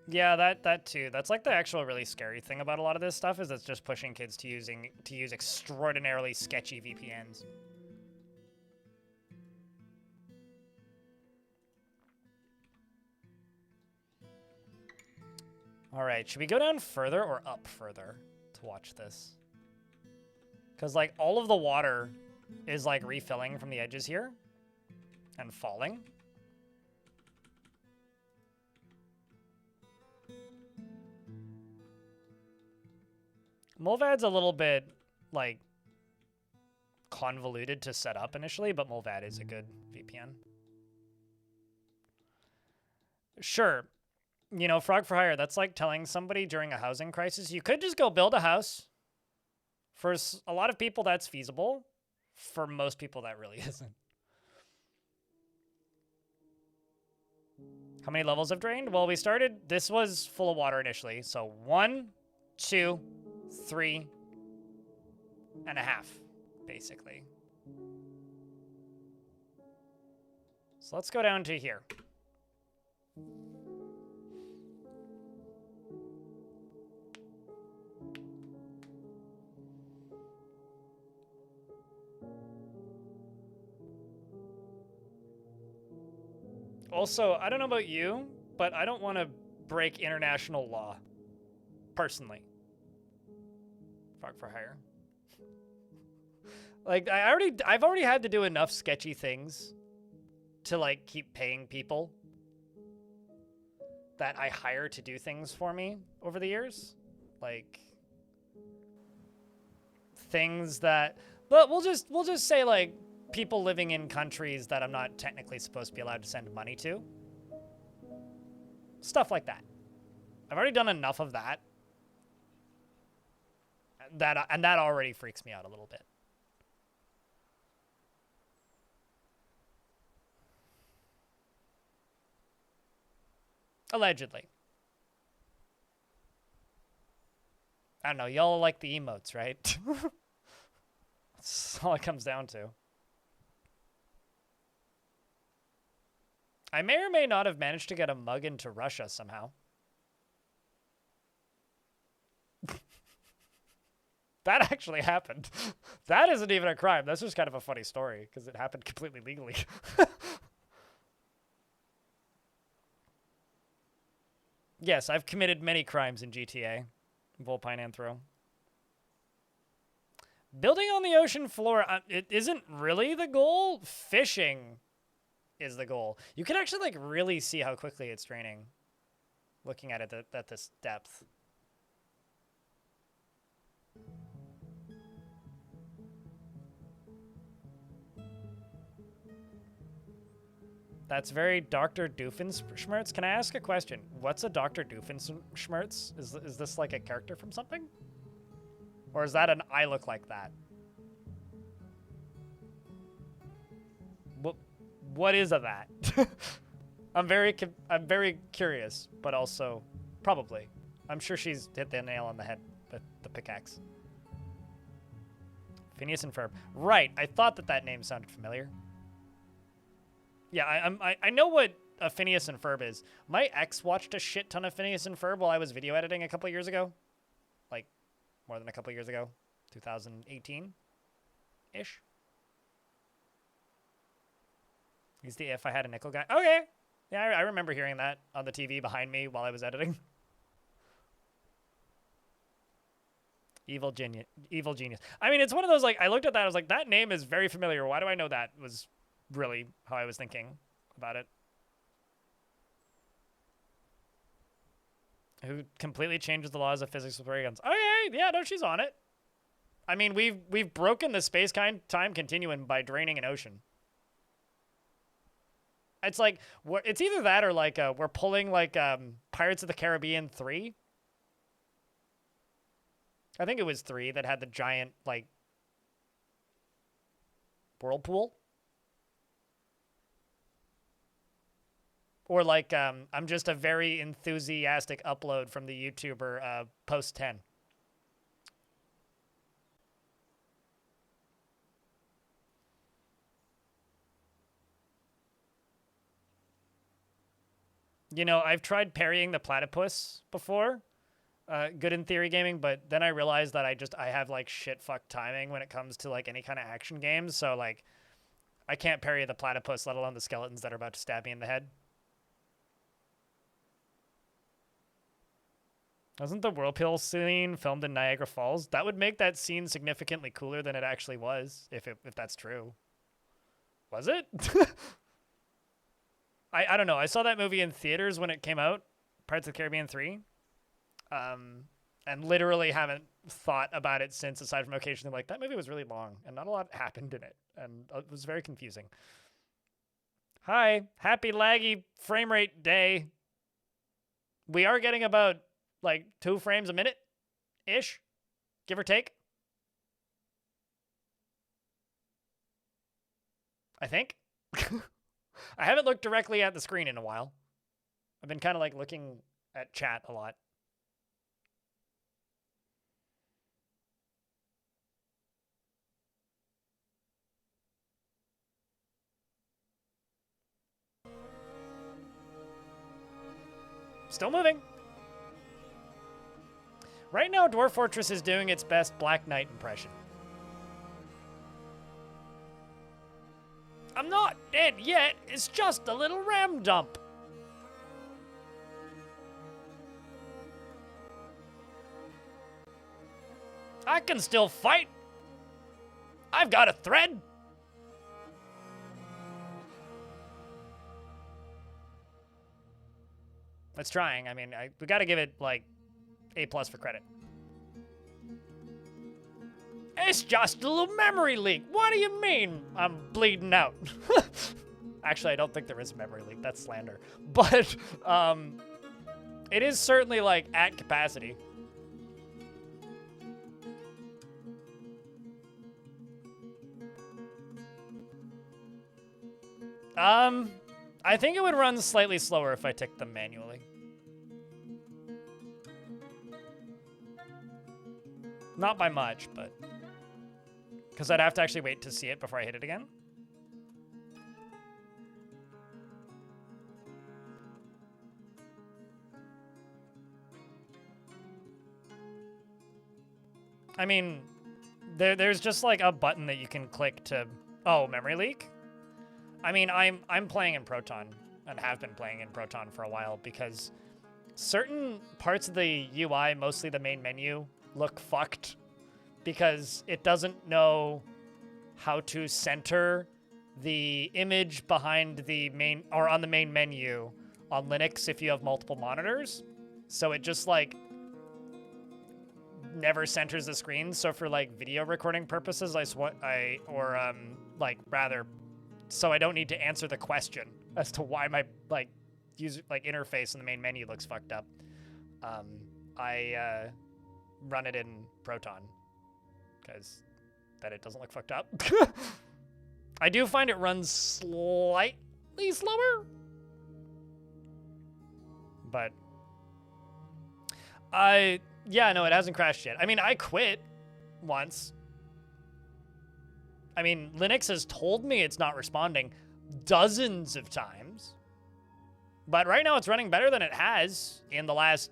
Yeah, that too. That's like the actual really scary thing about a lot of this stuff is it's just pushing kids to use extraordinarily sketchy VPNs. All right, should we go down further or up further to watch this? Because like all of the water is like refilling from the edges here and falling. Mulvad's a little bit like convoluted to set up initially, but Mulvad is a good VPN. Sure. You know, Frog for Hire, that's like telling somebody during a housing crisis, you could just go build a house. For a lot of people, that's feasible. For most people, that really isn't. How many levels have drained? Well, we started, this was full of water initially. So 1, 2, 3 and a half, basically. So let's go down to here. Also, I don't know about you, but I don't want to break international law, personally. Frog for Hire. Like, I've already had to do enough sketchy things to, like, keep paying people that I hire to do things for me over the years. Like, things that, but we'll just say, like, people living in countries that I'm not technically supposed to be allowed to send money to. Stuff like that. I've already done enough of that. And that already freaks me out a little bit. Allegedly. I don't know, y'all like the emotes, right? That's all it comes down to. I may or may not have managed to get a mug into Russia somehow. That actually happened. That isn't even a crime. That's just kind of a funny story because it happened completely legally. Yes, I've committed many crimes in GTA. Vulpine Anthro. Building on the ocean floor, it isn't really the goal. Fishing is the goal. You can actually like really see how quickly it's draining looking at it at this depth. That's very Dr. Doofenshmirtz. Can I ask a question? What's a Dr. Doofenshmirtz? Is this like a character from something? Or is that an I look like that? What is a that? I'm very curious, but also probably. I'm sure she's hit the nail on the head with the pickaxe. Phineas and Ferb. Right, I thought that name sounded familiar. Yeah, I know what a Phineas and Ferb is. My ex watched a shit ton of Phineas and Ferb while I was video editing a couple years ago. Like, more than a couple years ago. 2018-ish. He's the If I Had a Nickel guy. Okay. Yeah, I remember hearing that on the TV behind me while I was editing. Evil genius. I mean, it's one of those, like, I looked at that, I was like, that name is very familiar. Why do I know that? Was really how I was thinking about it. Who completely changes the laws of physics with ray guns. Okay, yeah, no, she's on it. I mean, we've broken the space-time continuum by draining an ocean. It's like, it's either that or like we're pulling like Pirates of the Caribbean 3. I think it was 3 that had the giant like whirlpool. Or like I'm just a very enthusiastic upload from the YouTuber Post 10. You know, I've tried parrying the platypus before, good in theory gaming, but then I realized that I have like shit fuck timing when it comes to like any kind of action games. So like, I can't parry the platypus, let alone the skeletons that are about to stab me in the head. Wasn't the whirlpool scene filmed in Niagara Falls? That would make that scene significantly cooler than it actually was, if that's true. Was it? I don't know. I saw that movie in theaters when it came out, Pirates of the Caribbean 3, and literally haven't thought about it since, aside from occasionally like, that movie was really long, and not a lot happened in it, and it was very confusing. Hi, happy laggy frame rate day. We are getting about, like, 2 frames a minute-ish, give or take. I think. I haven't looked directly at the screen in a while. I've been kind of like looking at chat a lot. Still moving. Right now, Dwarf Fortress is doing its best Black Knight impression. I'm not dead yet. It's just a little ram dump. I can still fight. I've got a thread. It's trying. I mean, we got to give it like A+ for credit. It's just a little memory leak. What do you mean I'm bleeding out? Actually, I don't think there is a memory leak. That's slander. But it is certainly like at capacity. I think it would run slightly slower if I ticked them manually. Not by much, but because I'd have to actually wait to see it before I hit it again. I mean, there's just like a button that you can click to, oh, memory leak? I mean, I'm playing in Proton and have been playing in Proton for a while because certain parts of the UI, mostly the main menu, look fucked because it doesn't know how to center the image behind the main or on the main menu on Linux if you have multiple monitors. So it just like never centers the screen. So for like video recording purposes, so I don't need to answer the question as to why my like user like interface in the main menu looks fucked up. I run it in Proton because then it doesn't look fucked up. I do find it runs slightly slower, but yeah, no, it hasn't crashed yet. I mean, I quit once. I mean, Linux has told me it's not responding dozens of times. But right now it's running better than it has in the last,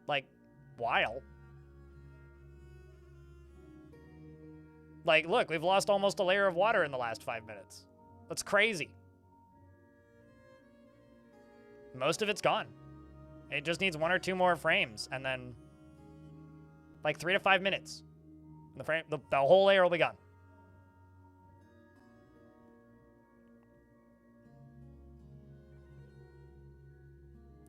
like, while. Like, look, we've lost almost a layer of water in the last 5 minutes. That's crazy. Most of it's gone. It just needs 1 or 2 more frames, and then, like, 3 to 5 minutes. The whole layer will be gone.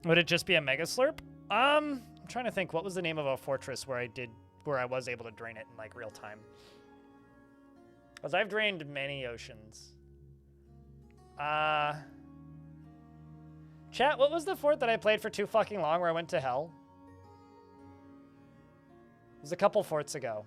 Would it just be a mega slurp? I'm trying to think, what was the name of a fortress where I was able to drain it in like real time? Because I've drained many oceans. Chat, what was the fort that I played for too fucking long where I went to hell? It was a couple forts ago.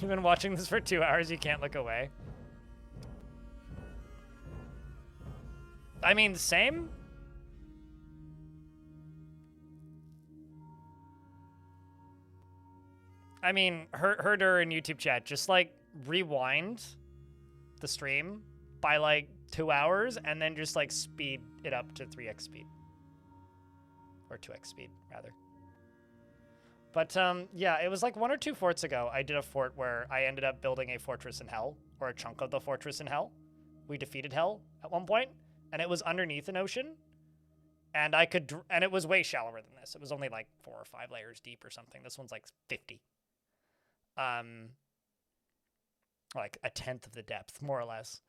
You've been watching this for 2 hours, you can't look away. I mean, same? I mean, Herder in YouTube chat, just like rewind the stream by like 2 hours and then just like speed it up to 3x speed. Or 2x speed, rather. But yeah, it was like 1 or 2 forts ago. I did a fort where I ended up building a fortress in hell, or a chunk of the fortress in hell. We defeated hell at one point, and it was underneath an ocean, and and it was way shallower than this. It was only like 4 or 5 layers deep or something. This one's like 50. Like a tenth of the depth, more or less.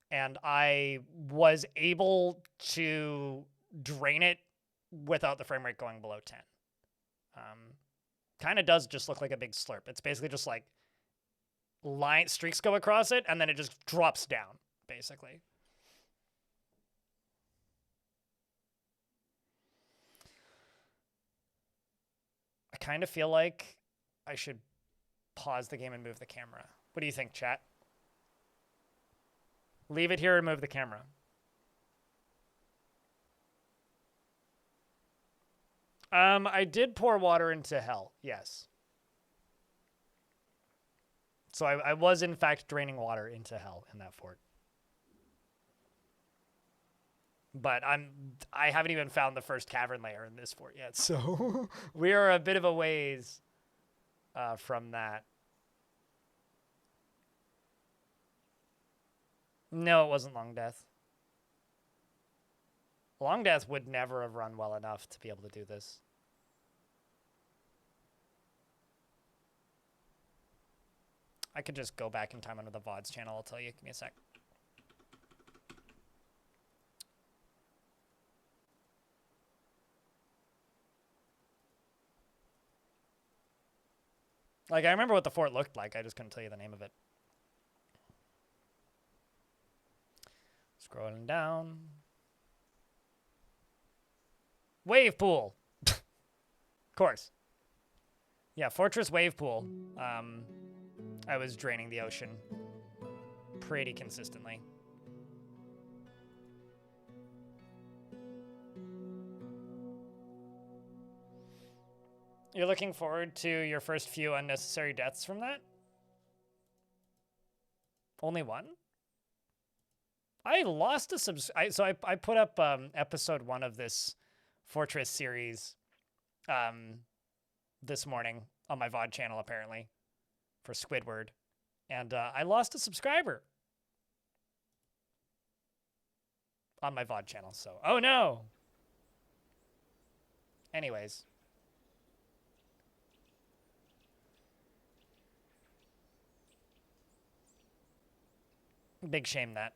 And I was able to drain it without the frame rate going below 10. Kind of does just look like a big slurp. It's basically just like streaks go across it, and then it just drops down, basically. I kind of feel like I should pause the game and move the camera. What do you think, chat? Leave it here and move the camera. I did pour water into hell, yes. So I was, in fact, draining water into hell in that fort. But I haven't even found the first cavern layer in this fort yet, so we are a bit of a ways from that. No, it wasn't Long Death. Long Death would never have run well enough to be able to do this. I could just go back in time under the VODs channel, I'll tell you. Give me a sec. Like, I remember what the fort looked like, I just couldn't tell you the name of it. Scrolling down. Wave pool. Of course. Yeah, Fortress Wave Pool. I was draining the ocean pretty consistently. You're looking forward to your first few unnecessary deaths from that? Only one? I lost a so I put up episode 1 of this Fortress series this morning on my VOD channel, apparently, for Squidward. And I lost a subscriber on my VOD channel, so... Oh, no! Anyways. Big shame that.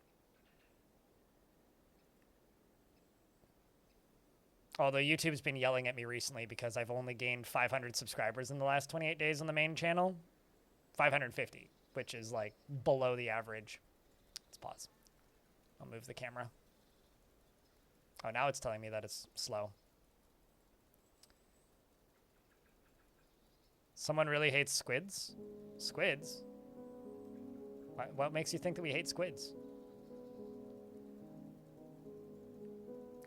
Although YouTube's been yelling at me recently because I've only gained 500 subscribers in the last 28 days on the main channel. 550, which is like below the average. Let's pause. I'll move the camera. Oh, now it's telling me that it's slow. Someone really hates squids? Squids? What makes you think that we hate squids?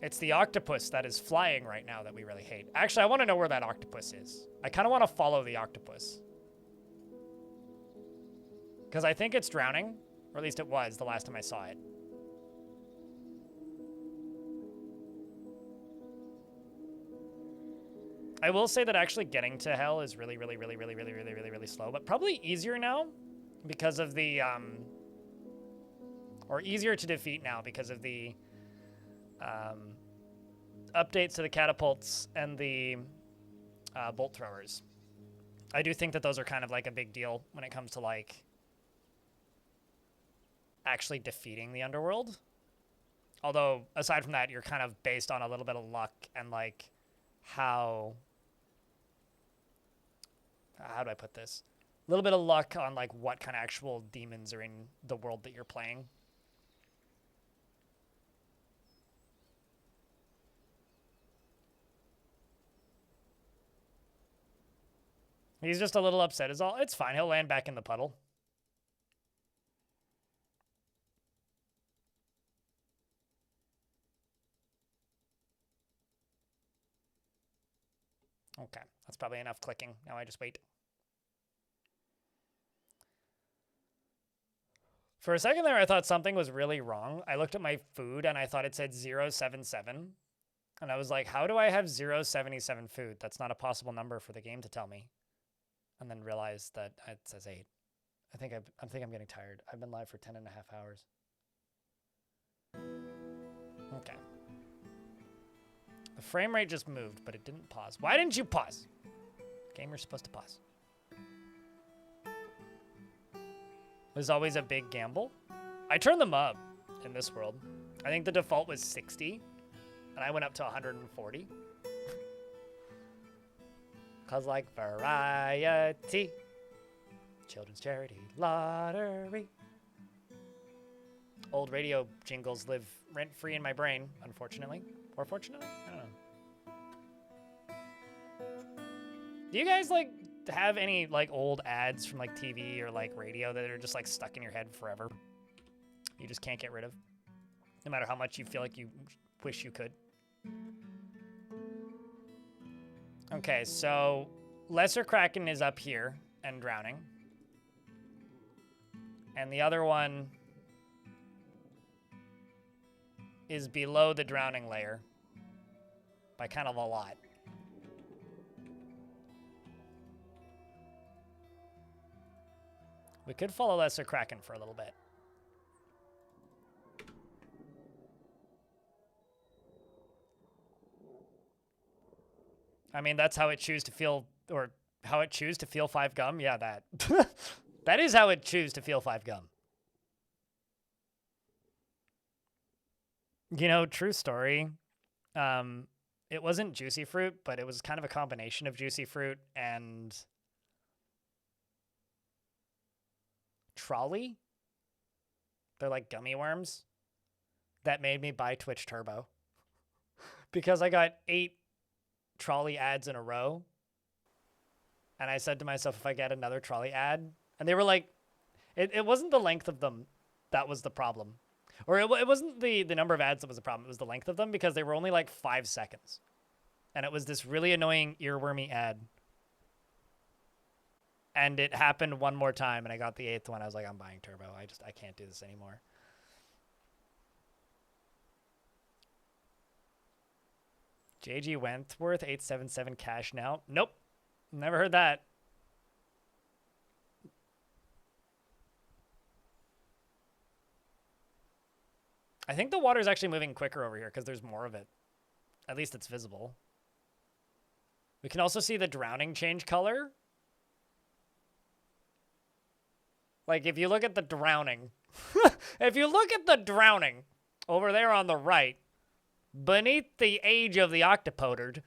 It's the octopus that is flying right now that we really hate. Actually, I want to know where that octopus is. I kind of want to follow the octopus. Because I think it's drowning. Or at least it was the last time I saw it. I will say that actually getting to hell is really slow. But probably easier now because of the... or easier to defeat now because of the... updates to the catapults and the bolt throwers. I do think that those are kind of like a big deal when it comes to like actually defeating the underworld. Although aside from that, you're kind of based on a little bit of luck and like how do I put this? A little bit of luck on like what kind of actual demons are in the world that you're playing. He's just a little upset is all. It's fine. He'll land back in the puddle. Okay. That's probably enough clicking. Now I just wait. For a second there, I thought something was really wrong. I looked at my food and I thought it said 077. And I was like, how do I have 077 food? That's not a possible number for the game to tell me. And then realized that it says 8. I think I'm getting tired. I've been live for 10.5 hours. Okay. The frame rate just moved, but it didn't pause. Why didn't you pause? Gamer's supposed to pause. There's always a big gamble. I turned them up in this world. I think the default was 60, and I went up to 140. Cause like variety, children's charity lottery. Old radio jingles live rent-free in my brain, unfortunately. Or fortunately? I don't know. Do you guys like have any like old ads from like TV or like radio that are just like stuck in your head forever? You just can't get rid of? No matter how much you feel like you wish you could. Okay, so Lesser Kraken is up here and drowning. And the other one is below the drowning layer by kind of a lot. We could follow Lesser Kraken for a little bit. I mean, that's how it choose to feel, or how it choose to feel 5 gum. Yeah, that. That is how it choose to feel 5 gum. You know, true story. It wasn't juicy fruit, but it was kind of a combination of juicy fruit and trolley. They're like gummy worms that made me buy Twitch Turbo because I got 8 trolley ads in a row. And I said to myself, if I get another trolley ad, and they were like, it wasn't the length of them that was the problem. Or it wasn't the number of ads that was the problem. It was the length of them because they were only like 5 seconds. And it was this really annoying earwormy ad. And it happened one more time and I got the 8th one. I was like, I'm buying Turbo. I can't do this anymore. JG Wentworth, 877 cash now. Nope. Never heard that. I think the water's actually moving quicker over here because there's more of it. At least it's visible. We can also see the drowning change color. Like, if you look at the drowning, If you look at the drowning over there on the right, beneath the age of the octopodard,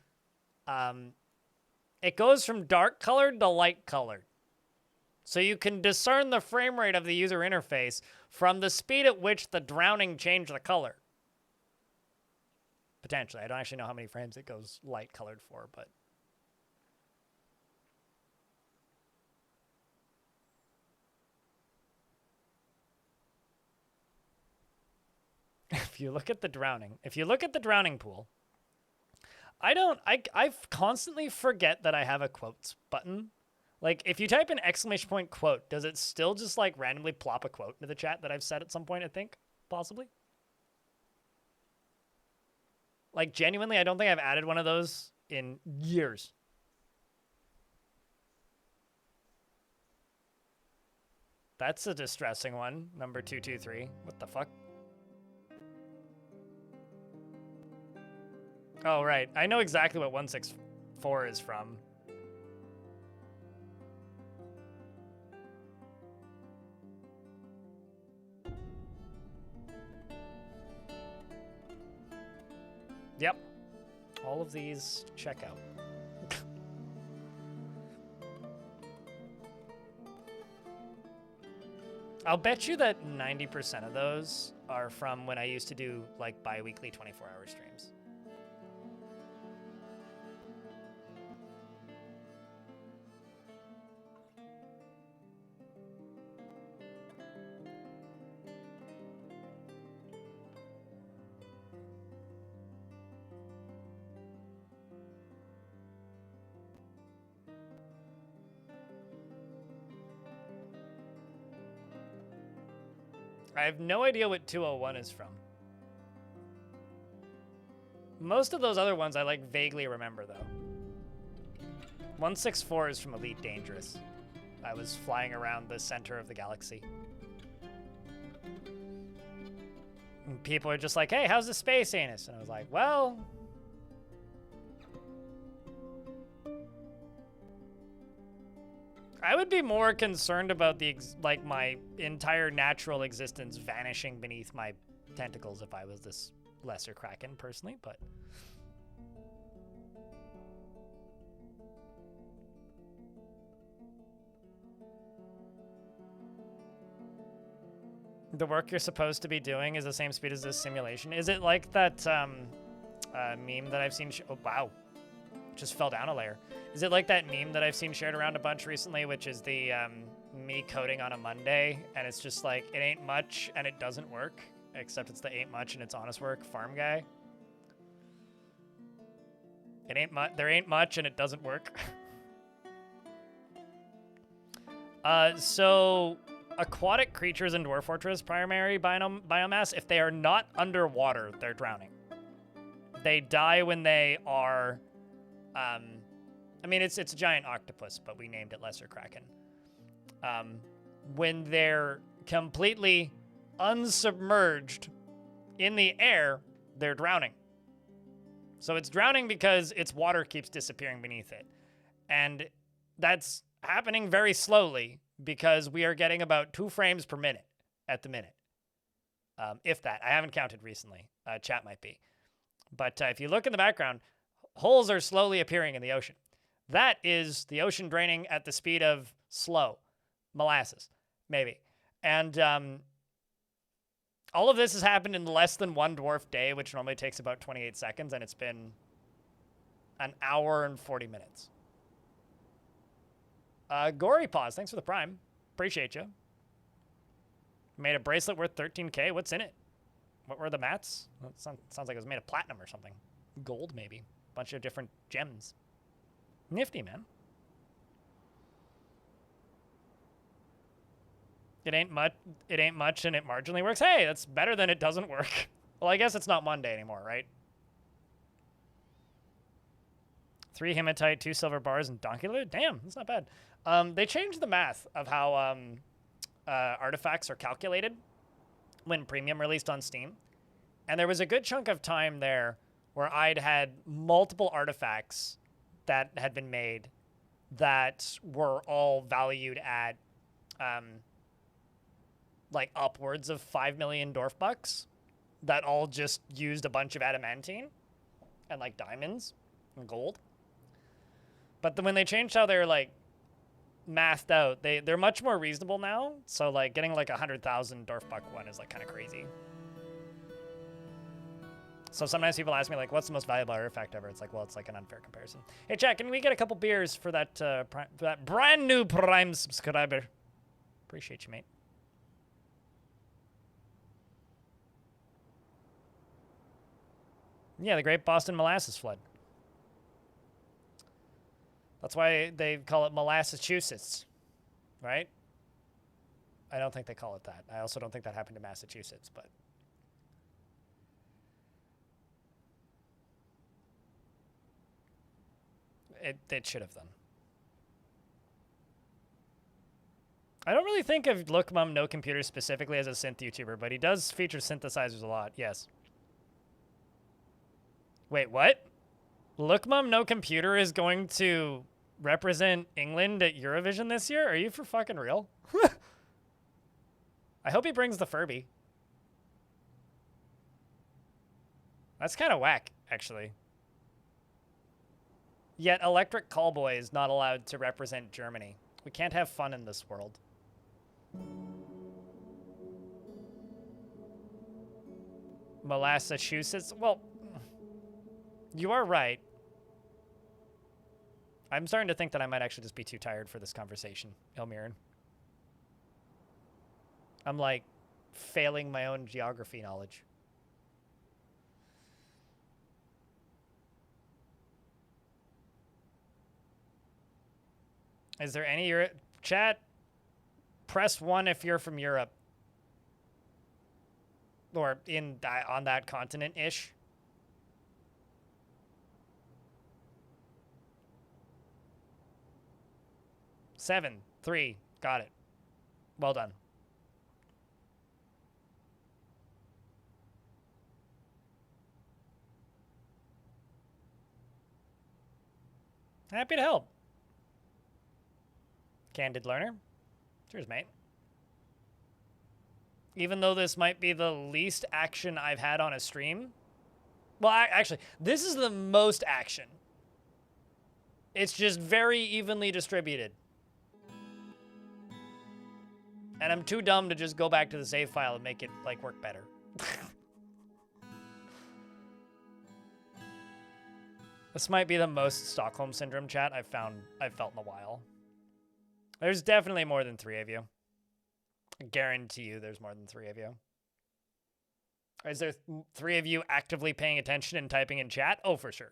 it goes from dark colored to light colored. So you can discern the frame rate of the user interface from the speed at which the drowning changed the color. Potentially. I don't actually know how many frames it goes light colored for, but... If you look at the drowning pool, I constantly forget that I have a quotes button. Like, if you type an exclamation point quote, does it still just, like, randomly plop a quote into the chat that I've said at some point, I think? Possibly? Like, genuinely, I don't think I've added one of those in years. That's a distressing one, number 223. What the fuck? Oh, right. I know exactly what 164 is from. Yep. All of these check out. I'll bet you that 90% of those are from when I used to do, like, bi-weekly 24-hour streams. I have no idea what 201 is from. Most of those other ones I, like, vaguely remember, though. 164 is from Elite Dangerous. I was flying around the center of the galaxy. And people are just like, hey, how's the space anus? And I was like, well... I would be more concerned about the my entire natural existence vanishing beneath my tentacles if I was this lesser kraken personally, but the work you're supposed to be doing is the same speed as this simulation. Is it like that meme that I've seen? Oh wow, just fell down a layer. Is it like that meme that I've seen shared around a bunch recently, which is the me coding on a Monday, and it's just like, it ain't much and it doesn't work, except it's the ain't much and it's honest work farm guy. It ain't there ain't much and it doesn't work. So aquatic creatures in Dwarf Fortress primary biomass, if they are not underwater, they're drowning. They die when they are... I mean, it's a giant octopus, but we named it Lesser Kraken. When they're completely unsubmerged in the air, they're drowning. So it's drowning because its water keeps disappearing beneath it. And that's happening very slowly because we are getting about 2 frames per minute at the minute. If that. I haven't counted recently. Chat might be. But if you look in the background, holes are slowly appearing in the ocean. That is the ocean draining at the speed of slow molasses, maybe. And all of this has happened in less than 1 dwarf day, which normally takes about 28 seconds, and it's been an hour and 40 minutes. Gory Paws, thanks for the prime. Appreciate you. Made a bracelet worth 13K. What's in it? What were the mats? Well, sounds like it was made of platinum or something. Gold, maybe. Bunch of different gems. Nifty, man. It ain't much and it marginally works. Hey, that's better than it doesn't work. Well, I guess it's not Monday anymore, right? 3 hematite, 2 silver bars, and donkey loot. Damn, that's not bad. They changed the math of how artifacts are calculated when Premium released on Steam. And there was a good chunk of time there where I'd had multiple artifacts that had been made that were all valued at like upwards of 5 million Dwarf bucks that all just used a bunch of adamantine and like diamonds and gold. But then when they changed how they're like mathed out, they're much more reasonable now. So like getting like 100,000 Dwarf buck one is like kind of crazy. So sometimes people ask me like, what's the most valuable artifact ever? It's like, well, it's like an unfair comparison. Hey, chat, can we get a couple beers for that for that brand new Prime subscriber? Appreciate you, mate. Yeah, the Great Boston Molasses Flood. That's why they call it Molassachusetts, right? I don't think they call it that. I also don't think that happened to Massachusetts, but... It should have done. I don't really think of Look Mum No Computer specifically as a synth YouTuber, but he does feature synthesizers a lot, yes. Wait, what? Look Mum No Computer is going to represent England at Eurovision this year? Are you for fucking real? I hope he brings the Furby. That's kind of whack, actually. Yet Electric Callboy is not allowed to represent Germany. We can't have fun in this world. Molassachusetts? Well, you are right. I'm starting to think that I might actually just be too tired for this conversation, Elmiran. I'm like failing my own geography knowledge. Is there any chat? Press 1 if you're from Europe. Or on that continent-ish. Seven, 3, got it. Well done. Happy to help. Candid learner. Cheers, mate. Even though this might be the least action I've had on a stream. Well, actually, this is the most action. It's just very evenly distributed. And I'm too dumb to just go back to the save file and make it, like, work better. This might be the most Stockholm Syndrome chat I've felt in a while. There's definitely more than 3 of you. I guarantee you there's more than 3 of you. Is there 3 of you actively paying attention and typing in chat? Oh, for sure.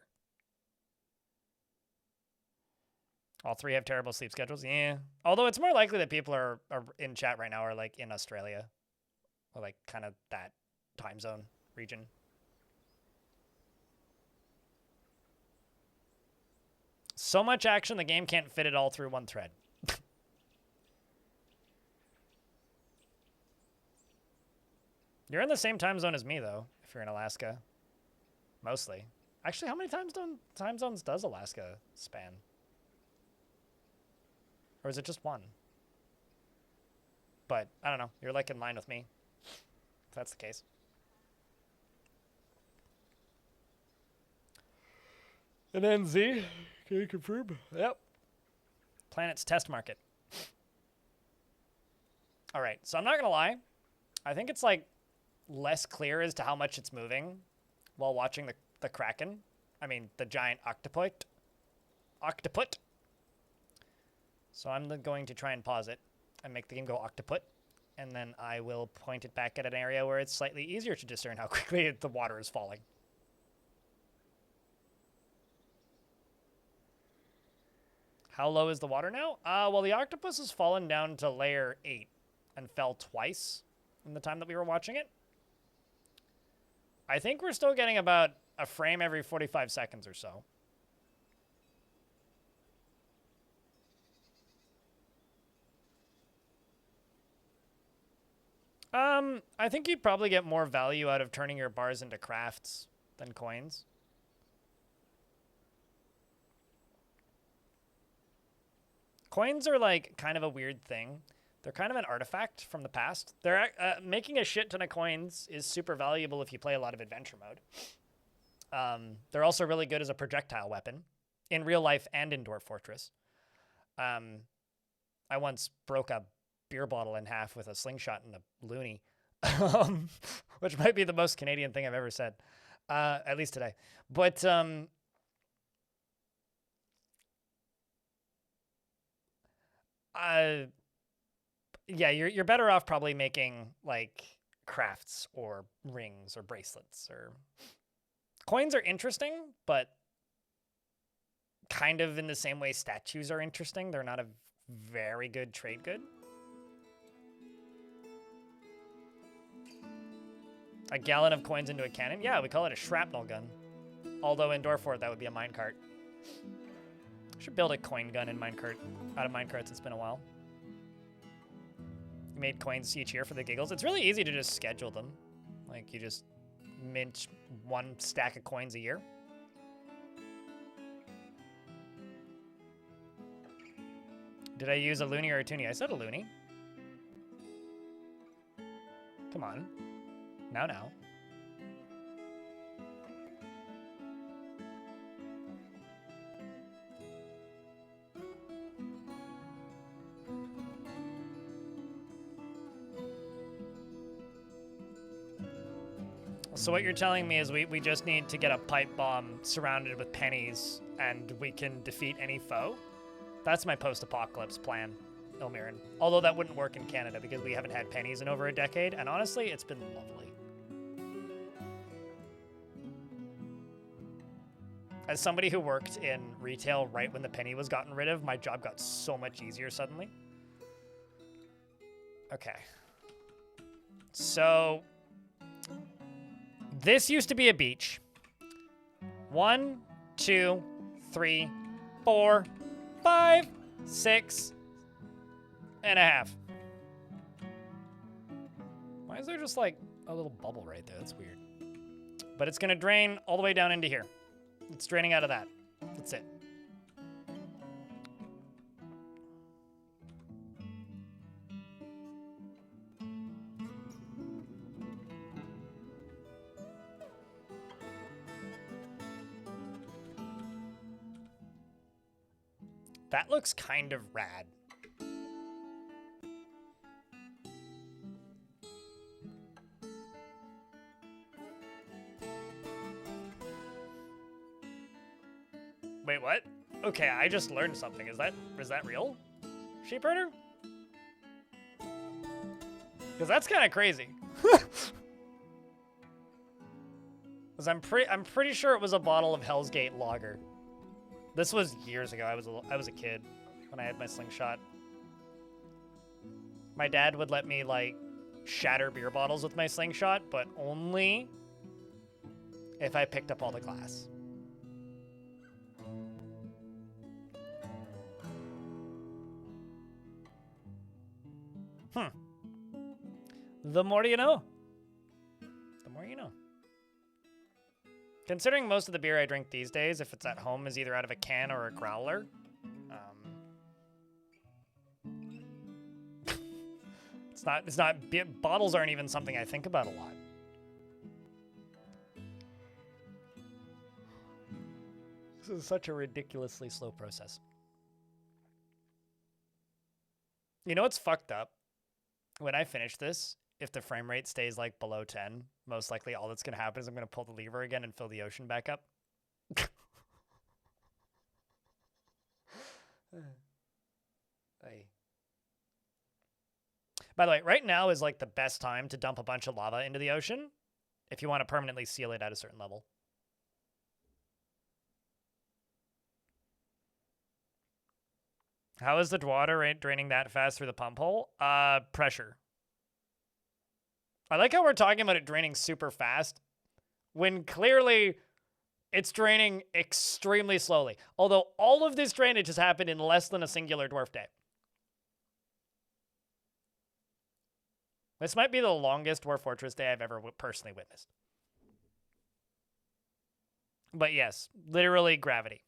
All 3 have terrible sleep schedules? Yeah. Although it's more likely that people are in chat right now are like in Australia. Or like kind of that time zone region. So much action, the game can't fit it all through one thread. You're in the same time zone as me, though, if you're in Alaska. Mostly. Actually, how many time zones does Alaska span? Or is it just one? But, I don't know. You're, like, in line with me. If that's the case. And NZ, can you confirm? Yep. Planet's test market. All right, so I'm not going to lie. I think it's, like, less clear as to how much it's moving while watching the Kraken. I mean, the giant octopus. So I'm going to try and pause it and make the game go octopus. And then I will point it back at an area where it's slightly easier to discern how quickly the water is falling. How low is the water now? Well, the octopus has fallen down to layer 8 and fell twice in the time that we were watching it. I think we're still getting about a frame every 45 seconds or so. I think you'd probably get more value out of turning your bars into crafts than coins. Coins are like kind of a weird thing They're kind of an artifact from the past. They're making a shit ton of coins is super valuable if you play a lot of adventure mode. They're also really good as a projectile weapon in real life and in Dwarf Fortress. I once broke a beer bottle in half with a slingshot and a loony, which might be the most Canadian thing I've ever said, at least today. But yeah, you're better off probably making like crafts or rings or bracelets or coins are interesting, but kind of in the same way statues are interesting. They're not a very good trade good. A gallon of coins into a cannon? Yeah, we call it a shrapnel gun. Although in Dwarf Fort, that would be a minecart. Should build a coin gun in minecart. Out of minecarts, it's been a while. Made coins each year for the giggles. It's really easy to just schedule them. Like, you just mint one stack of coins a year. Did I use a loony or a toonie? I said a loony. Come on. Now. So what you're telling me is we just need to get a pipe bomb surrounded with pennies and we can defeat any foe? That's my post-apocalypse plan, Ilmirin. Although that wouldn't work in Canada because we haven't had pennies in over a decade, and honestly, it's been lovely. As somebody who worked in retail right when the penny was gotten rid of, my job got so much easier suddenly. Okay. So this used to be a beach. 1, 2, 3, 4, 5, 6 and a half. Why is there just like a little bubble right there? That's weird. But it's gonna drain all the way down into here. It's draining out of that. That's it. That looks kind of rad. Wait, what? Okay, I just learned something. Is that real? Sheep herder? Because that's kind of crazy. Because I'm pretty sure it was a bottle of Hell's Gate lager. This was years ago. I was a kid when I had my slingshot. My dad would let me like shatter beer bottles with my slingshot, but only if I picked up all the glass. The more you know. The more you know. Considering most of the beer I drink these days, if it's at home, is either out of a can or a growler. It's not, bottles aren't even something I think about a lot. This is such a ridiculously slow process. You know what's fucked up? When I finish this, if the frame rate stays like below 10, most likely all that's going to happen is I'm going to pull the lever again and fill the ocean back up. By the way, right now is like the best time to dump a bunch of lava into the ocean if you want to permanently seal it at a certain level. How is the water draining that fast through the pump hole? Pressure. I like how we're talking about it draining super fast when clearly it's draining extremely slowly. Although all of this drainage has happened in less than a singular dwarf day. This might be the longest Dwarf Fortress day I've ever personally witnessed. But yes, literally gravity.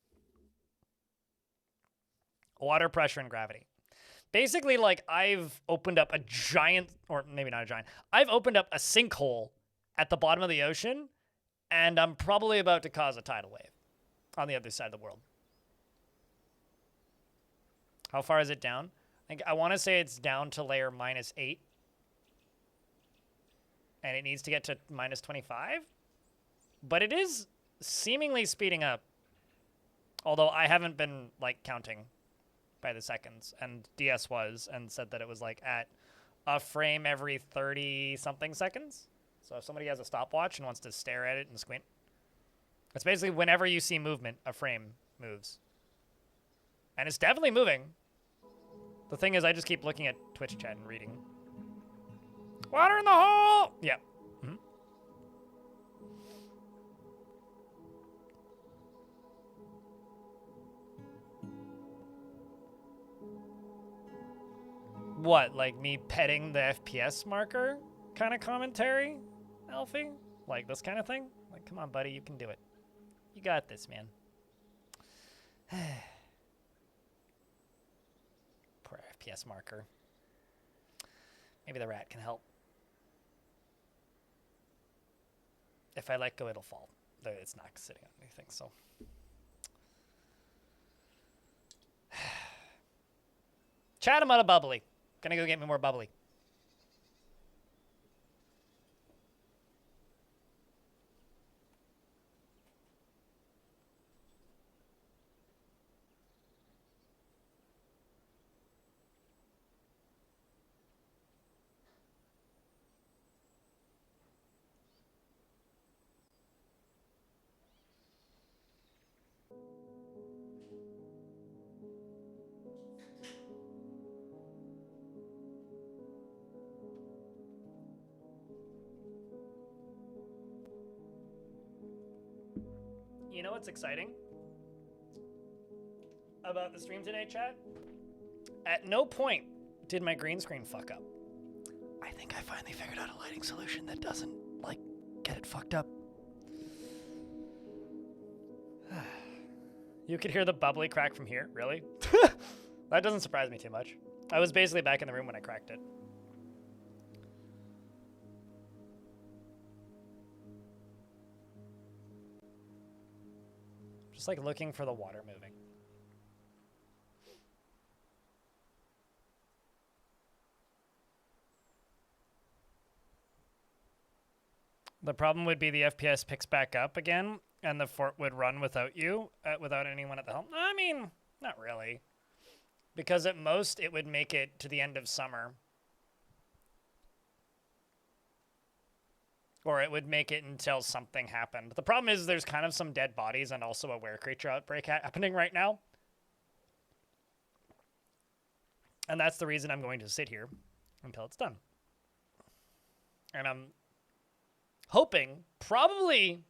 Water, pressure, and gravity. Basically, like, I've opened up a giant, or maybe not a giant, I've opened up a sinkhole at the bottom of the ocean, and I'm probably about to cause a tidal wave on the other side of the world. How far is it down? I want to say it's down to layer -8. And it needs to get to -25. But it is seemingly speeding up. Although I haven't been, like, counting by the seconds. And DS was, and said that it was, like, at a frame every 30-something seconds. So if somebody has a stopwatch and wants to stare at it and squint, it's basically whenever you see movement, a frame moves. And it's definitely moving. The thing is, I just keep looking at Twitch chat and reading. Water in the hole! Yeah. Mm-hmm. What, like me petting the FPS marker kind of commentary, Alfie? Like this kind of thing? Like, come on, buddy, you can do it. You got this, man. Poor FPS marker. Maybe the rat can help. If I let go, it'll fall. Though it's not sitting on anything, so. Chat him out of bubbly. Gonna go get me more bubbly. You know what's exciting about the stream today, chat? At no point did my green screen fuck up. I think I finally figured out a lighting solution that doesn't, like, get it fucked up. You could hear the bubbly crack from here, really? That doesn't surprise me too much. I was basically back in the room when I cracked it. Just like looking for the water moving. The problem would be the FPS picks back up again, and the fort would run without you, without anyone at the helm. I mean, not really. Because at most, it would make it to the end of summer. Or it would make it until something happened. The problem is there's kind of some dead bodies and also a were-creature outbreak happening right now. And that's the reason I'm going to sit here until it's done. And I'm hoping, probably,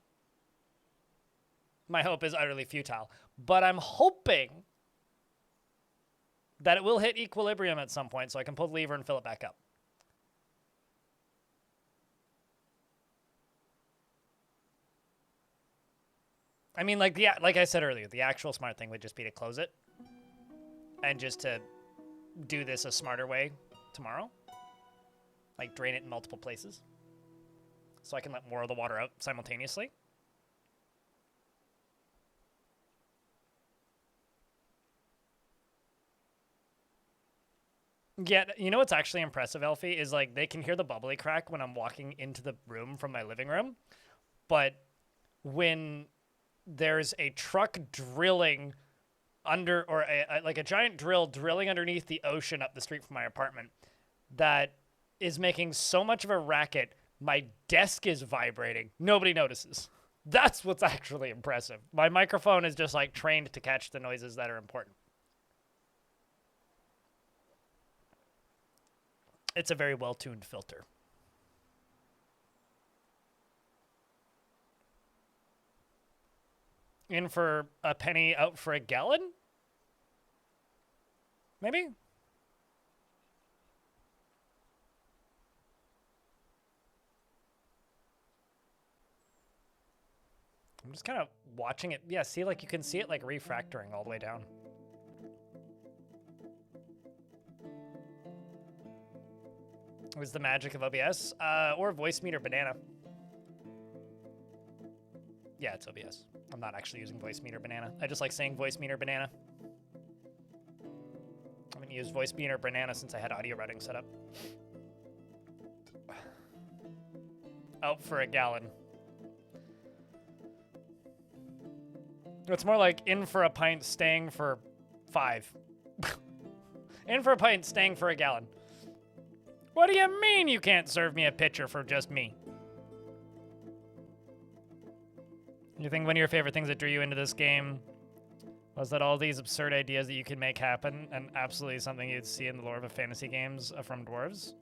my hope is utterly futile, but I'm hoping that it will hit equilibrium at some point so I can pull the lever and fill it back up. I mean, like I said earlier, the actual smart thing would just be to close it and just to do this a smarter way tomorrow. Like drain it in multiple places so I can let more of the water out simultaneously. Yeah, you know what's actually impressive, Elfie, is like they can hear the bubbly crack when I'm walking into the room from my living room. But when there's a truck drilling under, or like a giant drill drilling underneath the ocean up the street from my apartment that is making so much of a racket, my desk is vibrating. Nobody notices. That's what's actually impressive. My microphone is just like trained to catch the noises that are important. It's a very well-tuned filter. In for a penny, out for a gallon? Maybe? I'm just kind of watching it. Yeah, see, like you can see it like refractoring all the way down. was the magic of OBS. Or voice meter banana. Yeah, it's OBS. I'm not actually using voice meter banana. I just like saying voice meter banana. I haven't used voice meter banana since I had audio routing set up. Out for a gallon. It's more like in for a pint, staying for 5. In for a pint, staying for a gallon. What do you mean you can't serve me a pitcher for just me? You think one of your favorite things that drew you into this game was that all these absurd ideas that you could make happen, and absolutely something you'd see in the lore of fantasy games from dwarves?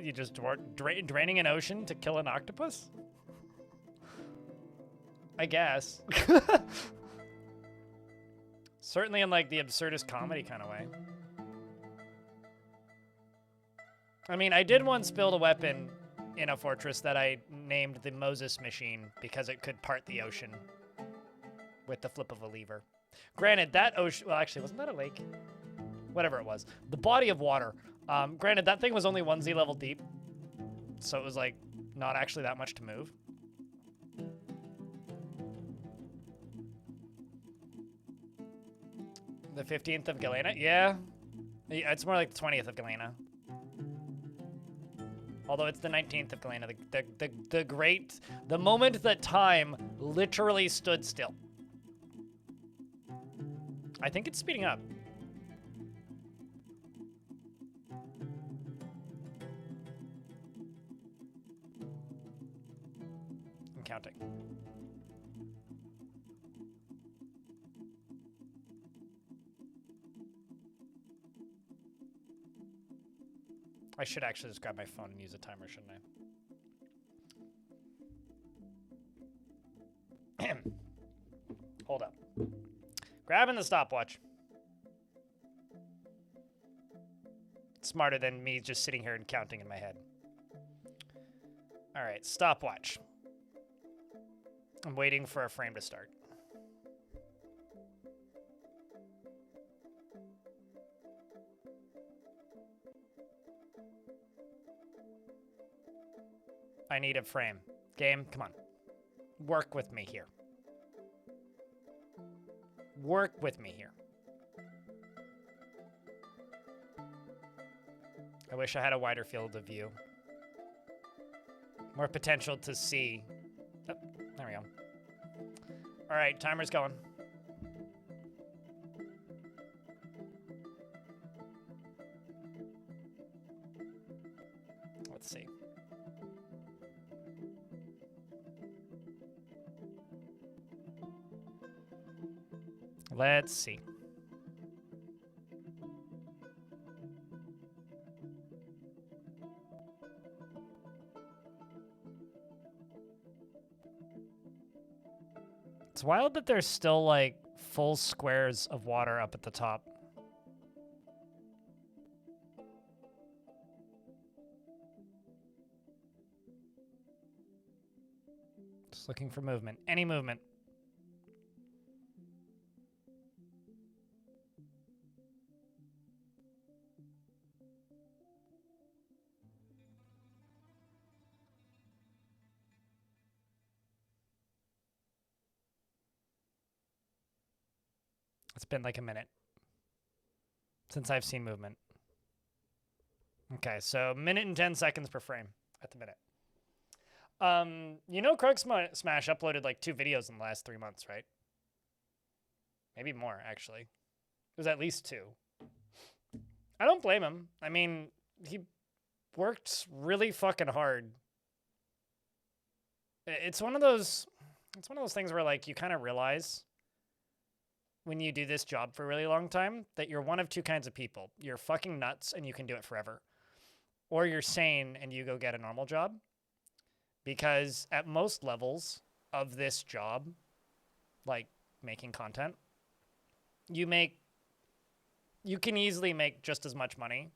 You just draining an ocean to kill an octopus? I guess. Certainly in like the absurdist comedy kind of way. I mean, I did once build a weapon in a fortress that I named the Moses Machine because it could part the ocean with the flip of a lever. Granted, that ocean, well, actually, wasn't that a lake? Whatever it was. The body of water. Granted, that thing was only 1Z level deep, so it was like not actually that much to move. The 15th of Galena? Yeah. It's more like the 20th of Galena. Although it's the 19th of Galena. The moment that time literally stood still. I think it's speeding up. I'm counting. I should actually just grab my phone and use a timer, shouldn't I? Hold up. Grabbing the stopwatch. Smarter than me just sitting here and counting in my head. All right, stopwatch. I'm waiting for a frame to start. I need a frame. Game, come on. Work with me here. Work with me here. I wish I had a wider field of view. More potential to see. Oh, there we go. All right, timer's going. Let's see. Let's see. It's wild that there's still like full squares of water up at the top. Just looking for movement. Any movement. It's been like a minute since I've seen movement. Okay, so minute and 10 seconds per frame at the minute. You know Krug Smash uploaded like 2 videos in the last 3 months, right? Maybe more, actually. It was at least 2. I don't blame him. I mean, he worked really fucking hard. It's one of those things where like you kind of realize when you do this job for a really long time that you're one of 2 kinds of people. You're fucking nuts and you can do it forever. Or you're sane and you go get a normal job. Because at most levels of this job, like making content, you can easily make just as much money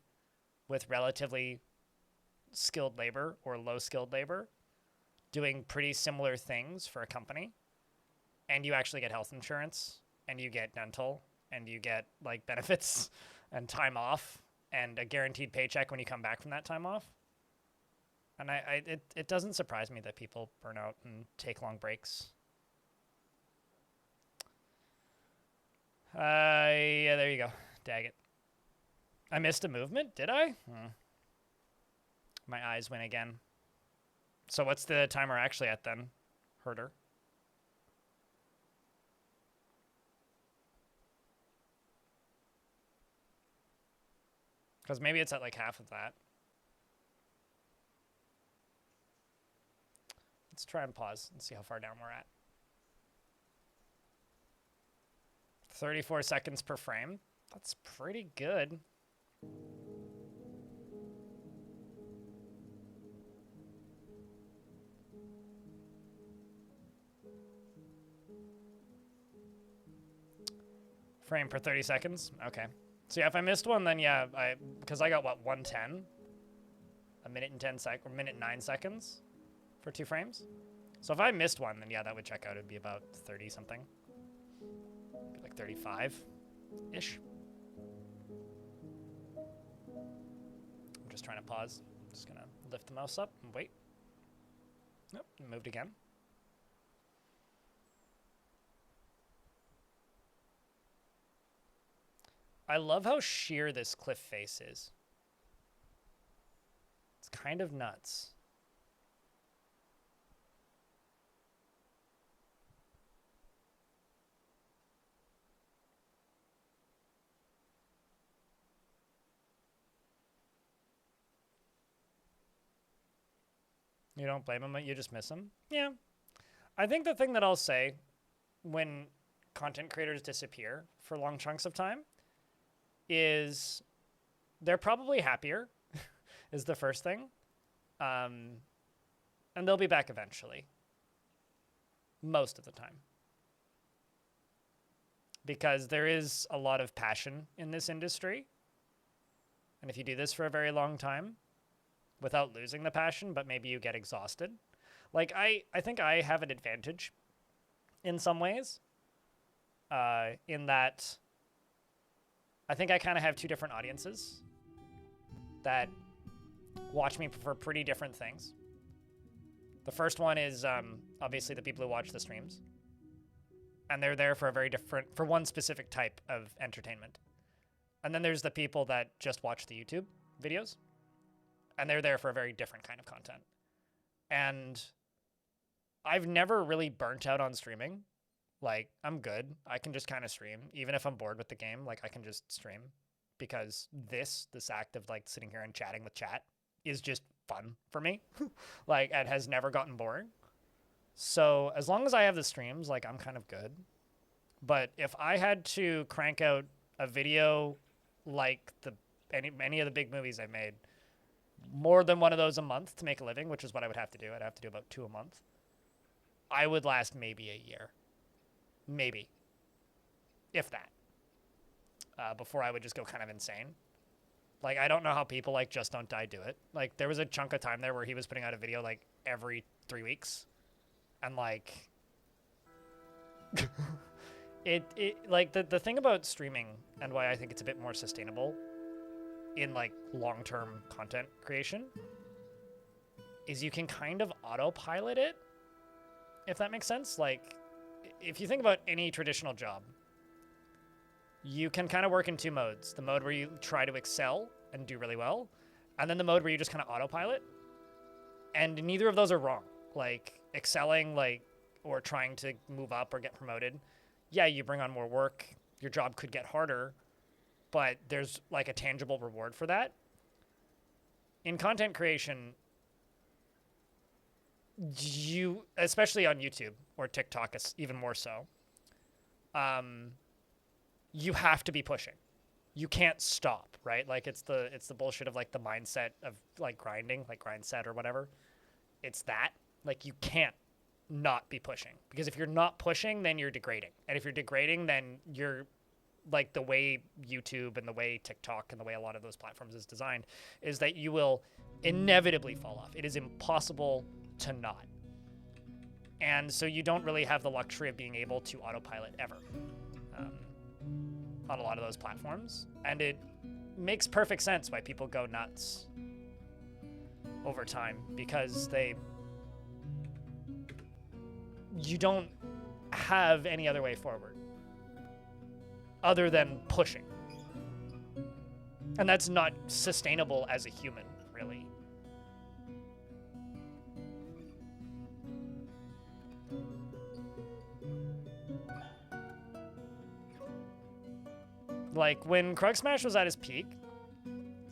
with relatively skilled labor or low skilled labor doing pretty similar things for a company. And you actually get health insurance. And you get dental, and you get like benefits and time off and a guaranteed paycheck when you come back from that time off. And it doesn't surprise me that people burn out and take long breaks. Yeah, there you go. Dag it. I missed a movement, did I? My eyes went again. So what's the timer actually at then? Herder. Because maybe it's at like half of that. Let's try and pause and see how far down we're at. 34 seconds per frame. That's pretty good. Frame per 30 seconds. Okay. So yeah, if I missed one, then yeah, because I got what, 110? A minute and 10 sec, or minute and 9 seconds for 2 frames. So if I missed one, then yeah, that would check out. It'd be about 30 something. Like 35-ish. I'm just trying to pause. Just gonna lift the mouse up and wait. Nope, moved again. I love how sheer this cliff face is. It's kind of nuts. You don't blame him, you just miss him? Yeah. I think the thing that I'll say when content creators disappear for long chunks of time is they're probably happier, is the first thing. And they'll be back eventually. Most of the time. Because there is a lot of passion in this industry. And if you do this for a very long time, without losing the passion, but maybe you get exhausted. Like, I think I have an advantage in some ways. In that I think I kind of have 2 different audiences that watch me for pretty different things. The first one is obviously the people who watch the streams. And they're there for a for one specific type of entertainment. And then there's the people that just watch the YouTube videos. And they're there for a very different kind of content. And I've never really burnt out on streaming. Like, I'm good. I can just kind of stream. Even if I'm bored with the game, like, I can just stream. Because this act of, like, sitting here and chatting with chat is just fun for me. Like, it has never gotten boring. So, as long as I have the streams, like, I'm kind of good. But if I had to crank out a video like any of the big movies I made, more than one of those a month to make a living, which is what I would have to do. I'd have to do about 2 a month. I would last maybe a year. Maybe. If that. Before I would just go kind of insane. Like, I don't know how people like Just Don't Die do it. Like, there was a chunk of time there where he was putting out a video like every 3 weeks. And like... it like, the thing about streaming and why I think it's a bit more sustainable in like long-term content creation is you can kind of autopilot it, if that makes sense. Like, if you think about any traditional job, you can kind of work in 2 modes. The mode where you try to excel and do really well, and then the mode where you just kind of autopilot. And neither of those are wrong. Like, excelling, like, or trying to move up or get promoted, yeah, you bring on more work, your job could get harder, but there's like a tangible reward for that. In content creation, you, especially on YouTube or TikTok, even more so, you have to be pushing. You can't stop, right? Like, it's the bullshit of like the mindset of like grinding, like grind set or whatever. It's that, like, you can't not be pushing, because if you're not pushing, then you're degrading. And if you're degrading, then you're like, the way YouTube and the way TikTok and the way a lot of those platforms is designed is that you will inevitably fall off. It is impossible to not. And so you don't really have the luxury of being able to autopilot ever on a lot of those platforms. And it makes perfect sense why people go nuts over time because you don't have any other way forward other than pushing. And that's not sustainable as a human, really. Like, when Krug Smash was at his peak,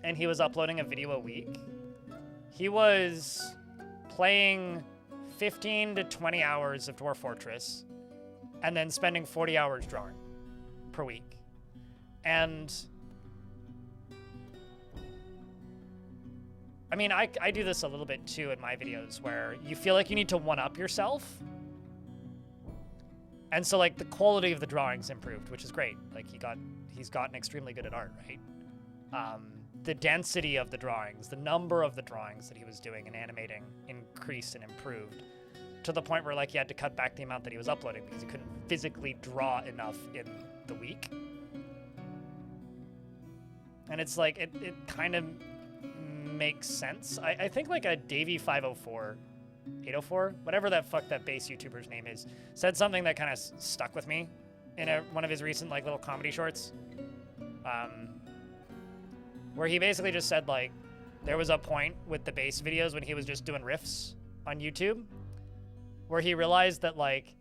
and he was uploading a video a week, he was playing 15 to 20 hours of Dwarf Fortress, and then spending 40 hours drawing per week. And I mean, I do this a little bit too in my videos, where you feel like you need to one-up yourself. And so, like, the quality of the drawings improved, which is great. Like, he's gotten extremely good at art, right? The density of the drawings, the number of the drawings that he was doing and animating increased and improved to the point where, like, he had to cut back the amount that he was uploading because he couldn't physically draw enough in the week. And it's like, it kind of makes sense. I think, like, a Davey 504, 804, whatever that base YouTuber's name is, said something that kind of stuck with me in one of his recent, like, little comedy shorts. Where he basically just said, like, there was a point with the base videos when he was just doing riffs on YouTube where he realized that, like,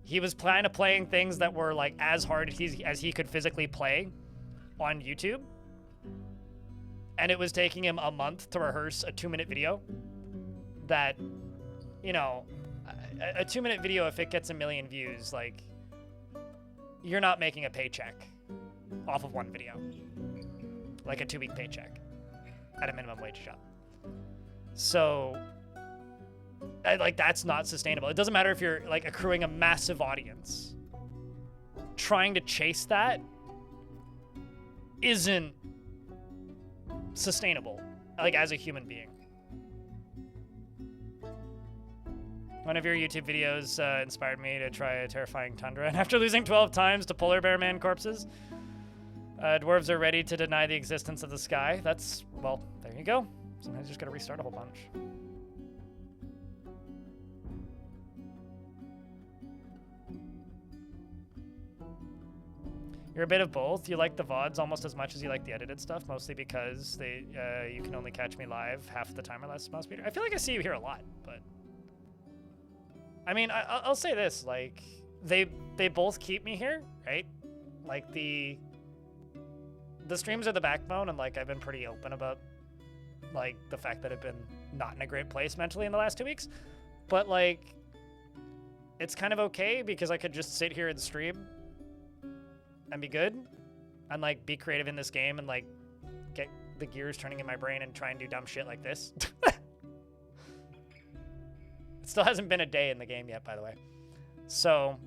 he was kind of playing things that were, like, as hard as he could physically play on YouTube. And it was taking him a month to rehearse a 2-minute video that, you know, a 2-minute video, if it gets 1 million views, like, you're not making a paycheck off of one video. Like a 2-week paycheck at a minimum wage job. So, like, that's not sustainable. It doesn't matter if you're, like, accruing a massive audience. Trying to chase that isn't sustainable, like, as a human being. One of your YouTube videos inspired me to try a terrifying tundra, and after losing 12 times to polar bear man corpses, dwarves are ready to deny the existence of the sky. That's, well, there you go. Sometimes you just gotta restart a whole bunch. You're a bit of both. You like the VODs almost as much as you like the edited stuff, mostly because you can only catch me live half the time or less, mouse speeder. I feel like I see you here a lot, but I mean, I'll say this, like, they both keep me here, right? Like, the streams are the backbone, and, like, I've been pretty open about, like, the fact that I've been not in a great place mentally in the last 2 weeks. But, like, it's kind of okay because I could just sit here and stream and be good and, like, be creative in this game and, like, get the gears turning in my brain and try and do dumb shit like this. It still hasn't been a day in the game yet, by the way. So,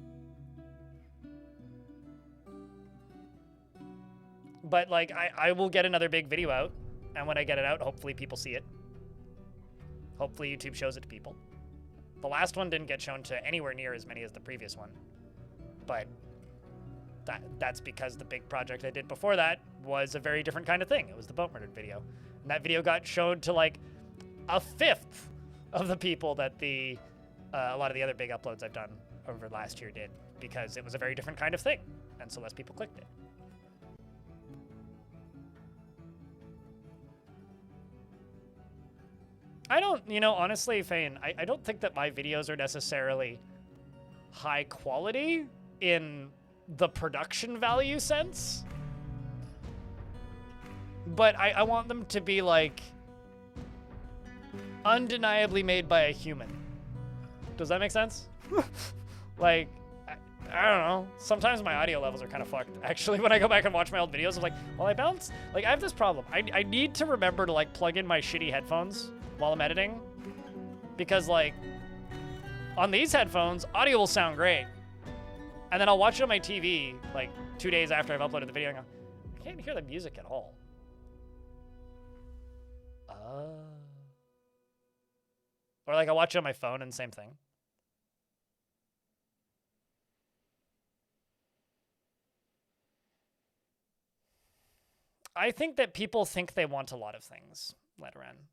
but, like, I will get another big video out, and when I get it out, hopefully people see it. Hopefully YouTube shows it to people. The last one didn't get shown to anywhere near as many as the previous one, but that's because the big project I did before that was a very different kind of thing. It was the boat murdered video, and that video got showed to, like, 1/5 of the people that a lot of the other big uploads I've done over last year did, because it was a very different kind of thing, and so less people clicked it. I don't, you know, honestly, Fane, I don't think that my videos are necessarily high quality in the production value sense, but I want them to be, like, undeniably made by a human. Does that make sense? Like, I don't know. Sometimes my audio levels are kind of fucked. Actually, when I go back and watch my old videos, I'm like, well, I bounce. Like, I have this problem. I need to remember to, like, plug in my shitty headphones while I'm editing. Because, like, on these headphones, audio will sound great. And then I'll watch it on my TV, like, 2 days after I've uploaded the video, and I go, I can't hear the music at all. Or, like, I watch it on my phone and same thing. I think that people think they want a lot of things, Letteran.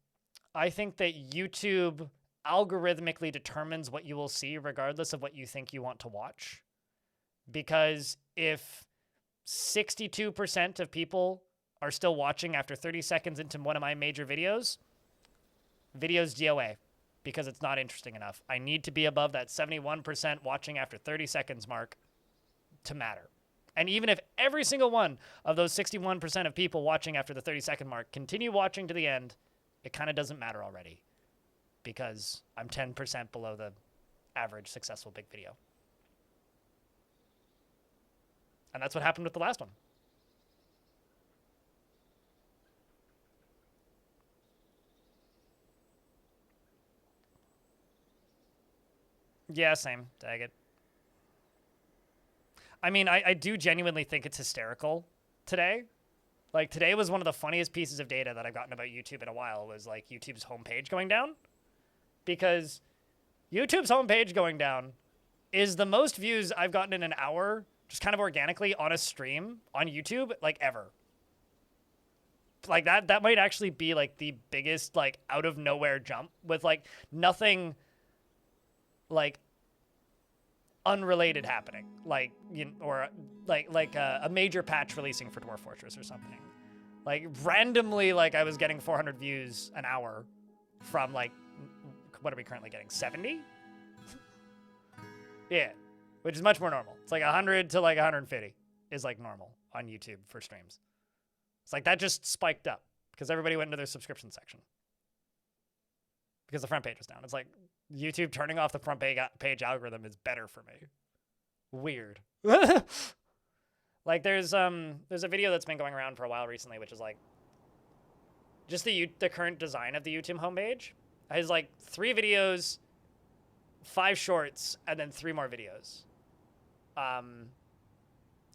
I think that YouTube algorithmically determines what you will see regardless of what you think you want to watch. Because if 62% of people are still watching after 30 seconds into one of my major videos, video's DOA because it's not interesting enough. I need to be above that 71% watching after 30 seconds mark to matter. And even if every single one of those 61% of people watching after the 30-second mark continue watching to the end, it kind of doesn't matter already because I'm 10% below the average successful big video. And that's what happened with the last one. Yeah, same. Dag it. I mean, I do genuinely think it's hysterical today. Like, today was one of the funniest pieces of data that I've gotten about YouTube in a while was, like, YouTube's homepage going down. Because YouTube's homepage going down is the most views I've gotten in an hour, just kind of organically, on a stream on YouTube, like, ever. Like, that might actually be, like, the biggest, like, out-of-nowhere jump with, like, nothing, like, unrelated happening, like, you know, or like a major patch releasing for Dwarf Fortress or something. Like, randomly, like, I was getting 400 views an hour from, like, what are we currently getting, 70? Yeah, which is much more normal. It's like 100 to like 150 is like normal on YouTube for streams. It's like that just spiked up because everybody went into their subscription section because the front page was down. It's like YouTube turning off the front page algorithm is better for me. Weird. Like there's a video that's been going around for a while recently, which is like just the current design of the YouTube homepage. It has like 3 videos, 5 shorts, and then 3 more videos.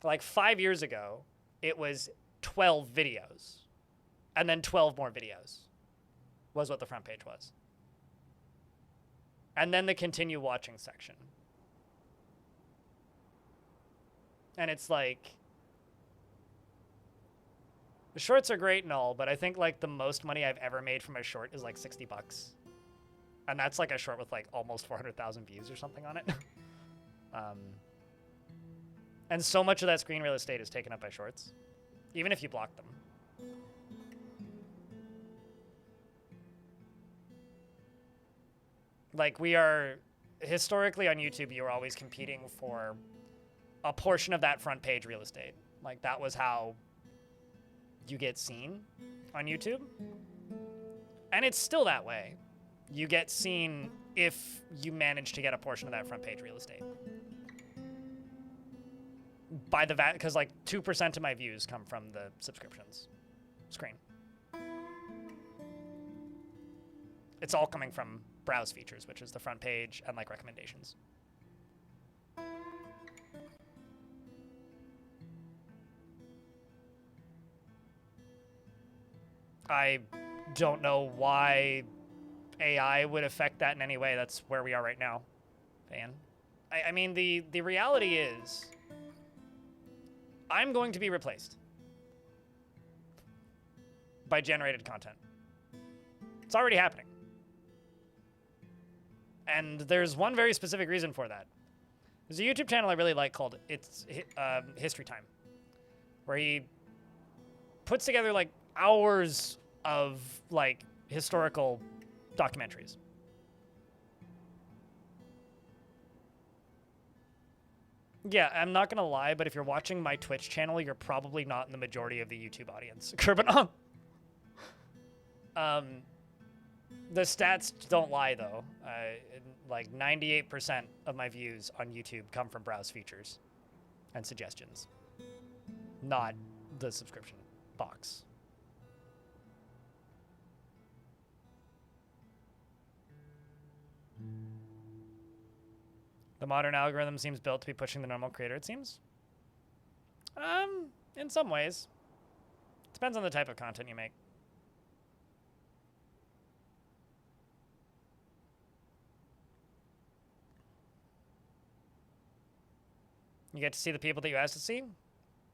Like 5 years ago, it was 12 videos, and then 12 more videos was what the front page was. And then the continue watching section. And it's like, the shorts are great and all, but I think like the most money I've ever made from a short is like $60. And that's like a short with like almost 400,000 views or something on it. And so much of that screen real estate is taken up by shorts, even if you block them. Like we are, historically on YouTube, you were always competing for a portion of that front page real estate. Like that was how you get seen on YouTube. And it's still that way. You get seen if you manage to get a portion of that front page real estate. By the because like 2% of my views come from the subscriptions screen. It's all coming from browse features, which is the front page and like recommendations. I don't know why AI would affect that in any way. That's where we are right now, Van. I mean, the reality is I'm going to be replaced by generated content. It's already happening. And there's one very specific reason for that. There's a YouTube channel I really like called History Time, where he puts together like hours of like historical documentaries. Yeah, I'm not gonna lie, but if you're watching my Twitch channel, you're probably not in the majority of the YouTube audience. Kerbanon. The stats don't lie though. Like 98% of my views on YouTube come from browse features and suggestions, not the subscription box. The modern algorithm seems built to be pushing the normal creator, it seems. In some ways. Depends on the type of content you make. You get to see the people that you asked to see?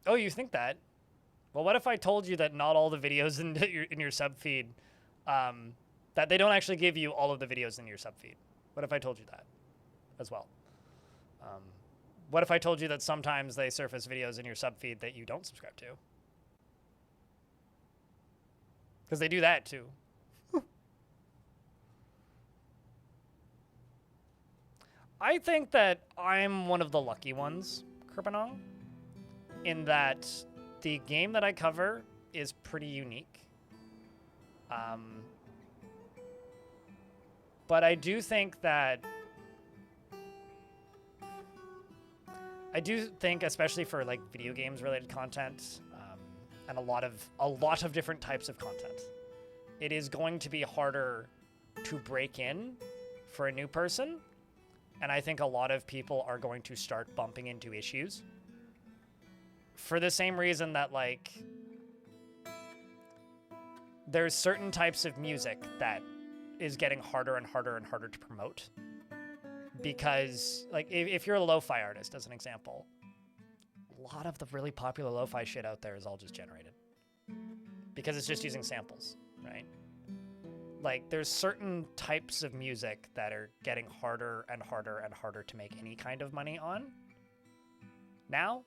Oh, you think that? Well, what if I told you that not all the videos in your sub feed That they don't actually give you all of the videos in your subfeed. What if I told you that as well? What if I told you that sometimes they surface videos in your subfeed that you don't subscribe to? Because they do that too. I think that I'm one of the lucky ones, Kerpanong, in that the game that I cover is pretty unique. But I do think that especially for like video games related content, and a lot of different types of content, it is going to be harder to break in for a new person. And I think a lot of people are going to start bumping into issues for the same reason that, like, there's certain types of music that is getting harder and harder and harder to promote. Because, like, if you're a lo-fi artist, as an example, a lot of the really popular lo-fi shit out there is all just generated. Because it's just using samples, right? Like, there's certain types of music that are getting harder and harder and harder to make any kind of money on now,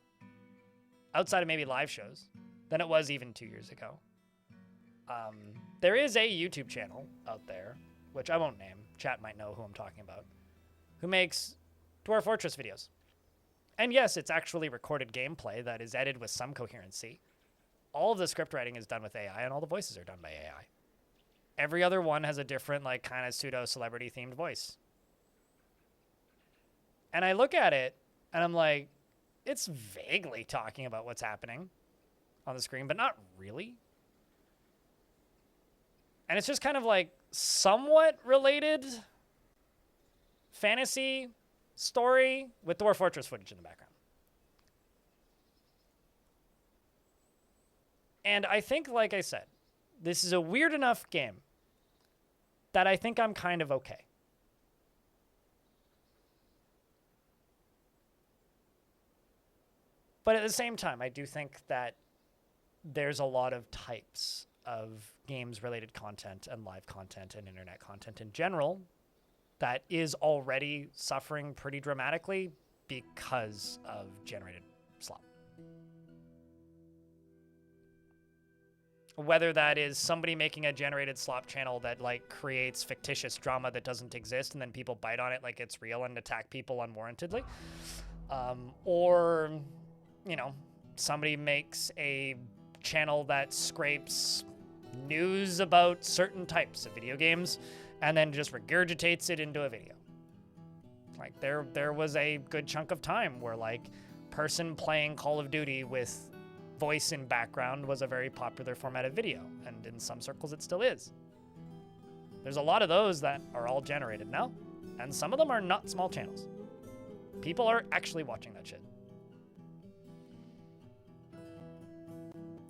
outside of maybe live shows, than it was even 2 years ago. There is a YouTube channel out there, which I won't name. Chat might know who I'm talking about, who makes Dwarf Fortress videos. And yes, it's actually recorded gameplay that is edited with some coherency. All of the script writing is done with AI, and all the voices are done by AI. Every other one has a different, like, kind of pseudo-celebrity themed voice. And I look at it, and I'm like, it's vaguely talking about what's happening on the screen, but not really. And it's just kind of like somewhat related fantasy story with Dwarf Fortress footage in the background. And I think, like I said, this is a weird enough game that I think I'm kind of okay. But at the same time, I do think that there's a lot of types of games-related content and live content and internet content in general that is already suffering pretty dramatically because of generated slop. Whether that is somebody making a generated slop channel that, like, creates fictitious drama that doesn't exist and then people bite on it like it's real and attack people unwarrantedly. Or, you know, somebody makes a channel that scrapes news about certain types of video games and then just regurgitates it into a video. Like, there was a good chunk of time where, like, person playing Call of Duty with voice in background was a very popular format of video, and in some circles it still is. There's a lot of those that are all generated now, and some of them are not small channels. People are actually watching that shit.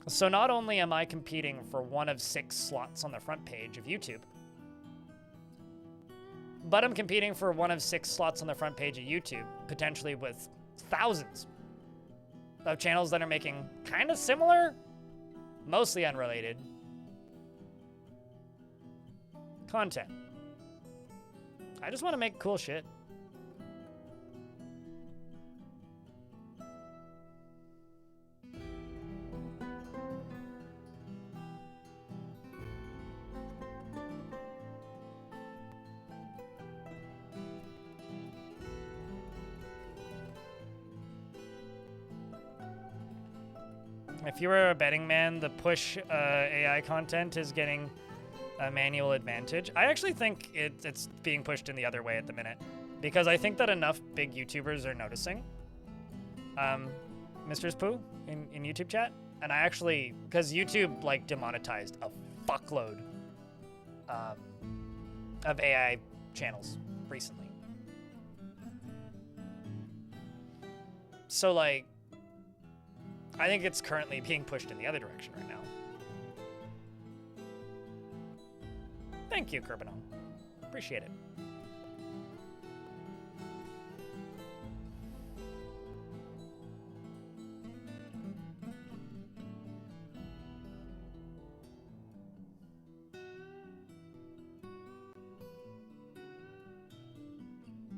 So not only am I competing for one of 6 slots on the front page of YouTube, but I'm competing for one of 6 slots on the front page of YouTube, potentially with thousands of channels that are making kind of similar, mostly unrelated content. I just want to make cool shit. If you were a betting man, the push AI content is getting a manual advantage. I actually think it's being pushed in the other way at the minute, because I think that enough big YouTubers are noticing Mr. Pooh in YouTube chat. And I actually, because YouTube, like, demonetized a fuckload of AI channels recently. So, like, I think it's currently being pushed in the other direction right now. Thank you, Kerbanong. Appreciate it.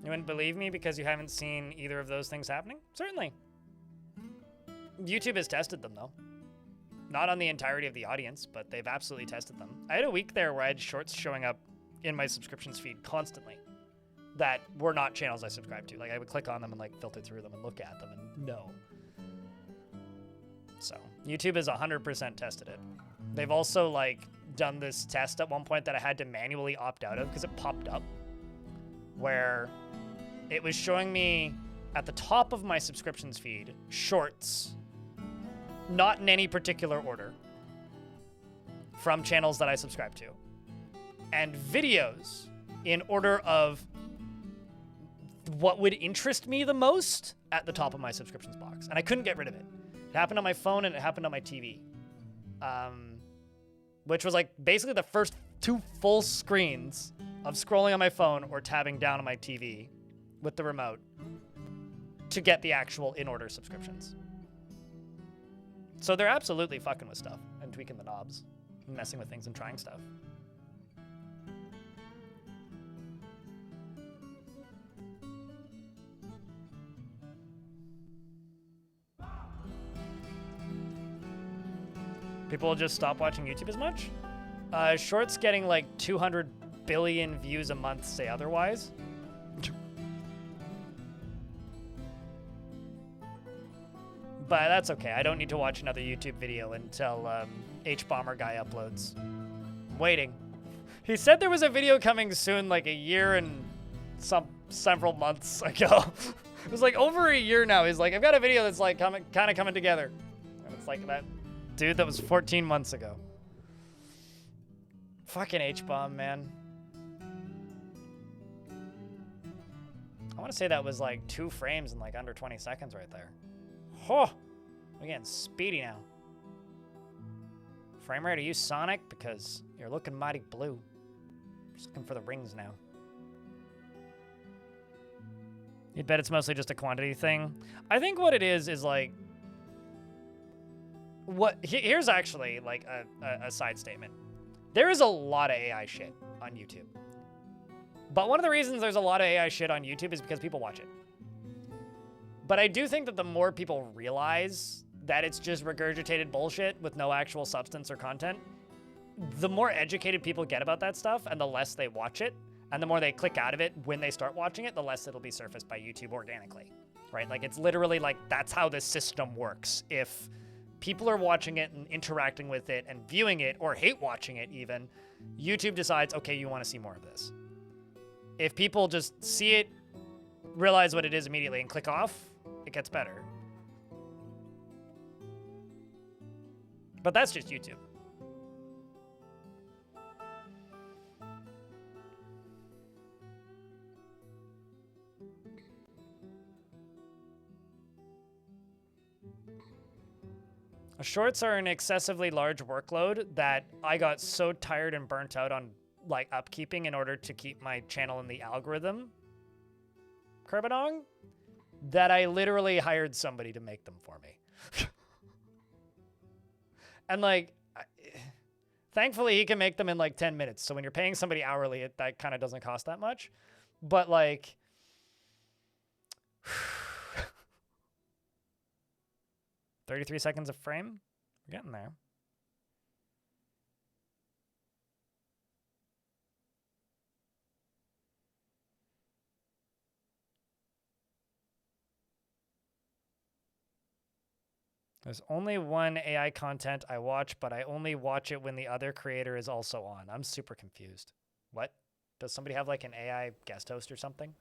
You wouldn't believe me because you haven't seen either of those things happening? Certainly. YouTube has tested them, though. Not on the entirety of the audience, but they've absolutely tested them. I had a week there where I had shorts showing up in my subscriptions feed constantly that were not channels I subscribed to. Like, I would click on them and, like, filter through them and look at them, and no. So, YouTube has 100% tested it. They've also, like, done this test at one point that I had to manually opt out of because it popped up, where it was showing me at the top of my subscriptions feed shorts, not in any particular order, from channels that I subscribe to, and videos in order of what would interest me the most at the top of my subscriptions box. And I couldn't get rid of it. It happened on my phone and it happened on my TV. Which was like basically the first 2 full screens of scrolling on my phone or tabbing down on my TV with the remote to get the actual in-order subscriptions. So they're absolutely fucking with stuff and tweaking the knobs, and messing with things and trying stuff. People will just stop watching YouTube as much. Shorts getting like 200 billion views a month say otherwise. But that's okay. I don't need to watch another YouTube video until H-Bomber guy uploads. I'm waiting. He said there was a video coming soon, like a year and several months ago. It was like over a year now. He's like, I've got a video that's like kind of coming together. And it's like that dude that was 14 months ago. Fucking H-Bomb, man. I want to say that was like 2 frames in like under 20 seconds right there. Oh, I'm getting speedy now. Frame rate, are you Sonic? Because you're looking mighty blue. Just looking for the rings now. You'd bet it's mostly just a quantity thing. I think what it is like, here's actually like a side statement. There is a lot of AI shit on YouTube. But one of the reasons there's a lot of AI shit on YouTube is because people watch it. But I do think that the more people realize that it's just regurgitated bullshit with no actual substance or content, the more educated people get about that stuff and the less they watch it, and the more they click out of it when they start watching it, the less it'll be surfaced by YouTube organically, right? Like, it's literally like, that's how this system works. If people are watching it and interacting with it and viewing it, or hate watching it even, YouTube decides, okay, you want to see more of this. If people just see it, realize what it is immediately, and click off, it gets better. But that's just YouTube. Shorts are an excessively large workload that I got so tired and burnt out on like upkeeping in order to keep my channel in the algorithm, Kerbadong, that I literally hired somebody to make them for me. And like, thankfully he can make them in like 10 minutes. So when you're paying somebody hourly, that kind of doesn't cost that much. But like, 33 seconds of frame? We're getting there. There's only one AI content I watch, but I only watch it when the other creator is also on. I'm super confused. What? Does somebody have like an AI guest host or something?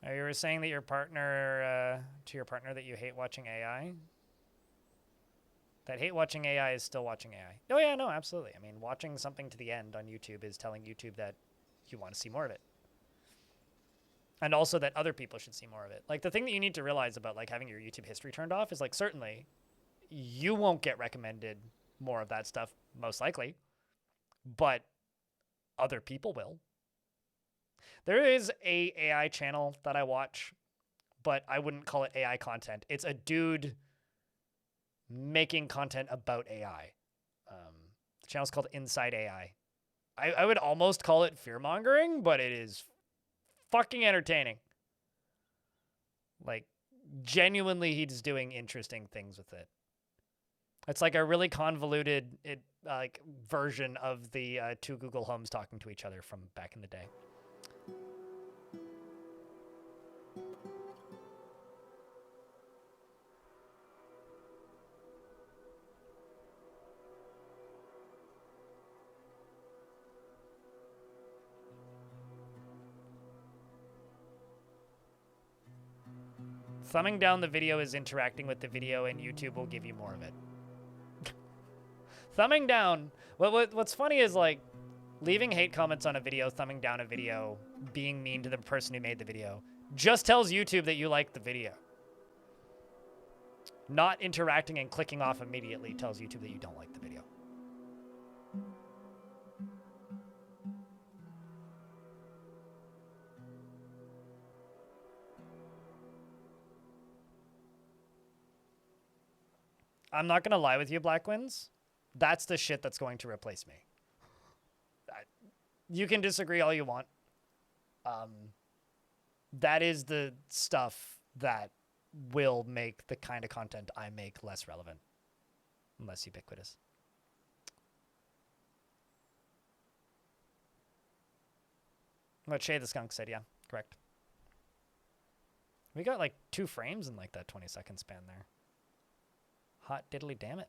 You were saying that your partner, to your partner, that you hate watching AI? That hate watching AI is still watching AI. Oh yeah, no, absolutely. I mean, watching something to the end on YouTube is telling YouTube that you want to see more of it. And also that other people should see more of it. Like, the thing that you need to realize about like having your YouTube history turned off is like, certainly you won't get recommended more of that stuff, most likely, but other people will. There is a AI channel that I watch, but I wouldn't call it AI content. It's a dude making content about AI. channel's called Inside AI. I would almost call it fear-mongering, but it is fucking entertaining. Like, genuinely, he's doing interesting things with it. It's like a really convoluted version of the two Google Homes talking to each other from back in the day. Thumbing down the video is interacting with the video, and YouTube will give you more of it. Thumbing down. What's funny is, like, leaving hate comments on a video, thumbing down a video, being mean to the person who made the video, just tells YouTube that you like the video. Not interacting and clicking off immediately tells YouTube that you don't like the video. I'm not going to lie with you, Blackwinds. That's the shit that's going to replace me. You can disagree all you want. That is the stuff that will make the kind of content I make less relevant. Less ubiquitous. What Shay the Skunk said, yeah, correct. We got like 2 frames in like that 20-second span there. Hot diddly damn it.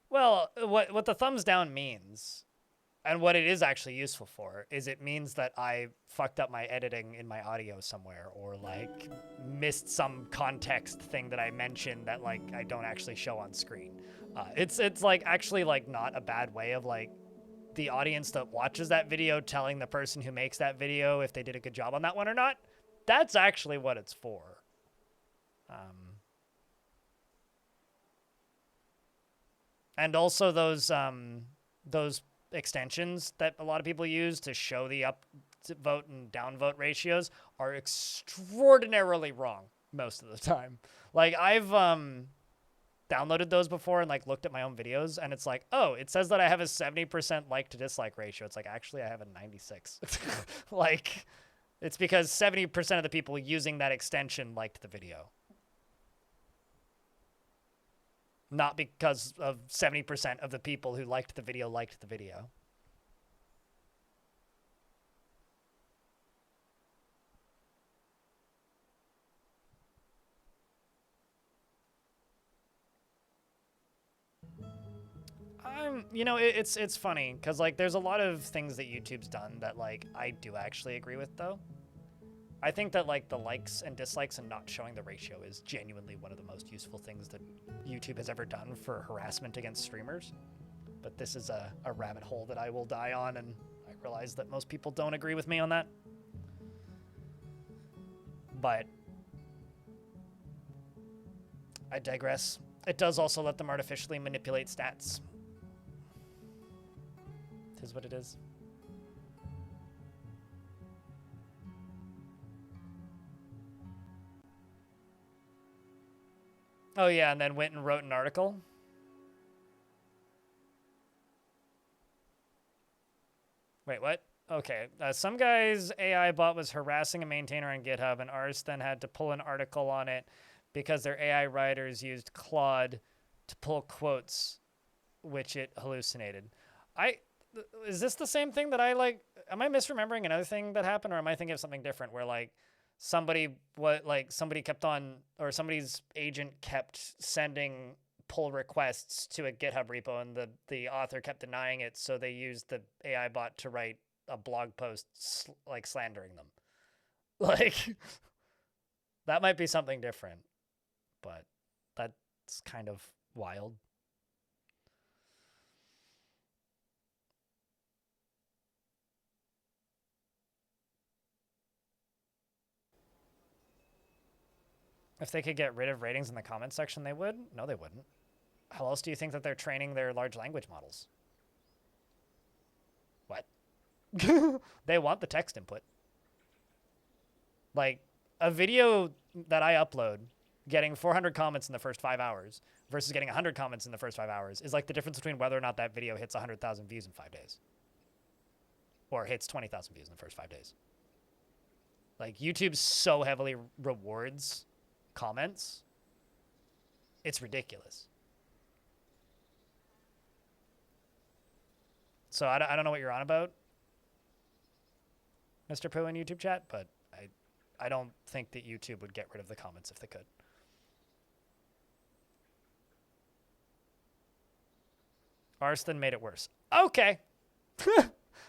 Well, what the thumbs down means, and what it is actually useful for, is it means that I fucked up my editing in my audio somewhere, or like missed some context thing that I mentioned that like I don't actually show on screen. It's like actually like not a bad way of like the audience that watches that video telling the person who makes that video if they did a good job on that one or not. That's actually what it's for. And also those extensions that a lot of people use to show the up vote and down vote ratios are extraordinarily wrong most of the time. Like I've downloaded those before and like looked at my own videos, and it's like, oh, it says that I have a 70% like to dislike ratio. It's like, actually I have a 96. Like, it's because 70% of the people using that extension liked the video. Not because of 70% of the people who liked the video liked the video. You know, it's funny because like there's a lot of things that YouTube's done that like I do actually agree with though. I think that like the likes and dislikes and not showing the ratio is genuinely one of the most useful things that YouTube has ever done for harassment against streamers. But this is a rabbit hole that I will die on, and I realize that most people don't agree with me on that. But I digress. It does also let them artificially manipulate stats. It is what it is. Oh yeah, and then went and wrote an article. Wait, what? Okay, some guy's AI bot was harassing a maintainer on GitHub, and ours then had to pull an article on it because their AI writers used Claude to pull quotes, which it hallucinated. Is this the same thing that I like? Am I misremembering another thing that happened, or am I thinking of something different where like somebody's agent kept sending pull requests to a GitHub repo, and the author kept denying it, so they used the AI bot to write a blog post like slandering them. Like that might be something different, but that's kind of wild. If they could get rid of ratings in the comments section, they would? No, they wouldn't. How else do you think that they're training their large language models? What? They want the text input. Like, a video that I upload getting 400 comments in the first 5 hours versus getting 100 comments in the first 5 hours is like the difference between whether or not that video hits 100,000 views in 5 days or hits 20,000 views in the first 5 days. Like, YouTube so heavily rewards comments. It's ridiculous. So I don't know what you're on about, Mr. Pooh in YouTube chat, but I don't think that YouTube would get rid of the comments if they could. Arston made it worse. Okay.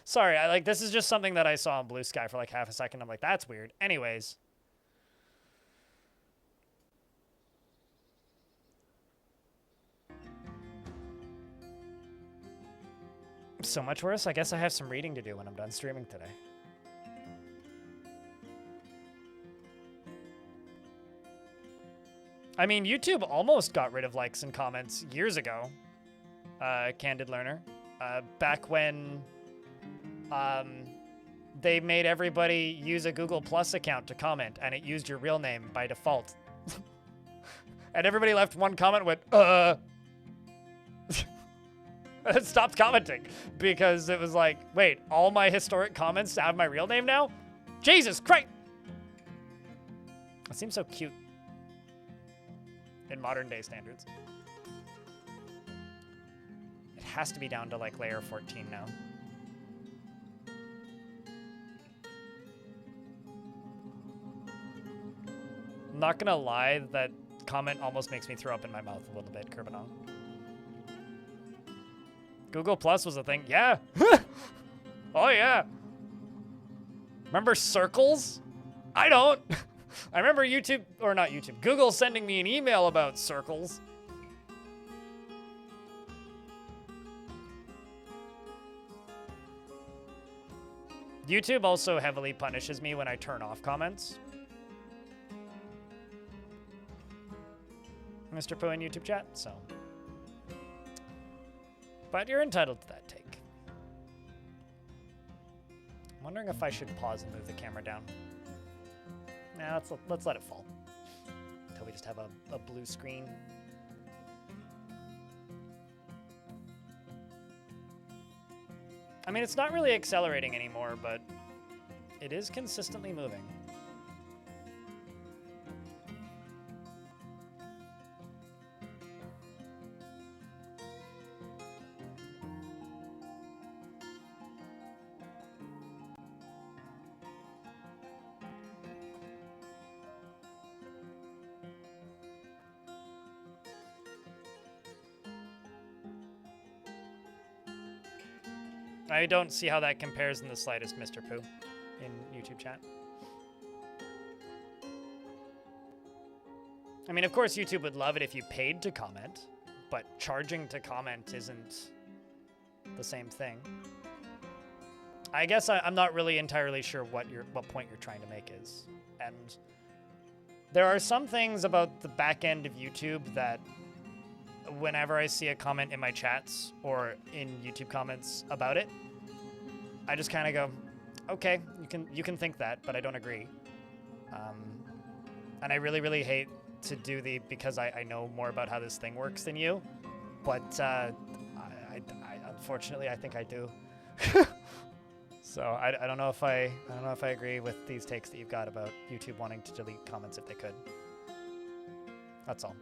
Sorry, this is just something that I saw on Blue Sky for like half a second. I'm like, that's weird. Anyways. So much worse. I guess I have some reading to do when I'm done streaming today. I mean, YouTube almost got rid of likes and comments years ago. Candid Learner. Back when they made everybody use a Google Plus account to comment, and it used your real name by default. And everybody left one comment with, and it stopped commenting because it was like, wait, all my historic comments have my real name now? Jesus Christ! It seems so cute in modern day standards. It has to be down to like layer 14 now. I'm not gonna lie, that comment almost makes me throw up in my mouth a little bit, Kerbanong. Google Plus was a thing. Yeah. Oh, yeah. Remember circles? I don't. I remember YouTube, or not YouTube, Google sending me an email about circles. YouTube also heavily punishes me when I turn off comments. Mr. Pooh in YouTube chat, so. But you're entitled to that take. I'm wondering if I should pause and move the camera down. Nah, let's let it fall. Until we just have a blue screen. I mean, it's not really accelerating anymore, but it is consistently moving. I don't see how that compares in the slightest, Mr. Pooh, in YouTube chat. I mean, of course, YouTube would love it if you paid to comment, but charging to comment isn't the same thing. I guess I'm not really entirely sure what point you're trying to make is. And there are some things about the back end of YouTube that whenever I see a comment in my chats or in YouTube comments about it, I just kind of go, okay, you can think that, but I don't agree. And I really, really hate to do because I know more about how this thing works than you, but I unfortunately I think I do. So I don't know if I agree with these takes that you've got about YouTube wanting to delete comments if they could. That's all.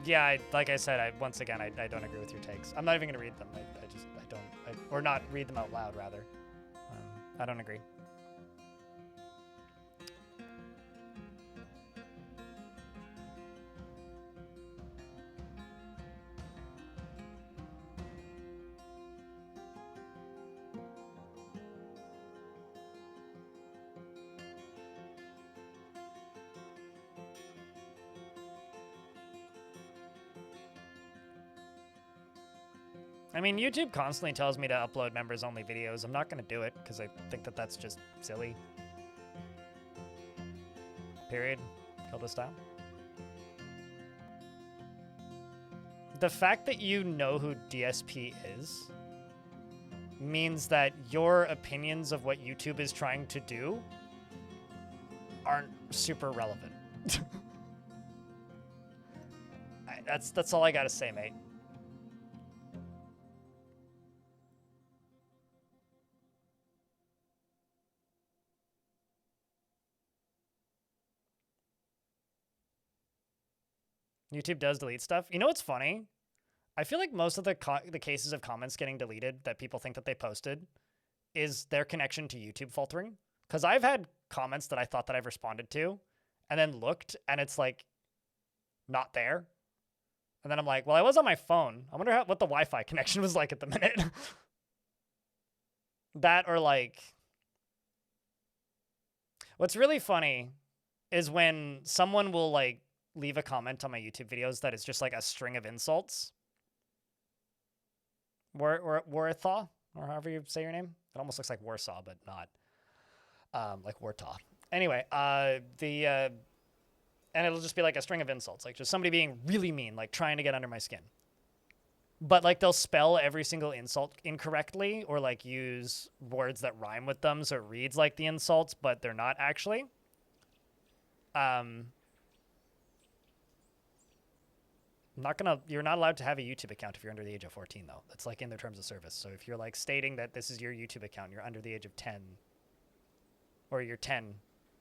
Yeah, like I said, once again, I don't agree with your takes. I'm not even going to read them. I don't, or not read them out loud, rather. I don't agree. I mean, YouTube constantly tells me to upload members-only videos. I'm not going to do it because I think that that's just silly. Period. Kill this down. The fact that you know who DSP is means that your opinions of what YouTube is trying to do aren't super relevant. That's all I gotta say, mate. YouTube does delete stuff. You know what's funny? I feel like most of the cases of comments getting deleted that people think that they posted is their connection to YouTube faltering. Because I've had comments that I thought that I've responded to and then looked and it's like not there. And then I'm like, well, I was on my phone. I wonder what the Wi-Fi connection was like at the minute. That or like... What's really funny is when someone will like leave a comment on my YouTube videos that is just like a string of insults. Warthaw, or however you say your name. It almost looks like Warsaw, but not. Like Wartaw. Anyway, and it'll just be like a string of insults, like just somebody being really mean, like trying to get under my skin. But like they'll spell every single insult incorrectly or like use words that rhyme with them so it reads like the insults, but they're not actually. You're not allowed to have a YouTube account if you're under the age of 14 though. That's like in their terms of service. So if you're like stating that this is your YouTube account, you're under the age of 10 or you're 10,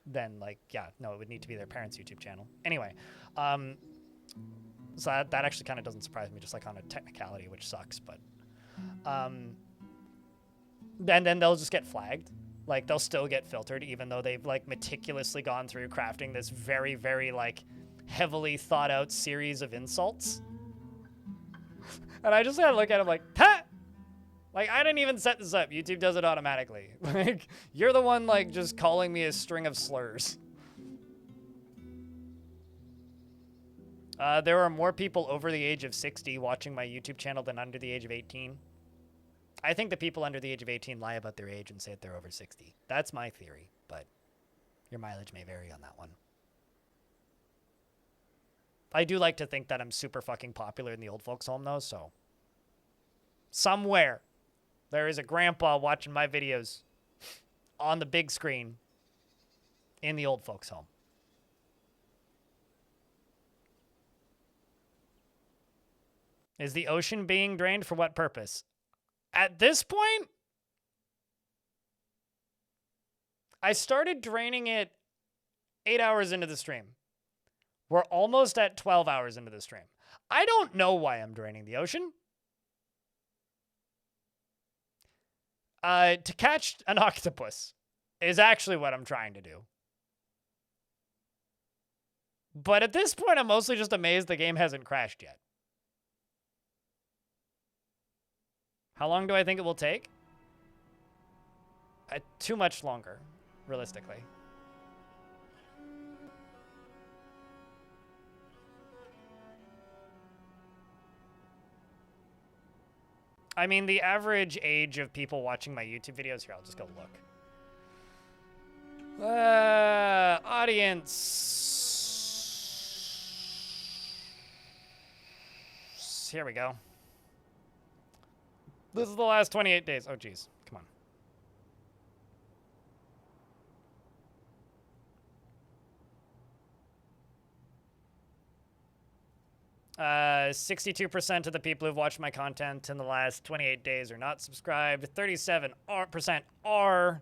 then like, yeah, no, it would need to be their parents' YouTube channel. Anyway, so that actually kind of doesn't surprise me, just like on a technicality, which sucks, but, and then they'll just get flagged. Like they'll still get filtered, even though they've like meticulously gone through crafting this very, very like heavily thought out series of insults. And I just gotta look at it like, ha! Like, I didn't even set this up. YouTube does it automatically. Like, you're the one, like, just calling me a string of slurs. There are more people over the age of 60 watching my YouTube channel than under the age of 18. I think the people under the age of 18 lie about their age and say that they're over 60. That's my theory, but your mileage may vary on that one. I do like to think that I'm super fucking popular in the old folks' home, though, so... Somewhere, there is a grandpa watching my videos on the big screen in the old folks' home. Is the ocean being drained for what purpose? At this point, I started draining it 8 hours into the stream. We're almost at 12 hours into the stream. I don't know why I'm draining the ocean. To catch an octopus is actually what I'm trying to do. But at this point, I'm mostly just amazed the game hasn't crashed yet. How long do I think it will take? Too much longer, realistically. I mean, the average age of people watching my YouTube videos... Here, I'll just go look. Audience. Here we go. This is the last 28 days. Oh, geez. Come on. 62% of the people who've watched my content in the last 28 days are not subscribed. 37% are.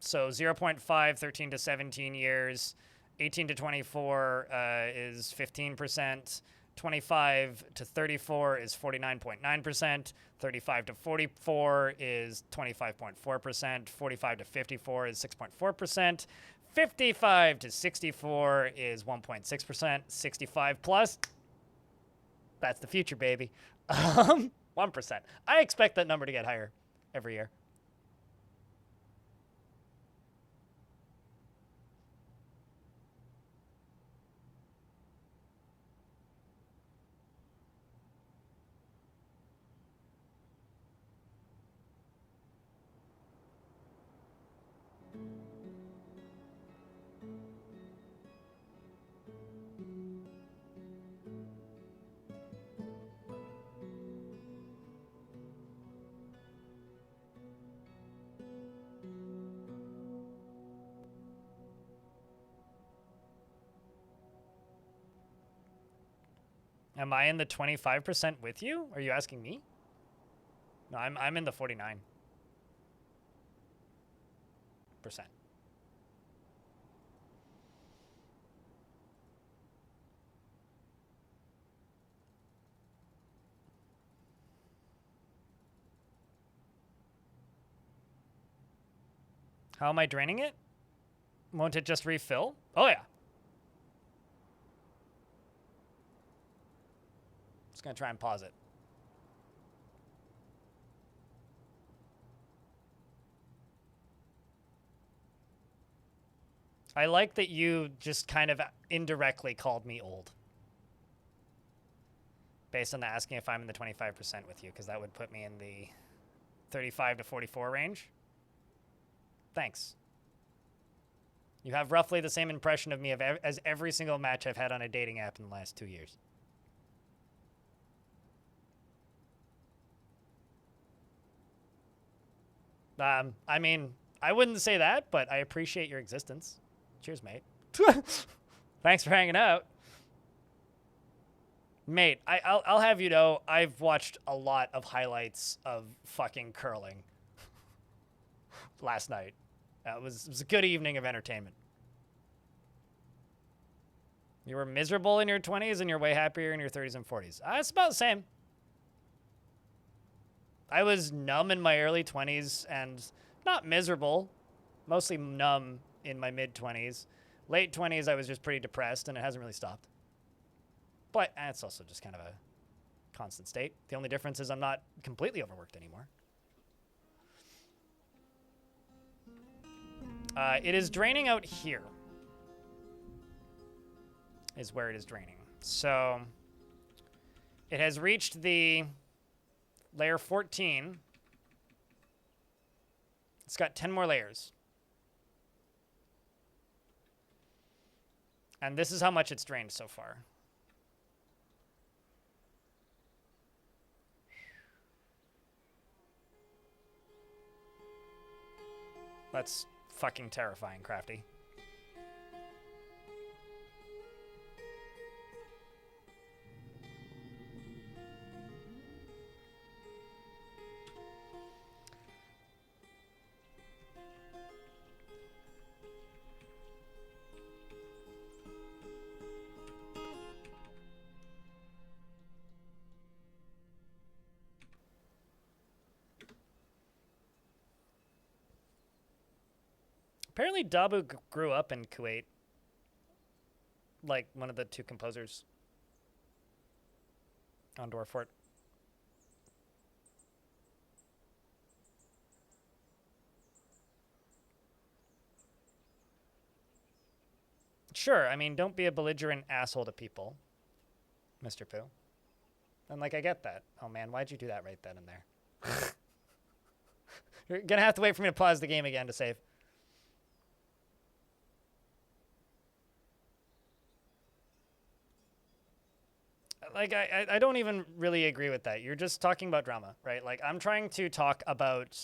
So 0.5, 13 to 17 years. 18 to 24 is 15%. 25 to 34 is 49.9%. 35 to 44 is 25.4%. 45 to 54 is 6.4%. 55 to 64 is 1.6%. 65 plus, that's the future, baby. 1%. I expect that number to get higher every year. Am I in the 25% with you? Are you asking me? No, I'm in the 49%. How am I draining it? Won't it just refill? Oh, yeah. Just gonna try and pause it. I like that you just kind of indirectly called me old. Based on the asking if I'm in the 25% with you, because that would put me in the 35 to 44 range. Thanks. You have roughly the same impression of me as every single match I've had on a dating app in the last 2 years. I mean, I wouldn't say that, but I appreciate your existence. Cheers, mate. Thanks for hanging out. Mate, I'll have you know, I've watched a lot of highlights of fucking curling last night. It was a good evening of entertainment. You were miserable in your 20s and you're way happier in your 30s and 40s. It's about the same. I was numb in my early 20s and not miserable, mostly numb in my mid-20s. Late 20s, I was just pretty depressed, and it hasn't really stopped. But it's also just kind of a constant state. The only difference is I'm not completely overworked anymore. It is draining out here, is where it is draining. So it has reached the layer 14. It's got 10 more layers. And this is how much it's drained so far. That's fucking terrifying, Crafty. Apparently Dabu grew up in Kuwait. Like one of the two composers on Dwarf Fort. Sure, I mean, don't be a belligerent asshole to people, Mr. Pooh. And like, I get that. Oh man, why'd you do that right then and there? You're gonna have to wait for me to pause the game again to save. Like, I don't even really agree with that. You're just talking about drama, right? Like, I'm trying to talk about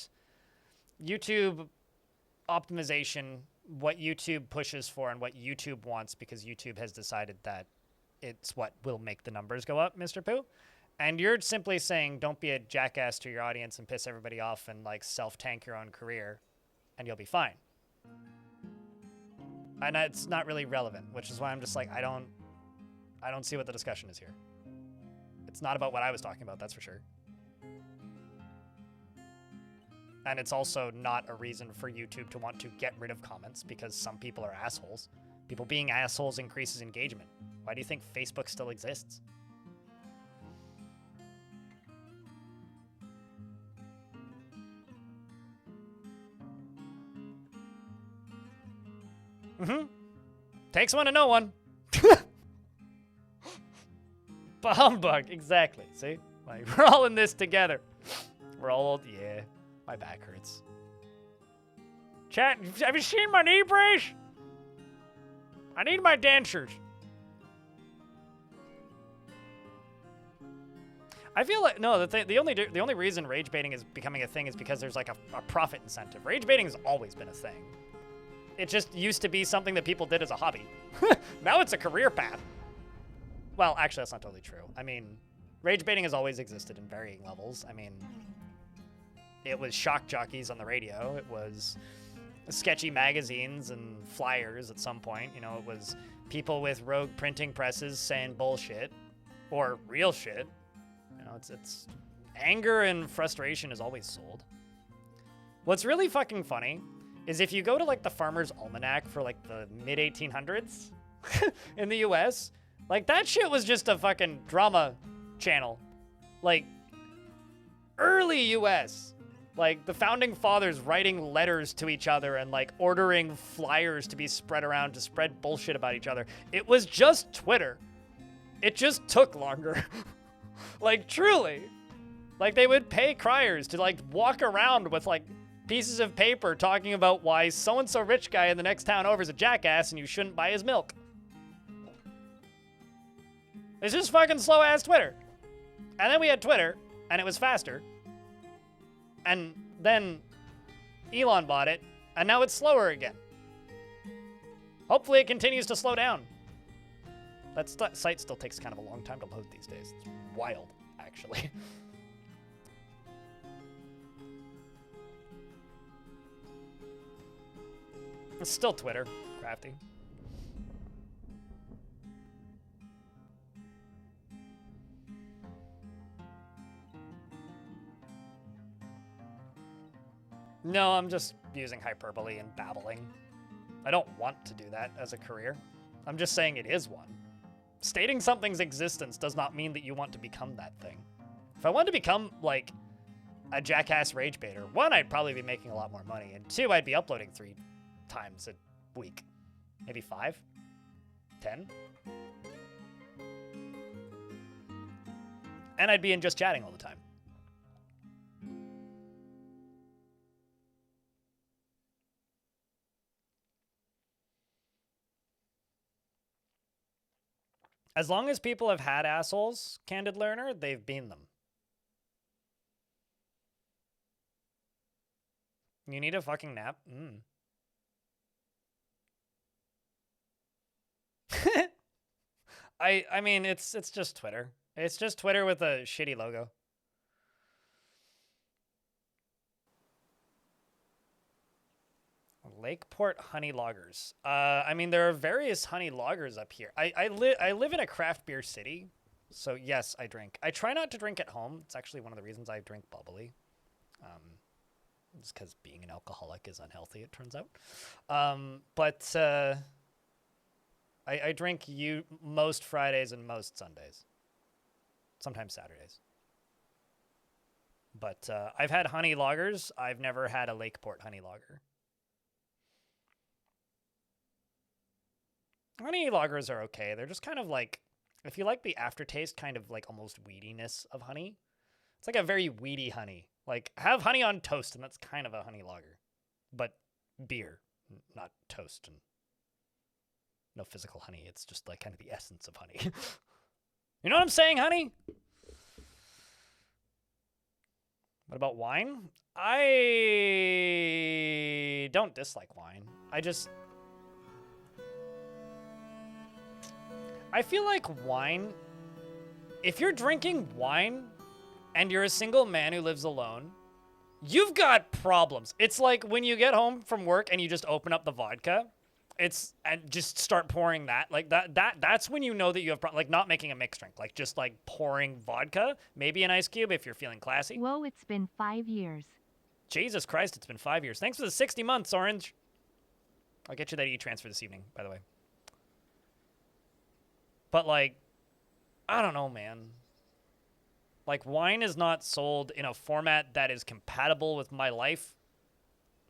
YouTube optimization, what YouTube pushes for and what YouTube wants because YouTube has decided that it's what will make the numbers go up, Mr. Pooh. And you're simply saying don't be a jackass to your audience and piss everybody off and, like, self-tank your own career and you'll be fine. And it's not really relevant, which is why I'm just like, I don't see what the discussion is here. It's not about what I was talking about, that's for sure. And it's also not a reason for YouTube to want to get rid of comments because some people are assholes. People being assholes increases engagement. Why do you think Facebook still exists? Mm-hmm. Takes one to know one. Humbug, exactly. See? Like, we're all in this together. We're all old. Yeah, my back hurts. Chat, have you seen my knee brace? I need my dentures. I feel like, no, the only reason rage baiting is becoming a thing is because there's like a profit incentive. Rage baiting has always been a thing. It just used to be something that people did as a hobby. Now it's a career path. Well, actually, that's not totally true. I mean, rage baiting has always existed in varying levels. I mean, it was shock jockeys on the radio. It was sketchy magazines and flyers at some point. You know, it was people with rogue printing presses saying bullshit or real shit. You know, it's anger and frustration is always sold. What's really fucking funny is if you go to like the Farmer's Almanac for like the mid 1800s in the US, like that shit was just a fucking drama channel. Like early US, like the founding fathers writing letters to each other and like ordering flyers to be spread around to spread bullshit about each other. It was just Twitter. It just took longer. Like truly. Like they would pay criers to like walk around with like pieces of paper talking about why so-and-so rich guy in the next town over is a jackass and you shouldn't buy his milk. It's just fucking slow-ass Twitter. And then we had Twitter, and it was faster. And then Elon bought it, and now it's slower again. Hopefully it continues to slow down. That site still takes kind of a long time to load these days. It's wild, actually. It's still Twitter, crafty. No, I'm just using hyperbole and babbling. I don't want to do that as a career. I'm just saying it is one. Stating something's existence does not mean that you want to become that thing. If I wanted to become, like, a jackass rage baiter, one, I'd probably be making a lot more money, and two, I'd be uploading 3 times a week. Maybe 5? 10? And I'd be in just chatting all the time. As long as people have had assholes, Candid Learner, they've been them. You need a fucking nap? I mean, it's just Twitter. It's just Twitter with a shitty logo. Lakeport honey loggers. I mean, there are various honey loggers up here. I live in a craft beer city, so yes, I drink. I try not to drink at home. It's actually one of the reasons I drink bubbly. Just because being an alcoholic is unhealthy, it turns out. But I drink most Fridays and most Sundays. Sometimes Saturdays. But I've had honey loggers. I've never had a Lakeport honey lager. Honey lagers are okay. They're just kind of like, if you like the aftertaste, kind of like almost weediness of honey. It's like a very weedy honey. Like, have honey on toast, and that's kind of a honey lager. But beer, not toast, and no physical honey. It's just like kind of the essence of honey. You know what I'm saying, honey? What about wine? I don't dislike wine. I feel like wine, if you're drinking wine and you're a single man who lives alone, you've got problems. It's like when you get home from work and you just open up the vodka, and just start pouring that. Like that's when you know that you have like not making a mixed drink, like just like pouring vodka, maybe an ice cube if you're feeling classy. Whoa, it's been 5 years. Jesus Christ, it's been 5 years. Thanks for the 60 months, Orange. I'll get you that e-transfer this evening, by the way. But, like, I don't know, man. Like, wine is not sold in a format that is compatible with my life,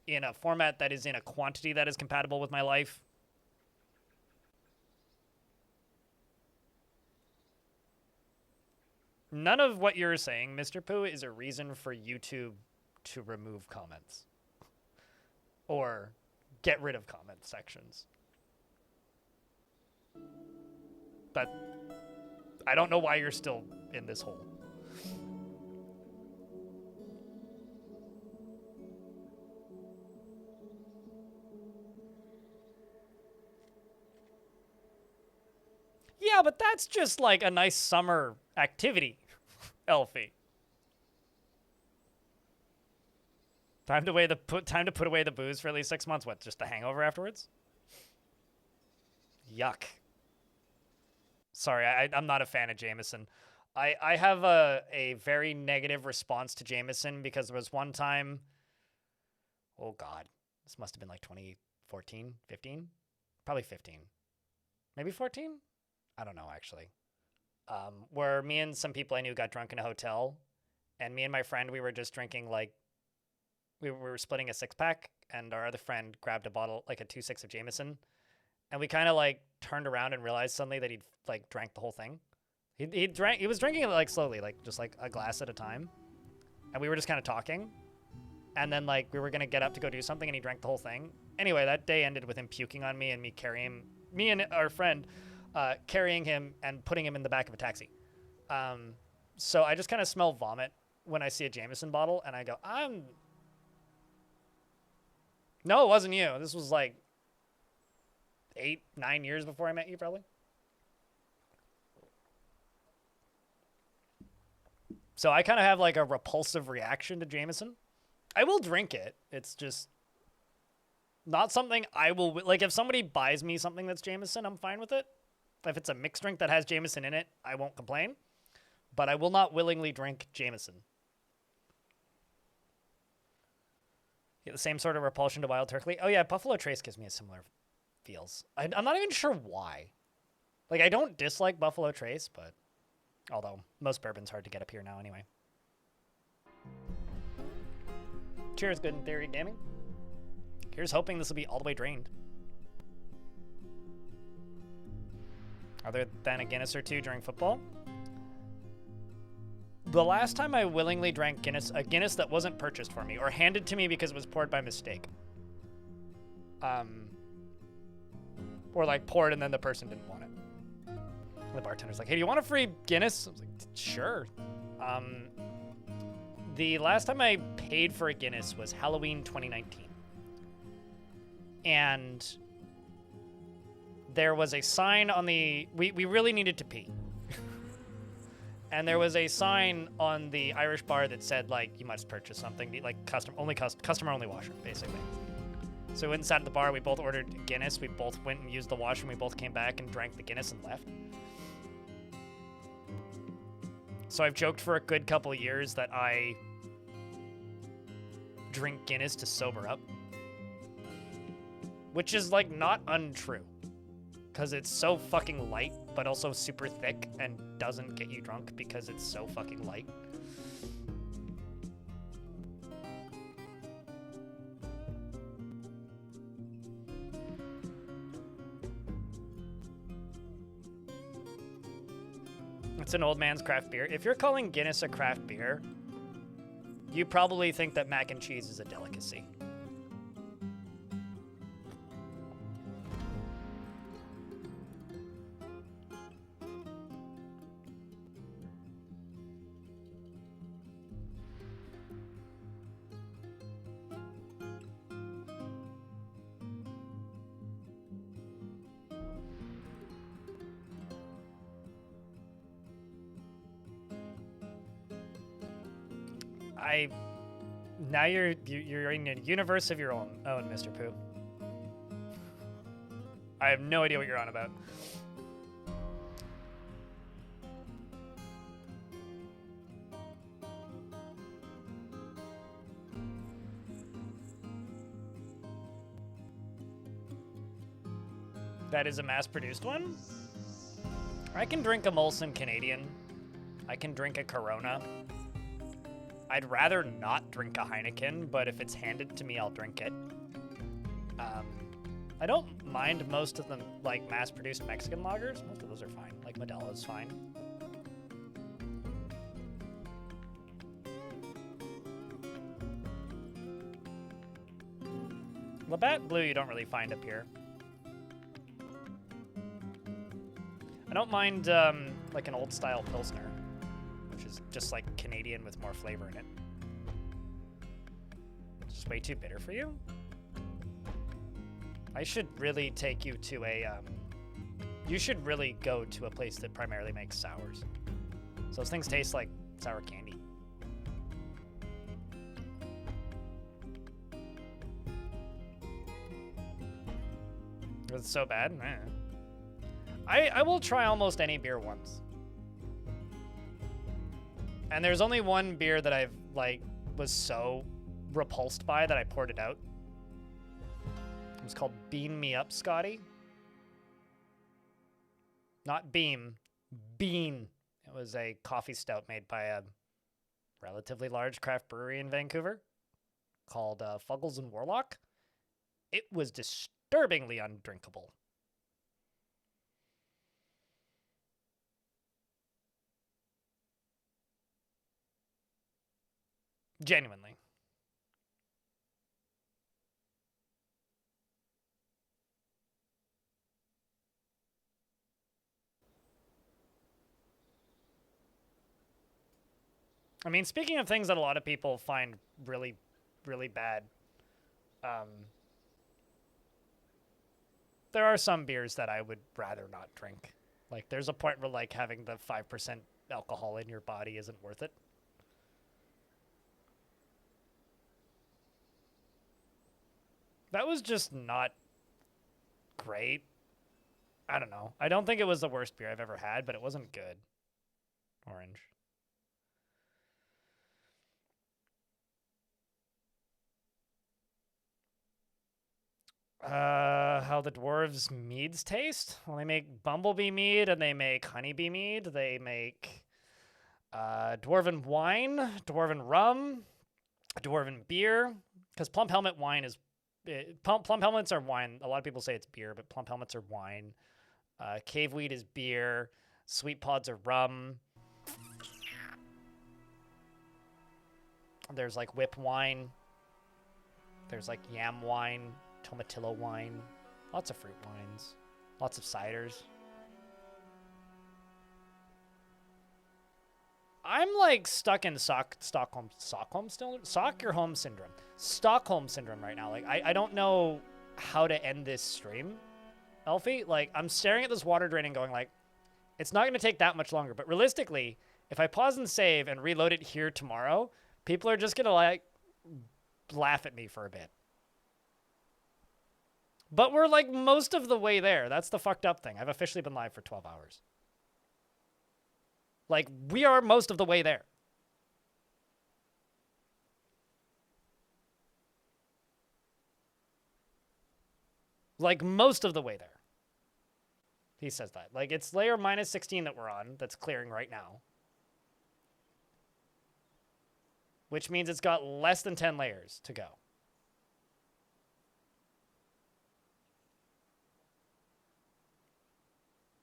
in a format that is in a quantity that is compatible with my life. None of what you're saying, Mr. Pooh, is a reason for YouTube to remove comments or get rid of comment sections. But I don't know why you're still in this hole. Yeah, Yeah, but that's just like a nice summer activity, Elfie. Time to put away the booze for at least 6 months. What? Just a hangover afterwards? Yuck. Sorry, I'm not a fan of Jameson. I have a very negative response to Jameson because there was one time. Oh God, this must have been like 2014, 15, probably 15, maybe 14. I don't know actually. Where me and some people I knew got drunk in a hotel, and me and my friend we were just drinking like. We were splitting a 6-pack, and our other friend grabbed a bottle, like a 2.6 of Jameson, and we kind of like turned around and realized suddenly that he'd like drank the whole thing. He was drinking it like slowly, like just like a glass at a time, and we were just kind of talking, and then like we were gonna get up to go do something, and he drank the whole thing. Anyway, that day ended with him puking on me and me and our friend carrying him and putting him in the back of a taxi. So I just kind of smell vomit when I see a Jameson bottle, and I go, No, it wasn't you. This was like 8, 9 years before I met you, probably. So I kind of have like a repulsive reaction to Jameson. I will drink it. It's just not something I will... Like, if somebody buys me something that's Jameson, I'm fine with it. If it's a mixed drink that has Jameson in it, I won't complain. But I will not willingly drink Jameson. Get the same sort of repulsion to Wild Turkey. Oh yeah, Buffalo Trace gives me a similar feels. I'm not even sure why. Like, I don't dislike Buffalo Trace, but... Although, most bourbon's hard to get up here now anyway. Cheers, Good in Theory Gaming. Here's hoping this will be all the way drained. Other than a Guinness or two during football? The last time I willingly drank Guinness, a Guinness that wasn't purchased for me or handed to me because it was poured by mistake. Or like poured and then the person didn't want it. The bartender's like, hey, do you want a free Guinness? I was like, sure. The last time I paid for a Guinness was Halloween 2019. And there was a sign on the... We really needed to pee. And there was a sign on the Irish bar that said, like, you must purchase something, like customer-only washroom, basically. So we went and sat at the bar. We both ordered Guinness. We both went and used the washroom. We both came back and drank the Guinness and left. So I've joked for a good couple of years that I drink Guinness to sober up. Which is, like, not untrue. Because it's so fucking light, but also super thick and doesn't get you drunk because it's so fucking light. It's an old man's craft beer. If you're calling Guinness a craft beer, you probably think that mac and cheese is a delicacy. Now you're in a universe of your own, Mr. Pooh. I have no idea what you're on about. That is a mass-produced one? I can drink a Molson Canadian. I can drink a Corona. I'd rather not drink a Heineken, but if it's handed to me, I'll drink it. I don't mind most of them, like, mass-produced Mexican lagers. Most of those are fine. Like, Modelo's fine. Labatt Blue you don't really find up here. I don't mind, like, an old-style Pilsner. Is just like Canadian with more flavor in it. It's just way too bitter for you? I should really take you to a You should really go to a place that primarily makes sours. So those things taste like sour candy. It's so bad. I will try almost any beer once. And there's only one beer that I've was so repulsed by that I poured it out. It was called Bean Me Up, Scotty. Not Beam, Bean. It was a coffee stout made by a relatively large craft brewery in Vancouver called Fuggles and Warlock. It was disturbingly undrinkable. Genuinely. I mean, speaking of things that a lot of people find really, really bad, there are some beers that I would rather not drink. Like, there's a point where, like, having the 5% alcohol in your body isn't worth it. That was just not great. I don't know. I don't think it was the worst beer I've ever had, but it wasn't good. Orange. How the dwarves' meads taste? Well, they make bumblebee mead and they make honeybee mead. They make dwarven wine, dwarven rum, dwarven beer. Because plump helmet wine is plump helmets are wine. A lot of people say it's beer, but plump helmets are wine. Cave weed is beer. Sweet pods are rum. There's like whip wine. There's like yam wine. Tomatillo wine, lots of fruit wines, lots of ciders. I'm like stuck in Stockholm syndrome right now. Like I don't know how to end this stream, Elfie. Like I'm staring at this water draining going like, it's not going to take that much longer. But realistically, if I pause and save and reload it here tomorrow, people are just going to like laugh at me for a bit. But we're like most of the way there. That's the fucked up thing. I've officially been live for 12 hours. Like, we are most of the way there. Like, most of the way there. He says that. Like, it's layer minus 16 that we're on that's clearing right now. Which means it's got less than 10 layers to go.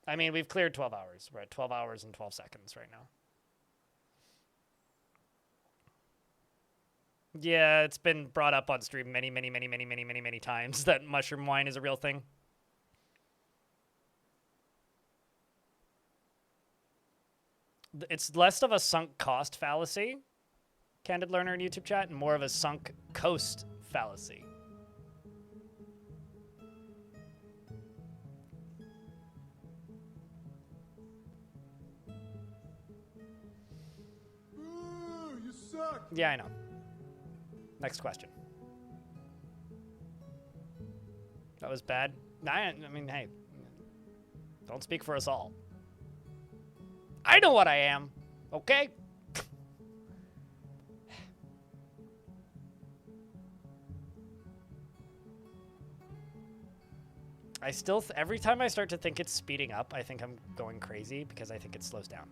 I mean, we've cleared 12 hours. We're at 12 hours and 12 seconds right now. Yeah, it's been brought up on stream many times that mushroom wine is a real thing. It's less of a sunk cost fallacy, Candid Learner in YouTube chat, and more of a sunk coast fallacy. Yeah, I know. Next question. That was bad. I mean, hey, don't speak for us all. I know what I am, okay? I still, every time I start to think it's speeding up, I think I'm going crazy because I think it slows down.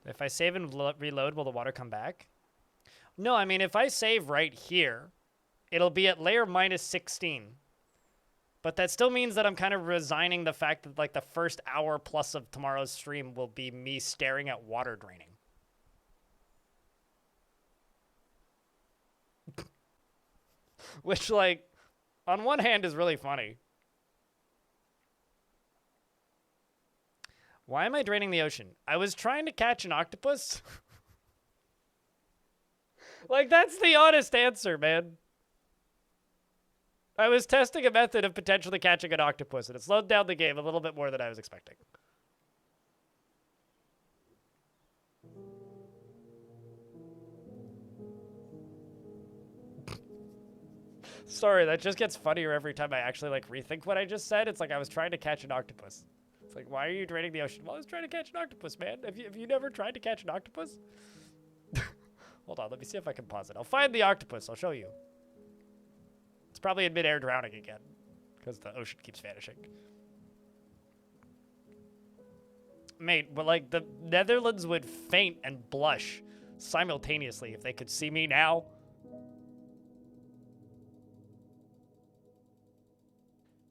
If I save and reload, will the water come back? No, I mean, if I save right here, it'll be at layer minus 16. But that still means that I'm kind of resigning the fact that, like, the first hour plus of tomorrow's stream will be me staring at water draining. Which, like, on one hand is really funny. Why am I draining the ocean? I was trying to catch an octopus. Like, that's the honest answer, man. I was testing a method of potentially catching an octopus, and it slowed down the game a little bit more than I was expecting. Sorry, that just gets funnier every time I actually, like, rethink what I just said. It's like I was trying to catch an octopus. It's like, why are you draining the ocean? Well, I was trying to catch an octopus, man. Have you never tried to catch an octopus? Hold on, let me see if I can pause it. I'll find the octopus. I'll show you. It's probably in midair drowning again because the ocean keeps vanishing. Mate, but like the Netherlands would faint and blush simultaneously if they could see me now.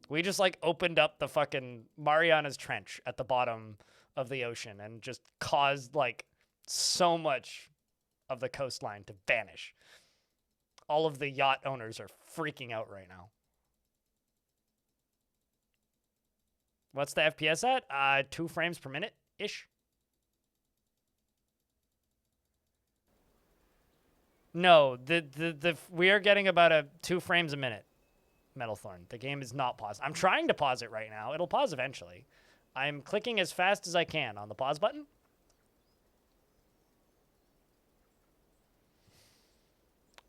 We just like opened up the fucking Marianas Trench at the bottom of the ocean and just caused like so much of the coastline to vanish. All of the yacht owners are freaking out right now. What's the FPS at? 2 frames per minute-ish. No, we are getting about 2 frames a minute, Metalthorn. The game is not paused. I'm trying to pause it right now. It'll pause eventually. I'm clicking as fast as I can on the pause button.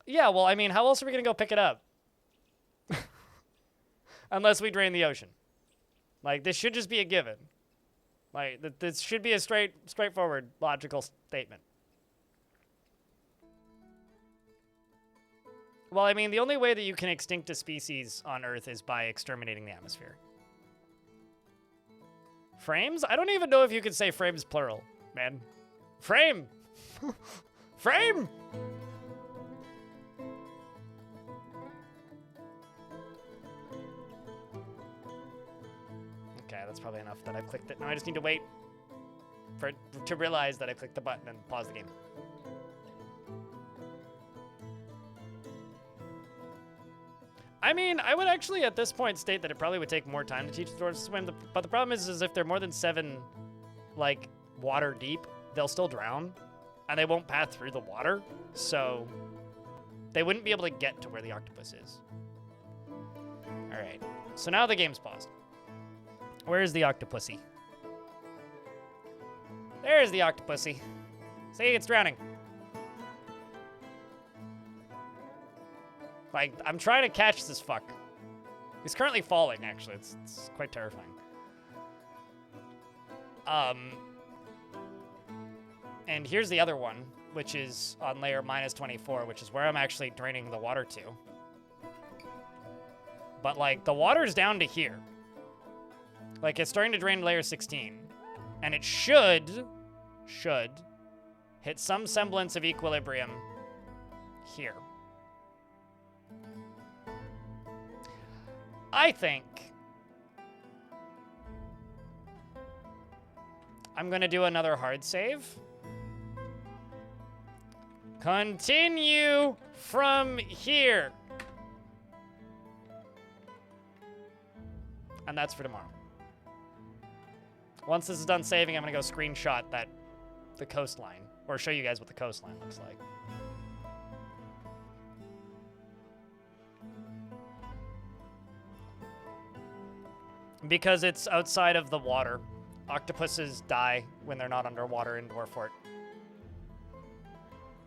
Yeah, well, I mean, how else are we going to go pick it up? Unless we drain the ocean. Like, this should just be a given. Like, this should be a straightforward, logical statement. Well, I mean, the only way that you can extinct a species on Earth is by exterminating the atmosphere. Frames? I don't even know if you could say frames plural, man. Frame! Frame! Okay, that's probably enough that I've clicked it. Now I just need to wait for it to realize that I clicked the button and pause the game. I mean, I would actually at this point state that it probably would take more time to teach the dwarves to swim. But the problem is if they're more than 7, like, water deep, they'll still drown. And they won't pass through the water. So they wouldn't be able to get to where the octopus is. All right. So now the game's paused. Where is the octopussy? There's the octopussy. See, it's drowning. Like, I'm trying to catch this fuck. He's currently falling, actually. It's quite terrifying. And here's the other one, which is on layer -24, which is where I'm actually draining the water to. But, like, the water's down to here. Like, it's starting to drain layer 16. And it should hit some semblance of equilibrium here. I think I'm going to do another hard save. Continue from here. And that's for tomorrow. Once this is done saving, I'm going to go screenshot the coastline, or show you guys what the coastline looks like. Because it's outside of the water. Octopuses die when they're not underwater in Dwarf.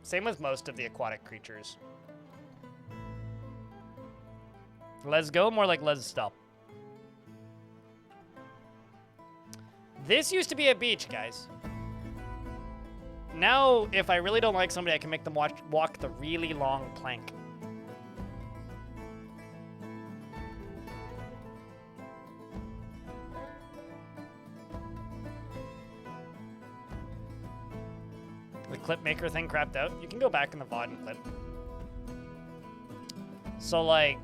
Same with most of the aquatic creatures. Let's go, more like let's stop. This used to be a beach, guys. Now, if I really don't like somebody, I can make them walk the really long plank. The clip maker thing crapped out. You can go back in the VOD and clip. So, like,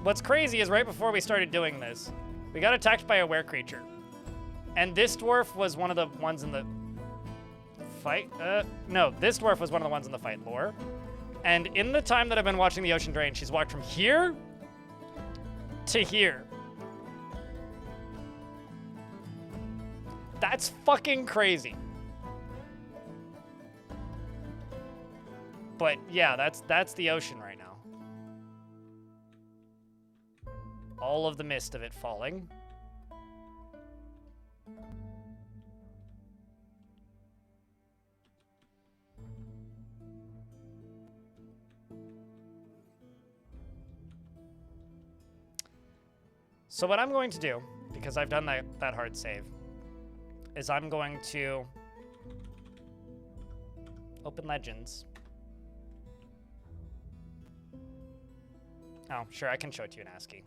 what's crazy is right before we started doing this, we got attacked by a were creature. And this dwarf was one of the ones in the fight. No, this dwarf was one of the ones in the fight lore. And in the time that I've been watching the ocean drain, she's walked from here to here. That's fucking crazy. But yeah, that's the ocean right now. All of the mist of it falling. So what I'm going to do, because I've done that hard save, is I'm going to open Legends. Oh, sure, I can show it to you in ASCII.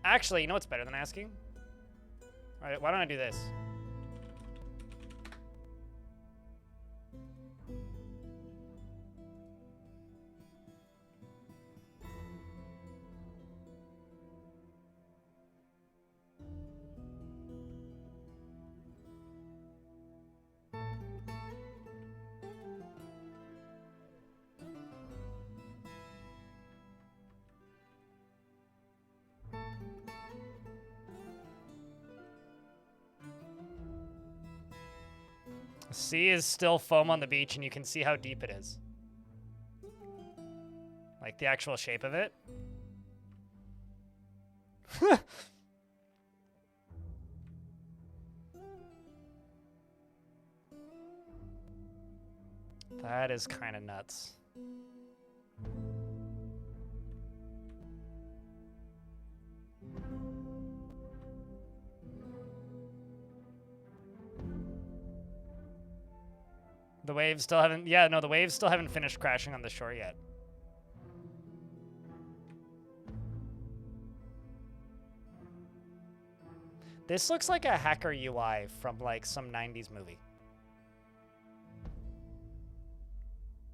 Actually, you know what's better than ASCII? All right, why don't I do this? Sea is still foam on the beach, and you can see how deep it is. Like the actual shape of it. That is kind of nuts. The waves still haven't... Yeah, no, the waves still haven't finished crashing on the shore yet. This looks like a hacker UI from, like, some 90s movie.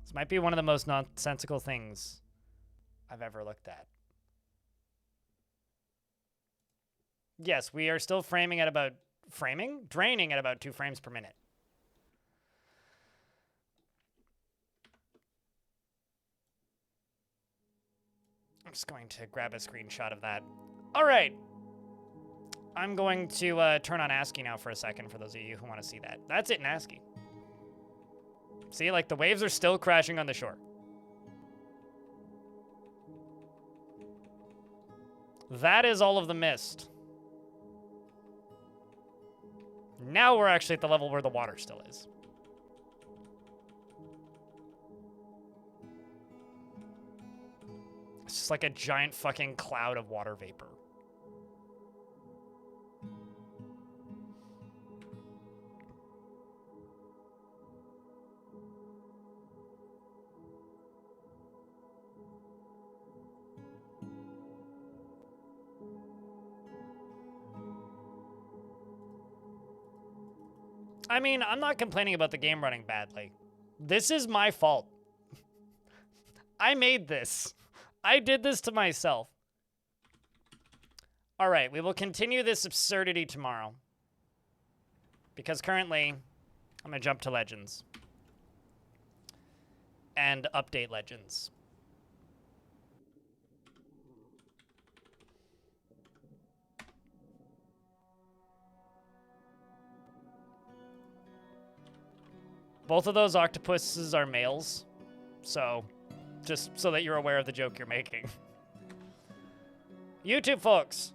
This might be one of the most nonsensical things I've ever looked at. Yes, we are still framing at about... Framing? Draining at about 2 frames per minute. I'm just going to grab a screenshot of that. All right. I'm going to turn on ASCII now for a second for those of you who want to see that. That's it in ASCII. See, like the waves are still crashing on the shore. That is all of the mist. Now we're actually at the level where the water still is. It's just like a giant fucking cloud of water vapor. I mean, I'm not complaining about the game running badly. This is my fault. I made this. I did this to myself. All right, we will continue this absurdity tomorrow. Because currently, I'm going to jump to Legends. And update Legends. Both of those octopuses are males. So... just so that you're aware of the joke you're making. YouTube folks,